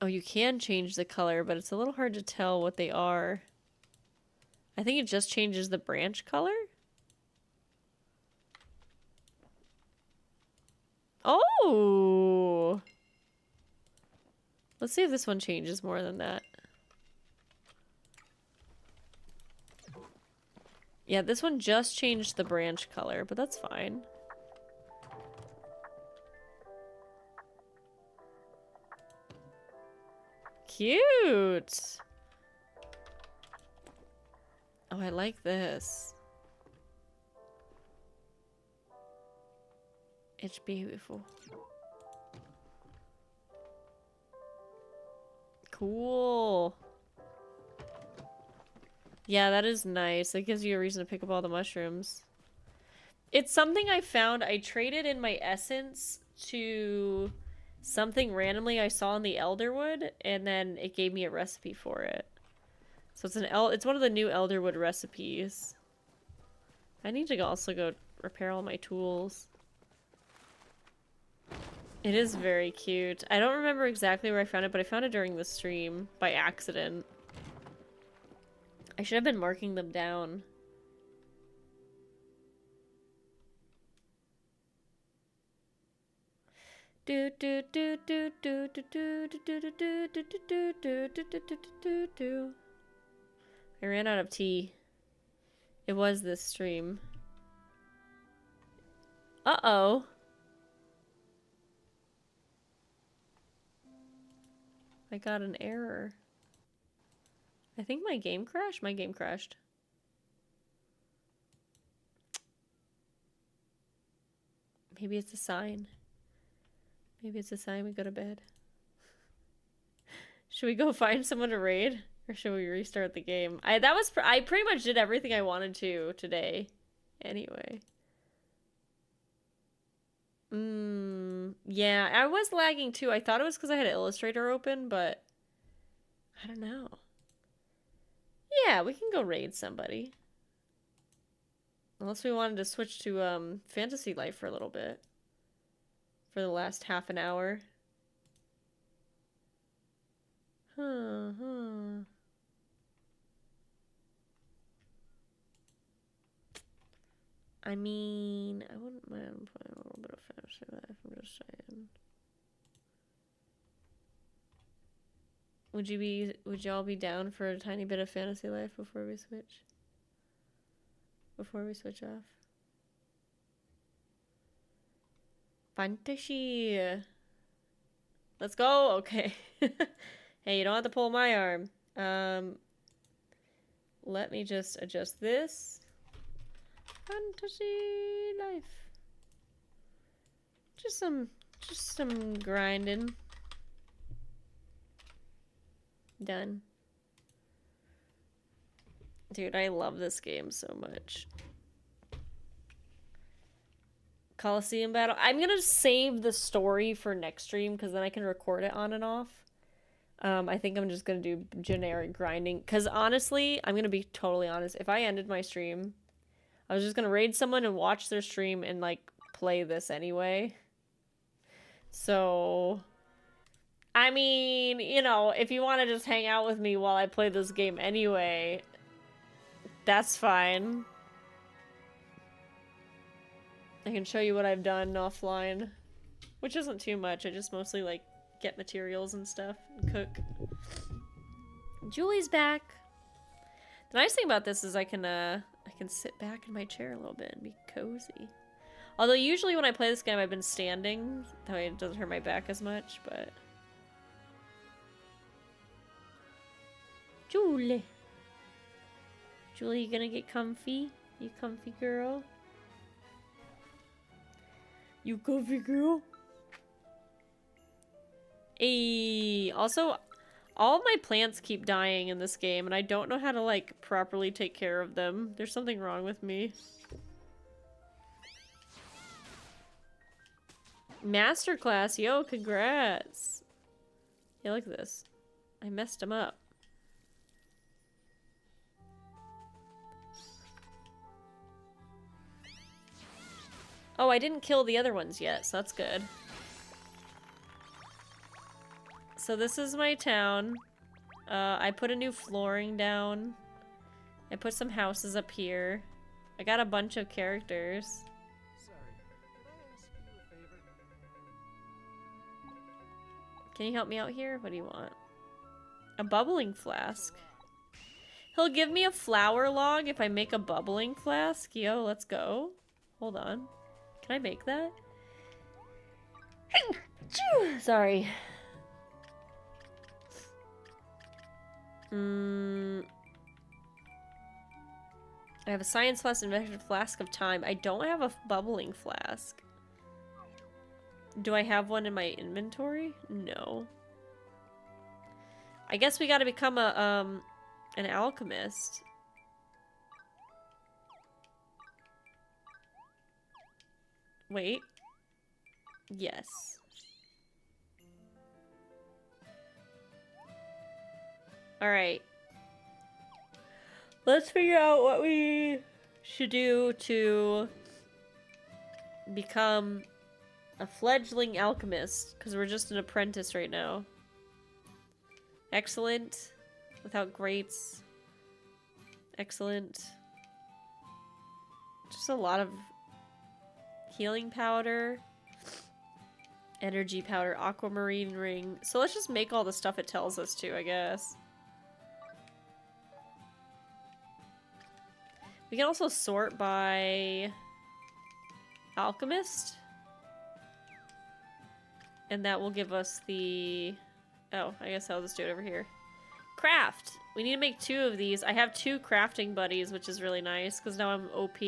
Oh, you can change the color, but it's a little hard to tell what they are. I think it just changes the branch color. Oh! Let's see if this one changes more than that. Yeah, this one just changed the branch color, but that's fine. Cute! Oh, I like this. It's beautiful. cool. Yeah, that is nice. That gives you a reason to pick up all the mushrooms. It's something I found. I traded in my essence to something randomly I saw in the Elderwood, and then it gave me a recipe for it. So it's one of the new Elderwood recipes. I need to also go repair all my tools. It is very cute. I don't remember exactly where I found it, but I found it during the stream by accident. I should have been marking them down. Do do do do do do do do do do do do do do do do do. I ran out of tea. It was this stream. Uh-oh. I got an error. I think my game crashed? My game crashed. Maybe it's a sign. Maybe it's a sign we go to bed. Should we go find someone to raid? Or should we restart the game? I pretty much did everything I wanted to today. Anyway. Yeah, I was lagging too. I thought it was because I had Illustrator open, but I don't know. Yeah, we can go raid somebody. Unless we wanted to switch to Fantasy Life for a little bit. For the last half an hour. I mean, I wouldn't mind playing a little bit of Fantasy Life, I'm just saying. Would y'all be down for a tiny bit of Fantasy Life before we switch? Before we switch off? Fantasy. Let's go. Okay. Hey, you don't have to pull my arm. Let me just adjust this. Fantasy Life. Just some grinding. Done. Dude, I love this game so much. Coliseum battle. I'm gonna save the story for next stream because then I can record it on and off. I think I'm just gonna do generic grinding because honestly, I'm gonna be totally honest. If I ended my stream, I was just gonna raid someone and watch their stream and like play this anyway. So, I mean, you know, if you want to just hang out with me while I play this game anyway, that's fine. I can show you what I've done offline, which isn't too much. I just mostly like get materials and stuff and cook. Julie's back. The nice thing about this is I can sit back in my chair a little bit and be cozy. Although usually when I play this game I've been standing, that way it doesn't hurt my back as much, but Julie, you gonna get comfy? You comfy girl? You comfy girl? Hey, also, all of my plants keep dying in this game, and I don't know how to, like, properly take care of them. There's something wrong with me. Masterclass, yo, congrats. Yeah, look at this. I messed them up. Oh, I didn't kill the other ones yet, so that's good. So this is my town. I put a new flooring down. I put some houses up here. I got a bunch of characters. Sorry, could I ask you a favor? Can you help me out here? What do you want? A bubbling flask. He'll give me a flower log if I make a bubbling flask. Yo, let's go. Hold on. Can I make that? Sorry. I have a science flask and a flask of time. I don't have a bubbling flask. Do I have one in my inventory? No. I guess we gotta become an alchemist. Wait. Yes. Alright. Let's figure out what we should do to become a fledgling alchemist, because we're just an apprentice right now. Excellent. Without greats. Excellent. Just a lot of healing powder. Energy powder. Aquamarine ring. So let's just make all the stuff it tells us to, I guess. We can also sort by alchemist. And that will give us the... Oh, I guess I'll just do it over here. Craft! We need to make 2 of these. I have 2 crafting buddies, which is really nice, because now I'm OP.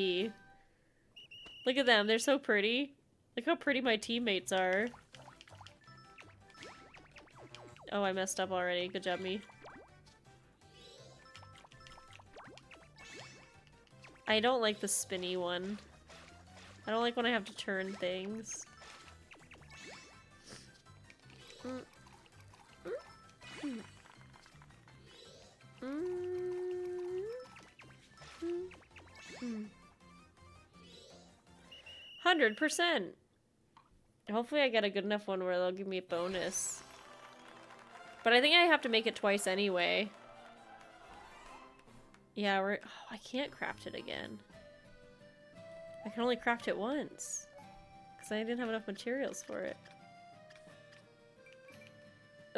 Look at them, they're so pretty. Look how pretty my teammates are. Oh, I messed up already. Good job, me. I don't like the spinny one. I don't like when I have to turn things. Mm. 100%. Hopefully I get a good enough one where they'll give me a bonus. But I think I have to make it twice anyway. Yeah, oh, I can't craft it again. I can only craft it once. Because I didn't have enough materials for it.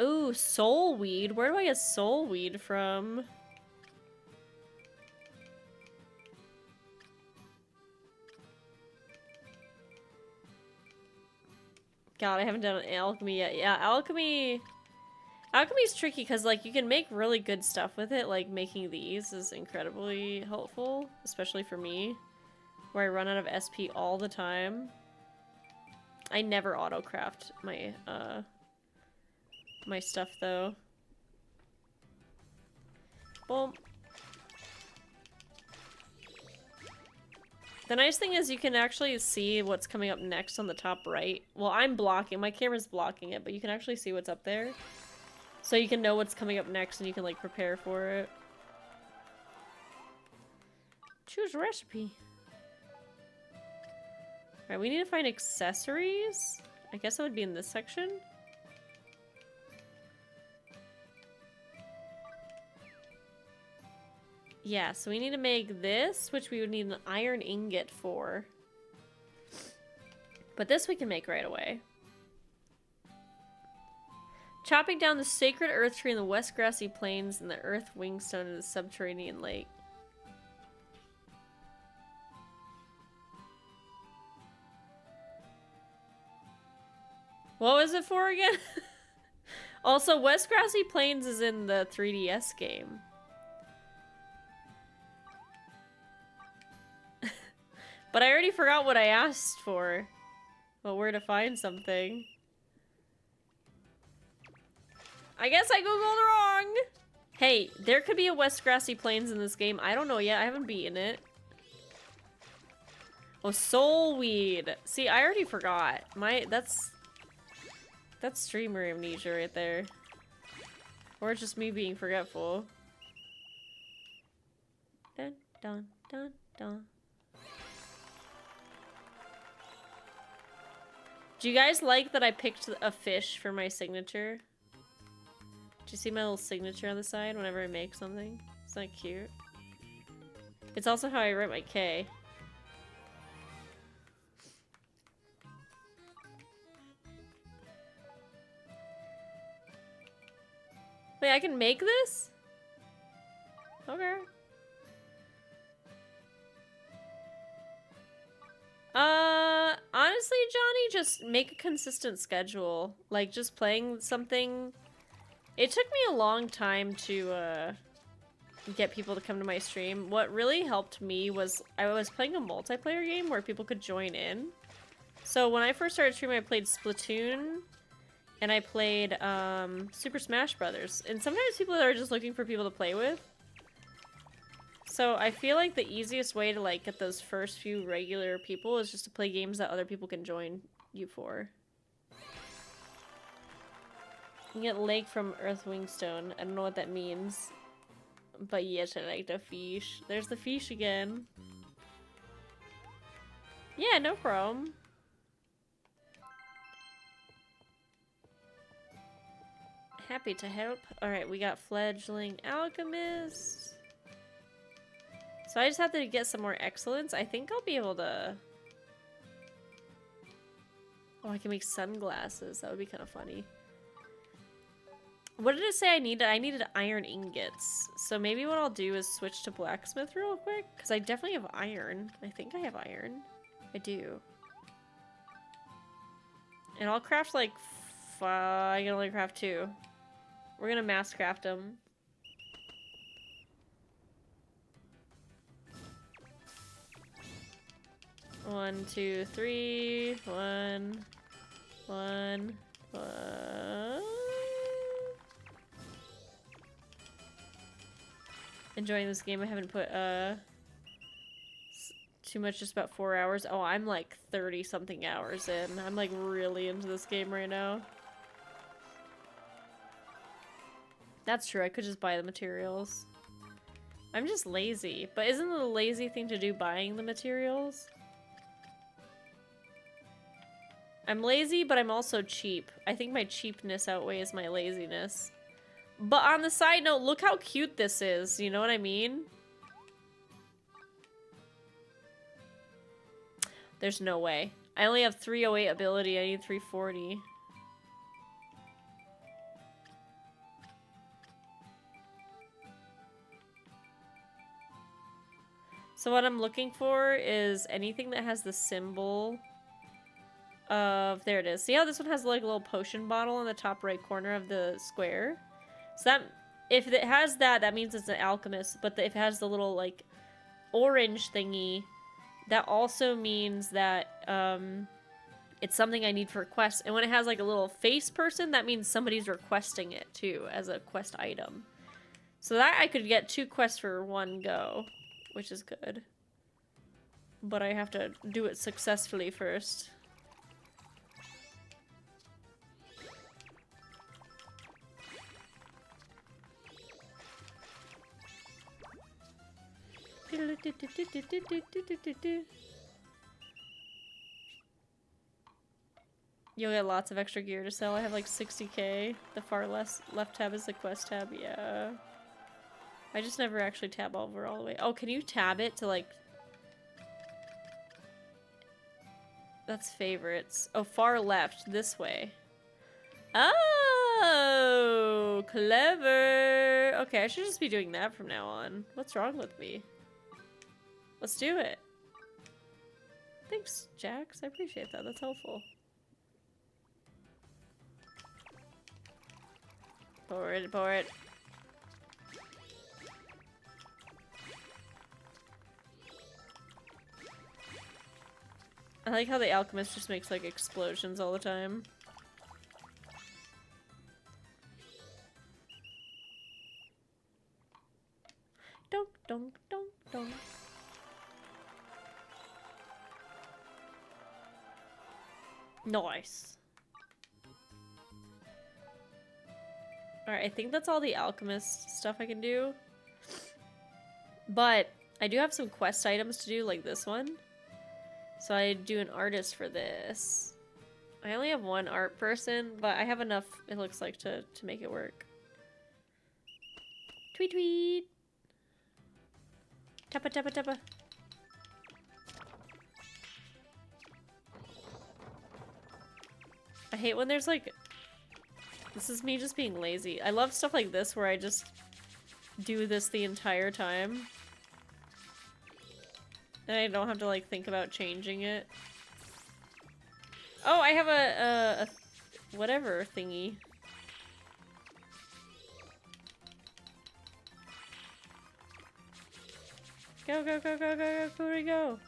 Ooh, soul weed. Where do I get soul weed from? God, I haven't done alchemy yet. Yeah, alchemy's tricky because, like, you can make really good stuff with it. Like, making these is incredibly helpful, especially for me, where I run out of SP all the time. I never auto-craft my, my stuff, though. Well, the nice thing is you can actually see what's coming up next on the top right. Well, I'm blocking. My camera's blocking it, but you can actually see what's up there. So you can know what's coming up next and you can, like, prepare for it. Choose recipe. Alright, we need to find accessories. I guess that would be in this section. Yeah, so we need to make this, which we would need an iron ingot for. But this we can make right away. Chopping down the sacred earth tree in the west grassy plains and the earth wingstone in the subterranean lake. What was it for again? Also, West Grassy Plains is in the 3DS game. But I already forgot what I asked for. Well, where to find something. I guess I googled wrong! Hey, there could be a West Grassy Plains in this game. I don't know yet. I haven't beaten it. Oh, soul weed. See, I already forgot. That's streamer amnesia right there. Or it's just me being forgetful. Dun, dun, dun, dun. Do you guys like that I picked a fish for my signature? Do you see my little signature on the side whenever I make something? Isn't that cute? It's also how I write my K. Wait, I can make this? Okay. Honestly, Johnny, just make a consistent schedule. Like, just playing something. It took me a long time to, get people to come to my stream. What really helped me was I was playing a multiplayer game where people could join in. So when I first started streaming, I played Splatoon, And I played Super Smash Brothers. And sometimes people are just looking for people to play with. So I feel like the easiest way to like get those first few regular people is just to play games that other people can join you for. You get lake from Earth Wingstone. I don't know what that means. But yes, I like the fish. There's the fish again. Yeah, no problem. Happy to help. Alright, we got fledgling alchemist. So I just have to get some more excellence. I think I'll be able to... Oh, I can make sunglasses. That would be kind of funny. What did it say I needed? I needed iron ingots. So maybe what I'll do is switch to blacksmith real quick. Because I definitely have iron. I think I have iron. I do. And I'll craft like... I can only craft 2. We're gonna mass craft them. One, 2, 3. 1. 1. 1. Enjoying this game. I haven't put too much, just about 4 hours. Oh, I'm like 30 something hours in. I'm like really into this game right now. That's true, I could just buy the materials. I'm just lazy. But isn't the lazy thing to do buying the materials? I'm lazy, but I'm also cheap. I think my cheapness outweighs my laziness. But on the side note, look how cute this is. You know what I mean? There's no way. I only have 308 ability. I need 340. So what I'm looking for is anything that has the symbol of... There it is. See how this one has like a little potion bottle in the top right corner of the square? So that... If it has that, that means it's an alchemist. But if it has the little like orange thingy, that also means that it's something I need for a quest. And when it has like a little face person, that means somebody's requesting it too as a quest item. So that I could get 2 quests for 1 go. Which is good. But I have to do it successfully first. You'll get lots of extra gear to sell. I have like 60k. The far left tab is the quest tab. Yeah. I just never actually tab over all the way. Oh, can you tab it to like... That's favorites. Oh, far left. This way. Oh, clever. Okay, I should just be doing that from now on. What's wrong with me? Let's do it. Thanks, Jax. I appreciate that. That's helpful. Pour it, pour it. I like how the alchemist just makes like explosions all the time. Donk, donk, donk, donk. Nice. Alright, I think that's all the alchemist stuff I can do. But I do have some quest items to do, like this one. So I do an artist for this. I only have 1 art person, but I have enough, it looks like, to make it work. Tweet tweet! Tappa tappa tappa. I hate when there's like... This is me just being lazy. I love stuff like this where I just do this the entire time. And I don't have to like think about changing it. Oh, I have a whatever thingy. Go, go, go, go, go, go, where do we go?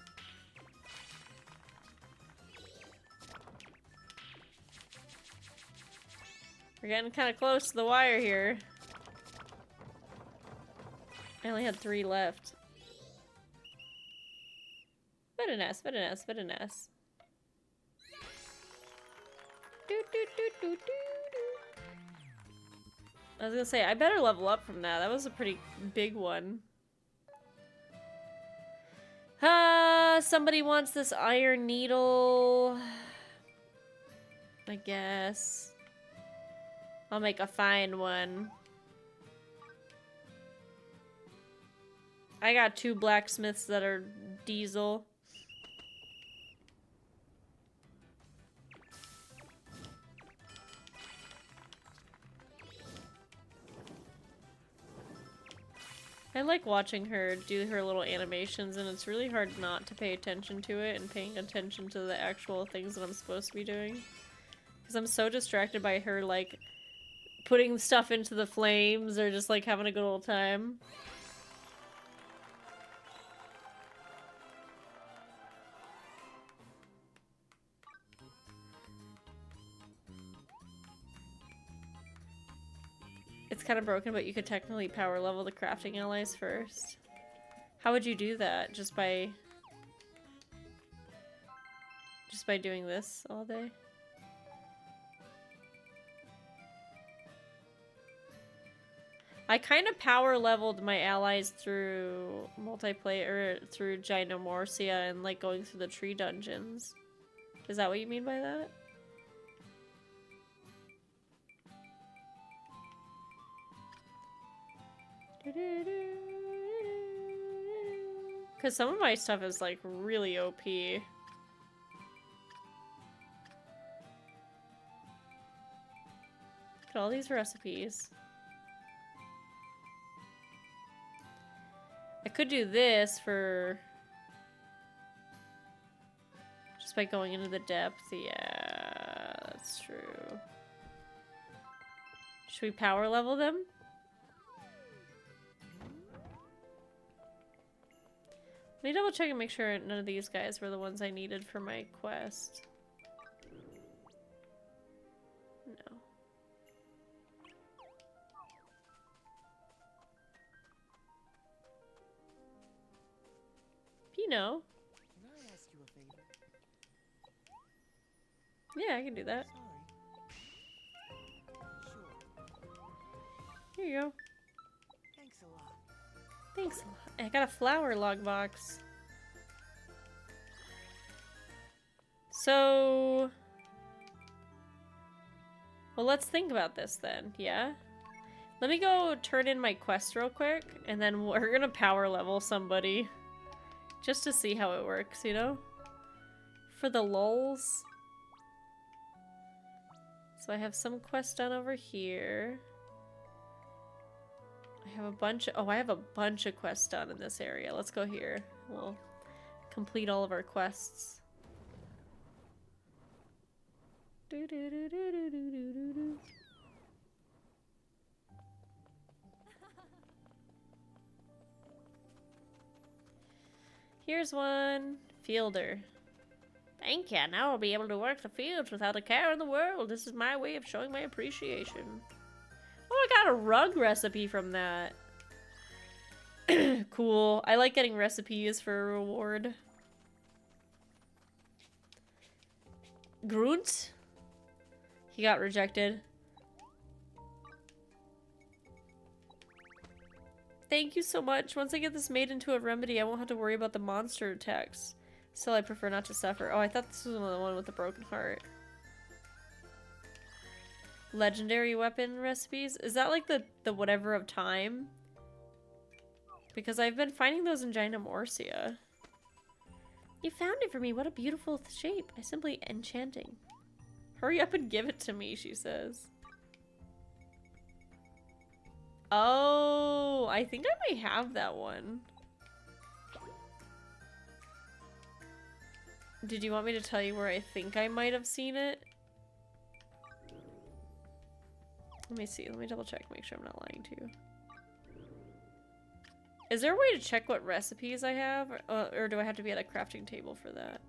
We're getting kind of close to the wire here. I only had 3 left. But an S, but an S, but an S. I was gonna say, I better level up from that. That was a pretty big one. Somebody wants this iron needle. I guess. I'll make a fine one. I got 2 blacksmiths that are diesel. I like watching her do her little animations, and it's really hard not to pay attention to it and paying attention to the actual things that I'm supposed to be doing. Because I'm so distracted by her, like, putting stuff into the flames or just, like, having a good old time. It's kind of broken, but you could technically power level the crafting allies first. How would you do that? Just by doing this all day? I kind of power leveled my allies through multiplayer, through Ginormorcia and like going through the tree dungeons. Is that what you mean by that? Because some of my stuff is like really OP. Look at all these recipes. I could do this for just by going into the depth. Yeah, that's true. Should we power level them? Let me double check and make sure none of these guys were the ones I needed for my quest. No. Pino? Can I ask you a favor? Yeah, I can do that. Sorry. Sure. Here you go. Thanks a lot. Thanks a lot. I got a flower log box. So... well, let's think about this then, yeah? Let me go turn in my quest real quick, and then we're gonna power level somebody. Just to see how it works, you know? For the lulz. So I have some quests done over here. I have a bunch of, I have a bunch of quests done in this area. Let's go here. We'll complete all of our quests. Here's one. Fielder. Thank ya. Now I'll be able to work the fields without a care in the world. This is my way of showing my appreciation. Oh, I got a rug recipe from that. Cool. I like getting recipes for a reward. Grunt? He got rejected. Thank you so much. Once I get this made into a remedy, I won't have to worry about the monster attacks. Still, I prefer not to suffer. Oh, I thought this was the one with the broken heart. Legendary weapon recipes? Is that like the whatever of time? Because I've been finding those in Ginormorcia. You found it for me. What a beautiful shape. I simply enchanting. Hurry up and give it to me, she says. Oh, I think I might have that one. Did you want me to tell you where I think I might have seen it? Let me see. Let me double check. Make sure I'm not lying to you. Is there a way to check what recipes I have? Or do I have to be at a crafting table for that?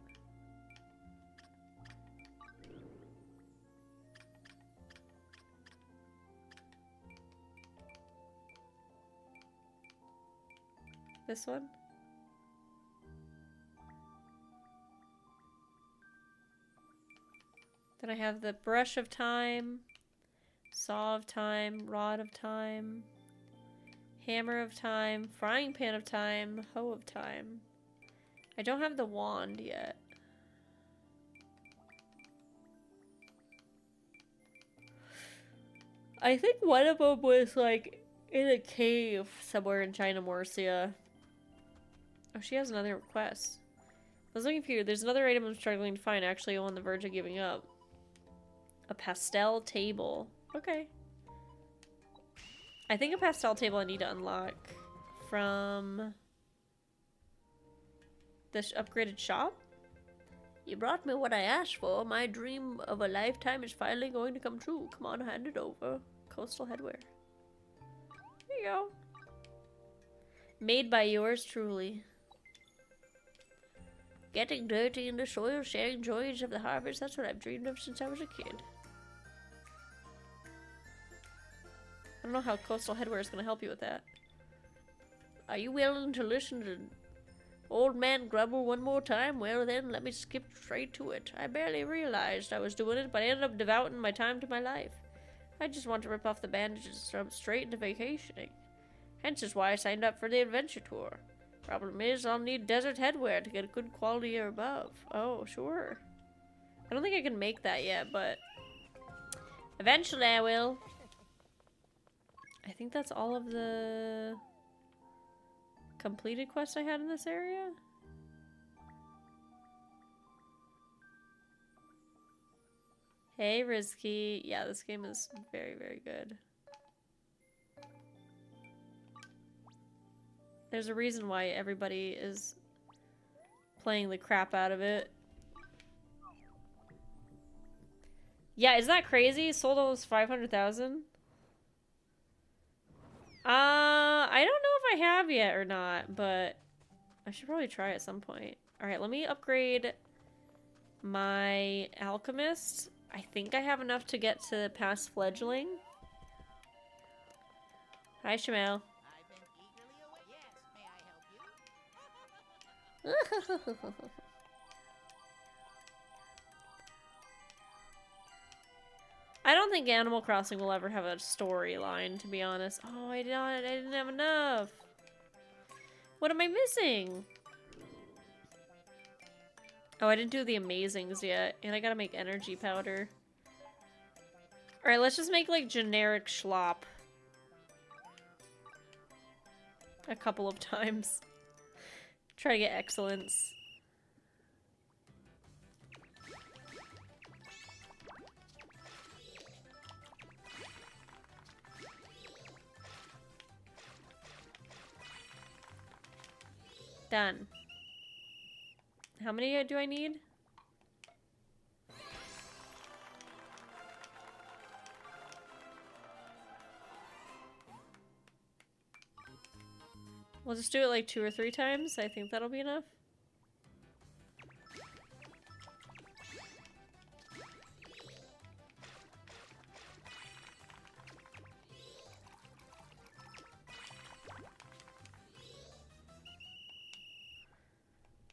This one? Then I have the brush of time, saw of time, rod of time, hammer of time, frying pan of time, hoe of time. I don't have the wand yet. I think one of them was like in a cave somewhere in China Morsia. Oh, she has another request. I was looking for you. There's another item I'm struggling to find. Actually, I'm on the verge of giving up. A pastel table. Okay. I think a pastel table I need to unlock from this upgraded shop. You brought me what I asked for. My dream of a lifetime is finally going to come true. Come on, hand it over. Coastal headwear. There you go. Made by yours truly. Getting dirty in the soil, sharing joys of the harvest. That's what I've dreamed of since I was a kid. I don't know how coastal headwear is going to help you with that. Are you willing to listen to old man grumble one more time? Well then, let me skip straight to it. I barely realized I was doing it, but I ended up devoting my time to my life. I just want to rip off the bandages and jump straight into vacationing. Hence is why I signed up for the adventure tour. Problem is, I'll need desert headwear to get a good quality or above. Oh, sure. I don't think I can make that yet, but eventually I will. I think that's all of the completed quests I had in this area. Hey, Rizky. Yeah, this game is very, very good. There's a reason why everybody is playing the crap out of it. Yeah, isn't that crazy? Sold almost 500,000. I don't know if I have yet or not, but I should probably try at some point. Alright, let me upgrade my alchemist. I think I have enough to get to past fledgling. Hi, Shamel. I don't think Animal Crossing will ever have a storyline, to be honest. Oh, I didn't have enough. What am I missing? Oh, I didn't do the amazings yet, and I gotta make energy powder. Alright, let's just make, like, generic schlop. A couple of times. Try to get excellence. Done. How many do I need? We'll just do it like 2 or 3 times. I think that'll be enough.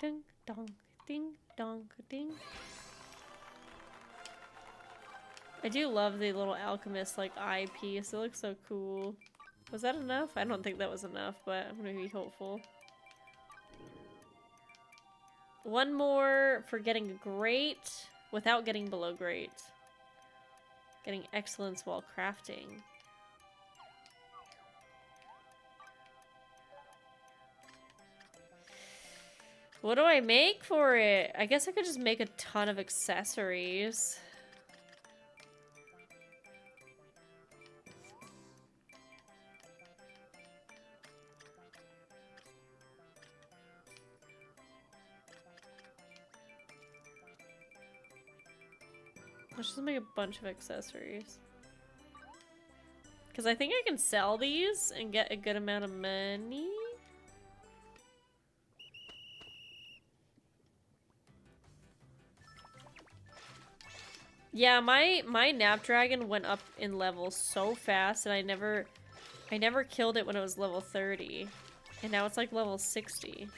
Ding dong, ding dong, ding. I do love the little alchemist like eyepiece. It looks so cool. Was that enough? I don't think that was enough, but I'm gonna be hopeful. One more for getting great without getting below great. Getting excellence while crafting. What do I make for it? I guess I could just make a ton of accessories. Let's just make a bunch of accessories. Because I think I can sell these and get a good amount of money. Yeah, my Napdragon went up in level so fast, and I never killed it when it was level 30. And now it's like level 60.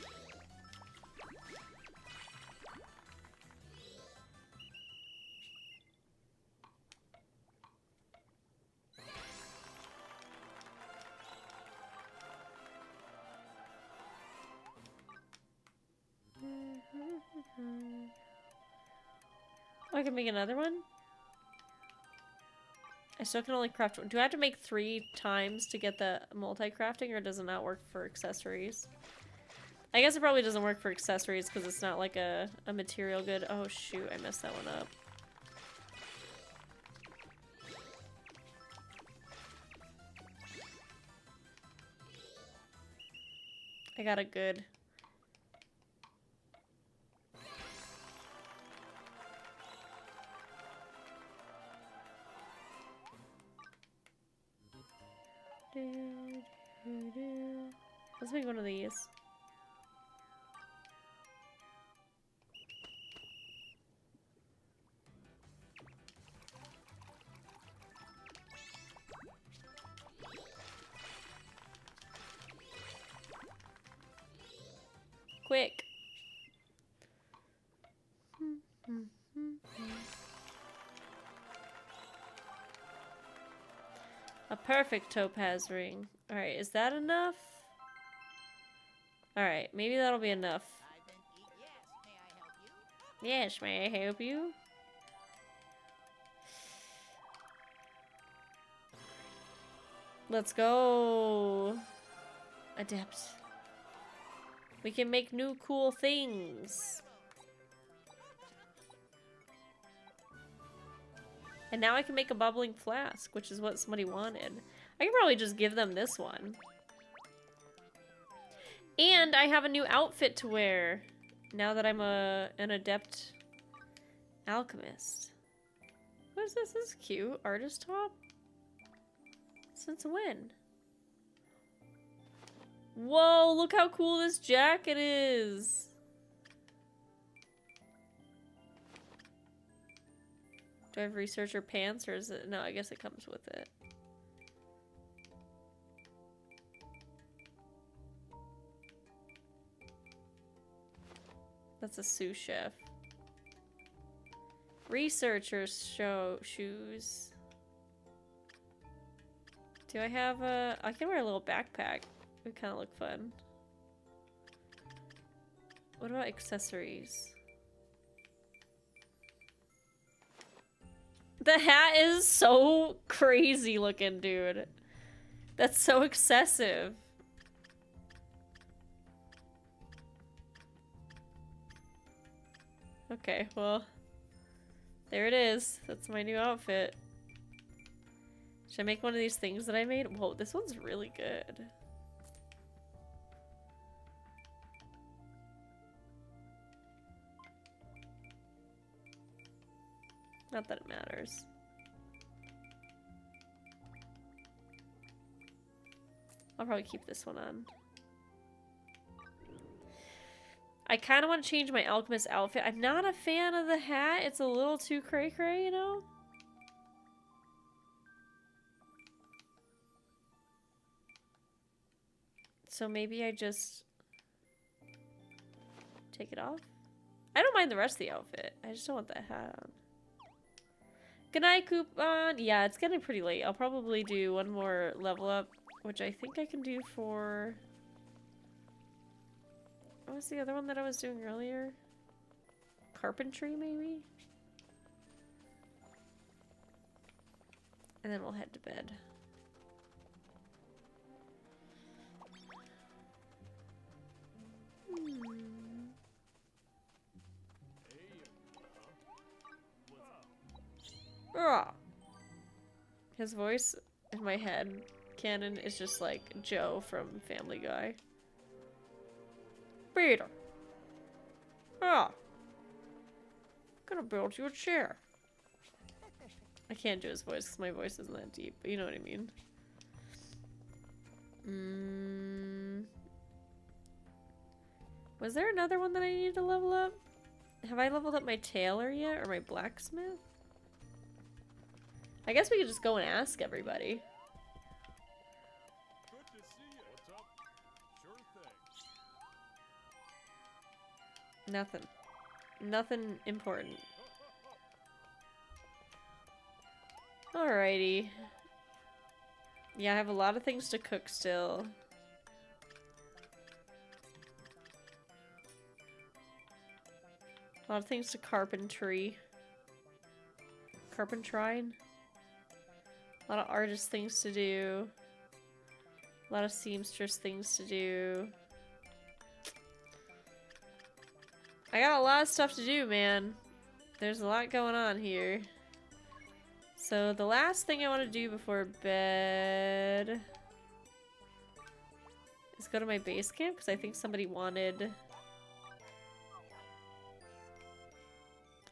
Oh, I can make another one? I still can only craft one. Do I have to make 3 times to get the multi-crafting, or does it not work for accessories? I guess it probably doesn't work for accessories because it's not like a material good. Oh shoot, I messed that one up. I got a good. Let's make one of these. Quick. A perfect topaz ring. Alright, is that enough? Alright, maybe that'll be enough. Yes, may I help you? Let's go. Adept. We can make new cool things. And now I can make a bubbling flask, which is what somebody wanted. I can probably just give them this one. And I have a new outfit to wear now that I'm an adept alchemist. What is this? This is cute. Artist top? Since when? Whoa, look how cool this jacket is. Do I have researcher pants, or is it? No, I guess it comes with it. That's a sous chef. Researcher's shoes. Do I have a... I can wear a little backpack. It would kind of look fun. What about accessories? The hat is so crazy looking, dude. That's so excessive. Okay, well, there it is. That's my new outfit. Should I make one of these things that I made? Whoa, this one's really good. Not that it matters. I'll probably keep this one on. I kind of want to change my alchemist outfit. I'm not a fan of the hat. It's a little too cray-cray, you know? So maybe I just take it off? I don't mind the rest of the outfit. I just don't want that hat on. Good night, coupon. Yeah, it's getting pretty late. I'll probably do one more level up, which I think I can do for... What was the other one that I was doing earlier? Carpentry, maybe? And then we'll head to bed. Ah. His voice in my head canon is just like Joe from Family Guy. Peter. Ah. Gonna build you a chair. I can't do his voice because my voice isn't that deep, but you know what I mean. Was there another one that I needed to level up? Have I leveled up my tailor yet, or my blacksmith? I guess we could just go and ask everybody. Good to see you. What's up? Sure Nothing. Nothing important. Alrighty. Yeah, I have a lot of things to cook still. A lot of things to carpentry. Carpentrine. A lot of artist things to do. A lot of seamstress things to do. I got a lot of stuff to do, man. There's a lot going on here. So the last thing I want to do before bed is go to my base camp because I think somebody wanted...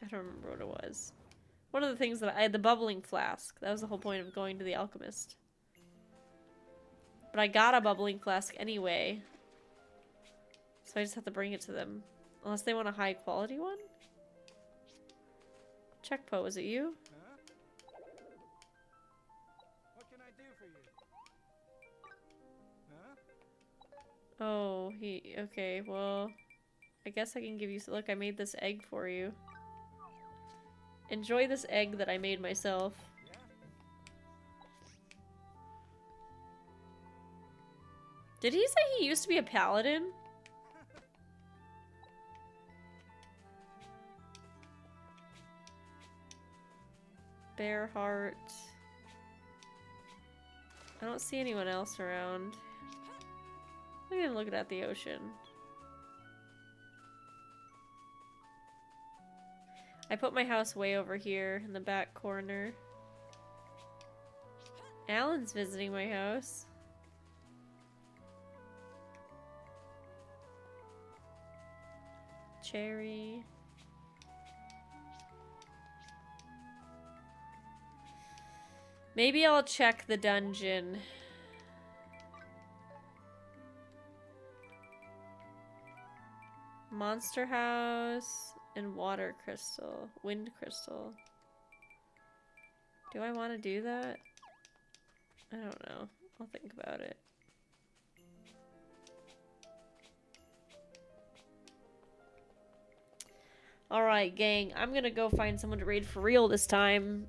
I don't remember what it was. One of the things that I had, the bubbling flask. That was the whole point of going to the alchemist. But I got a bubbling flask anyway. So I just have to bring it to them. Unless they want a high quality one? Checkpo, was it you? Huh? What can I do for you? Huh? Oh, okay, well... I guess I can give you... Look, I made this egg for you. Enjoy this egg that I made myself. Yeah? Did he say he used to be a paladin? Bear heart. I don't see anyone else around. Look at him looking at the ocean. I put my house way over here in the back corner. Alan's visiting my house. Cherry. Maybe I'll check the dungeon. Monster house and water crystal. Wind crystal. Do I want to do that? I don't know. I'll think about it. Alright, gang. I'm gonna go find someone to raid for real this time.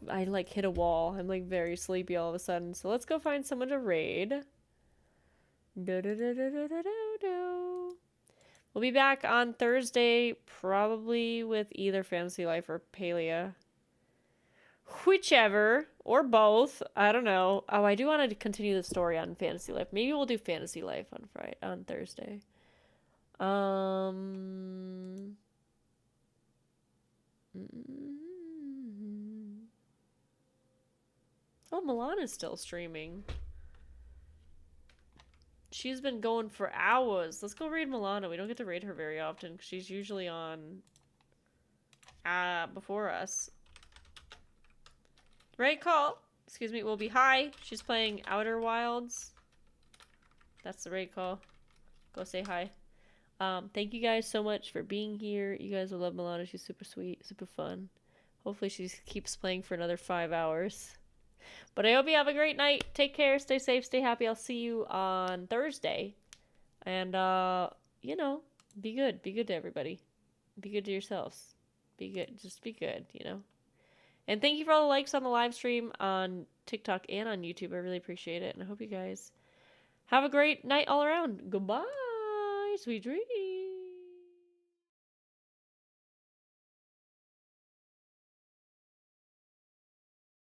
I like hit a wall. I'm like very sleepy all of a sudden. So let's go find someone to raid. We'll be back on Thursday, probably with either Fantasy Life or Palia. Whichever, or both. I don't know. Oh, I do want to continue the story on Fantasy Life. Maybe we'll do Fantasy Life on Thursday. Oh, Milana's still streaming. She's been going for hours. Let's go raid Milana. We don't get to raid her very often because she's usually on before us. Right call. Excuse me. Will be hi. She's playing Outer Wilds. That's the raid call. Go say hi. Thank you guys so much for being here. You guys will love Milana. She's super sweet, super fun. Hopefully she keeps playing for another 5 hours. But I hope you have a great night. Take care. Stay safe. Stay happy. I'll see you on Thursday. And, you know, be good. Be good to everybody. Be good to yourselves. Be good. Just be good, you know. And thank you for all the likes on the live stream on TikTok and on YouTube. I really appreciate it. And I hope you guys have a great night all around. Goodbye. Sweet dreams.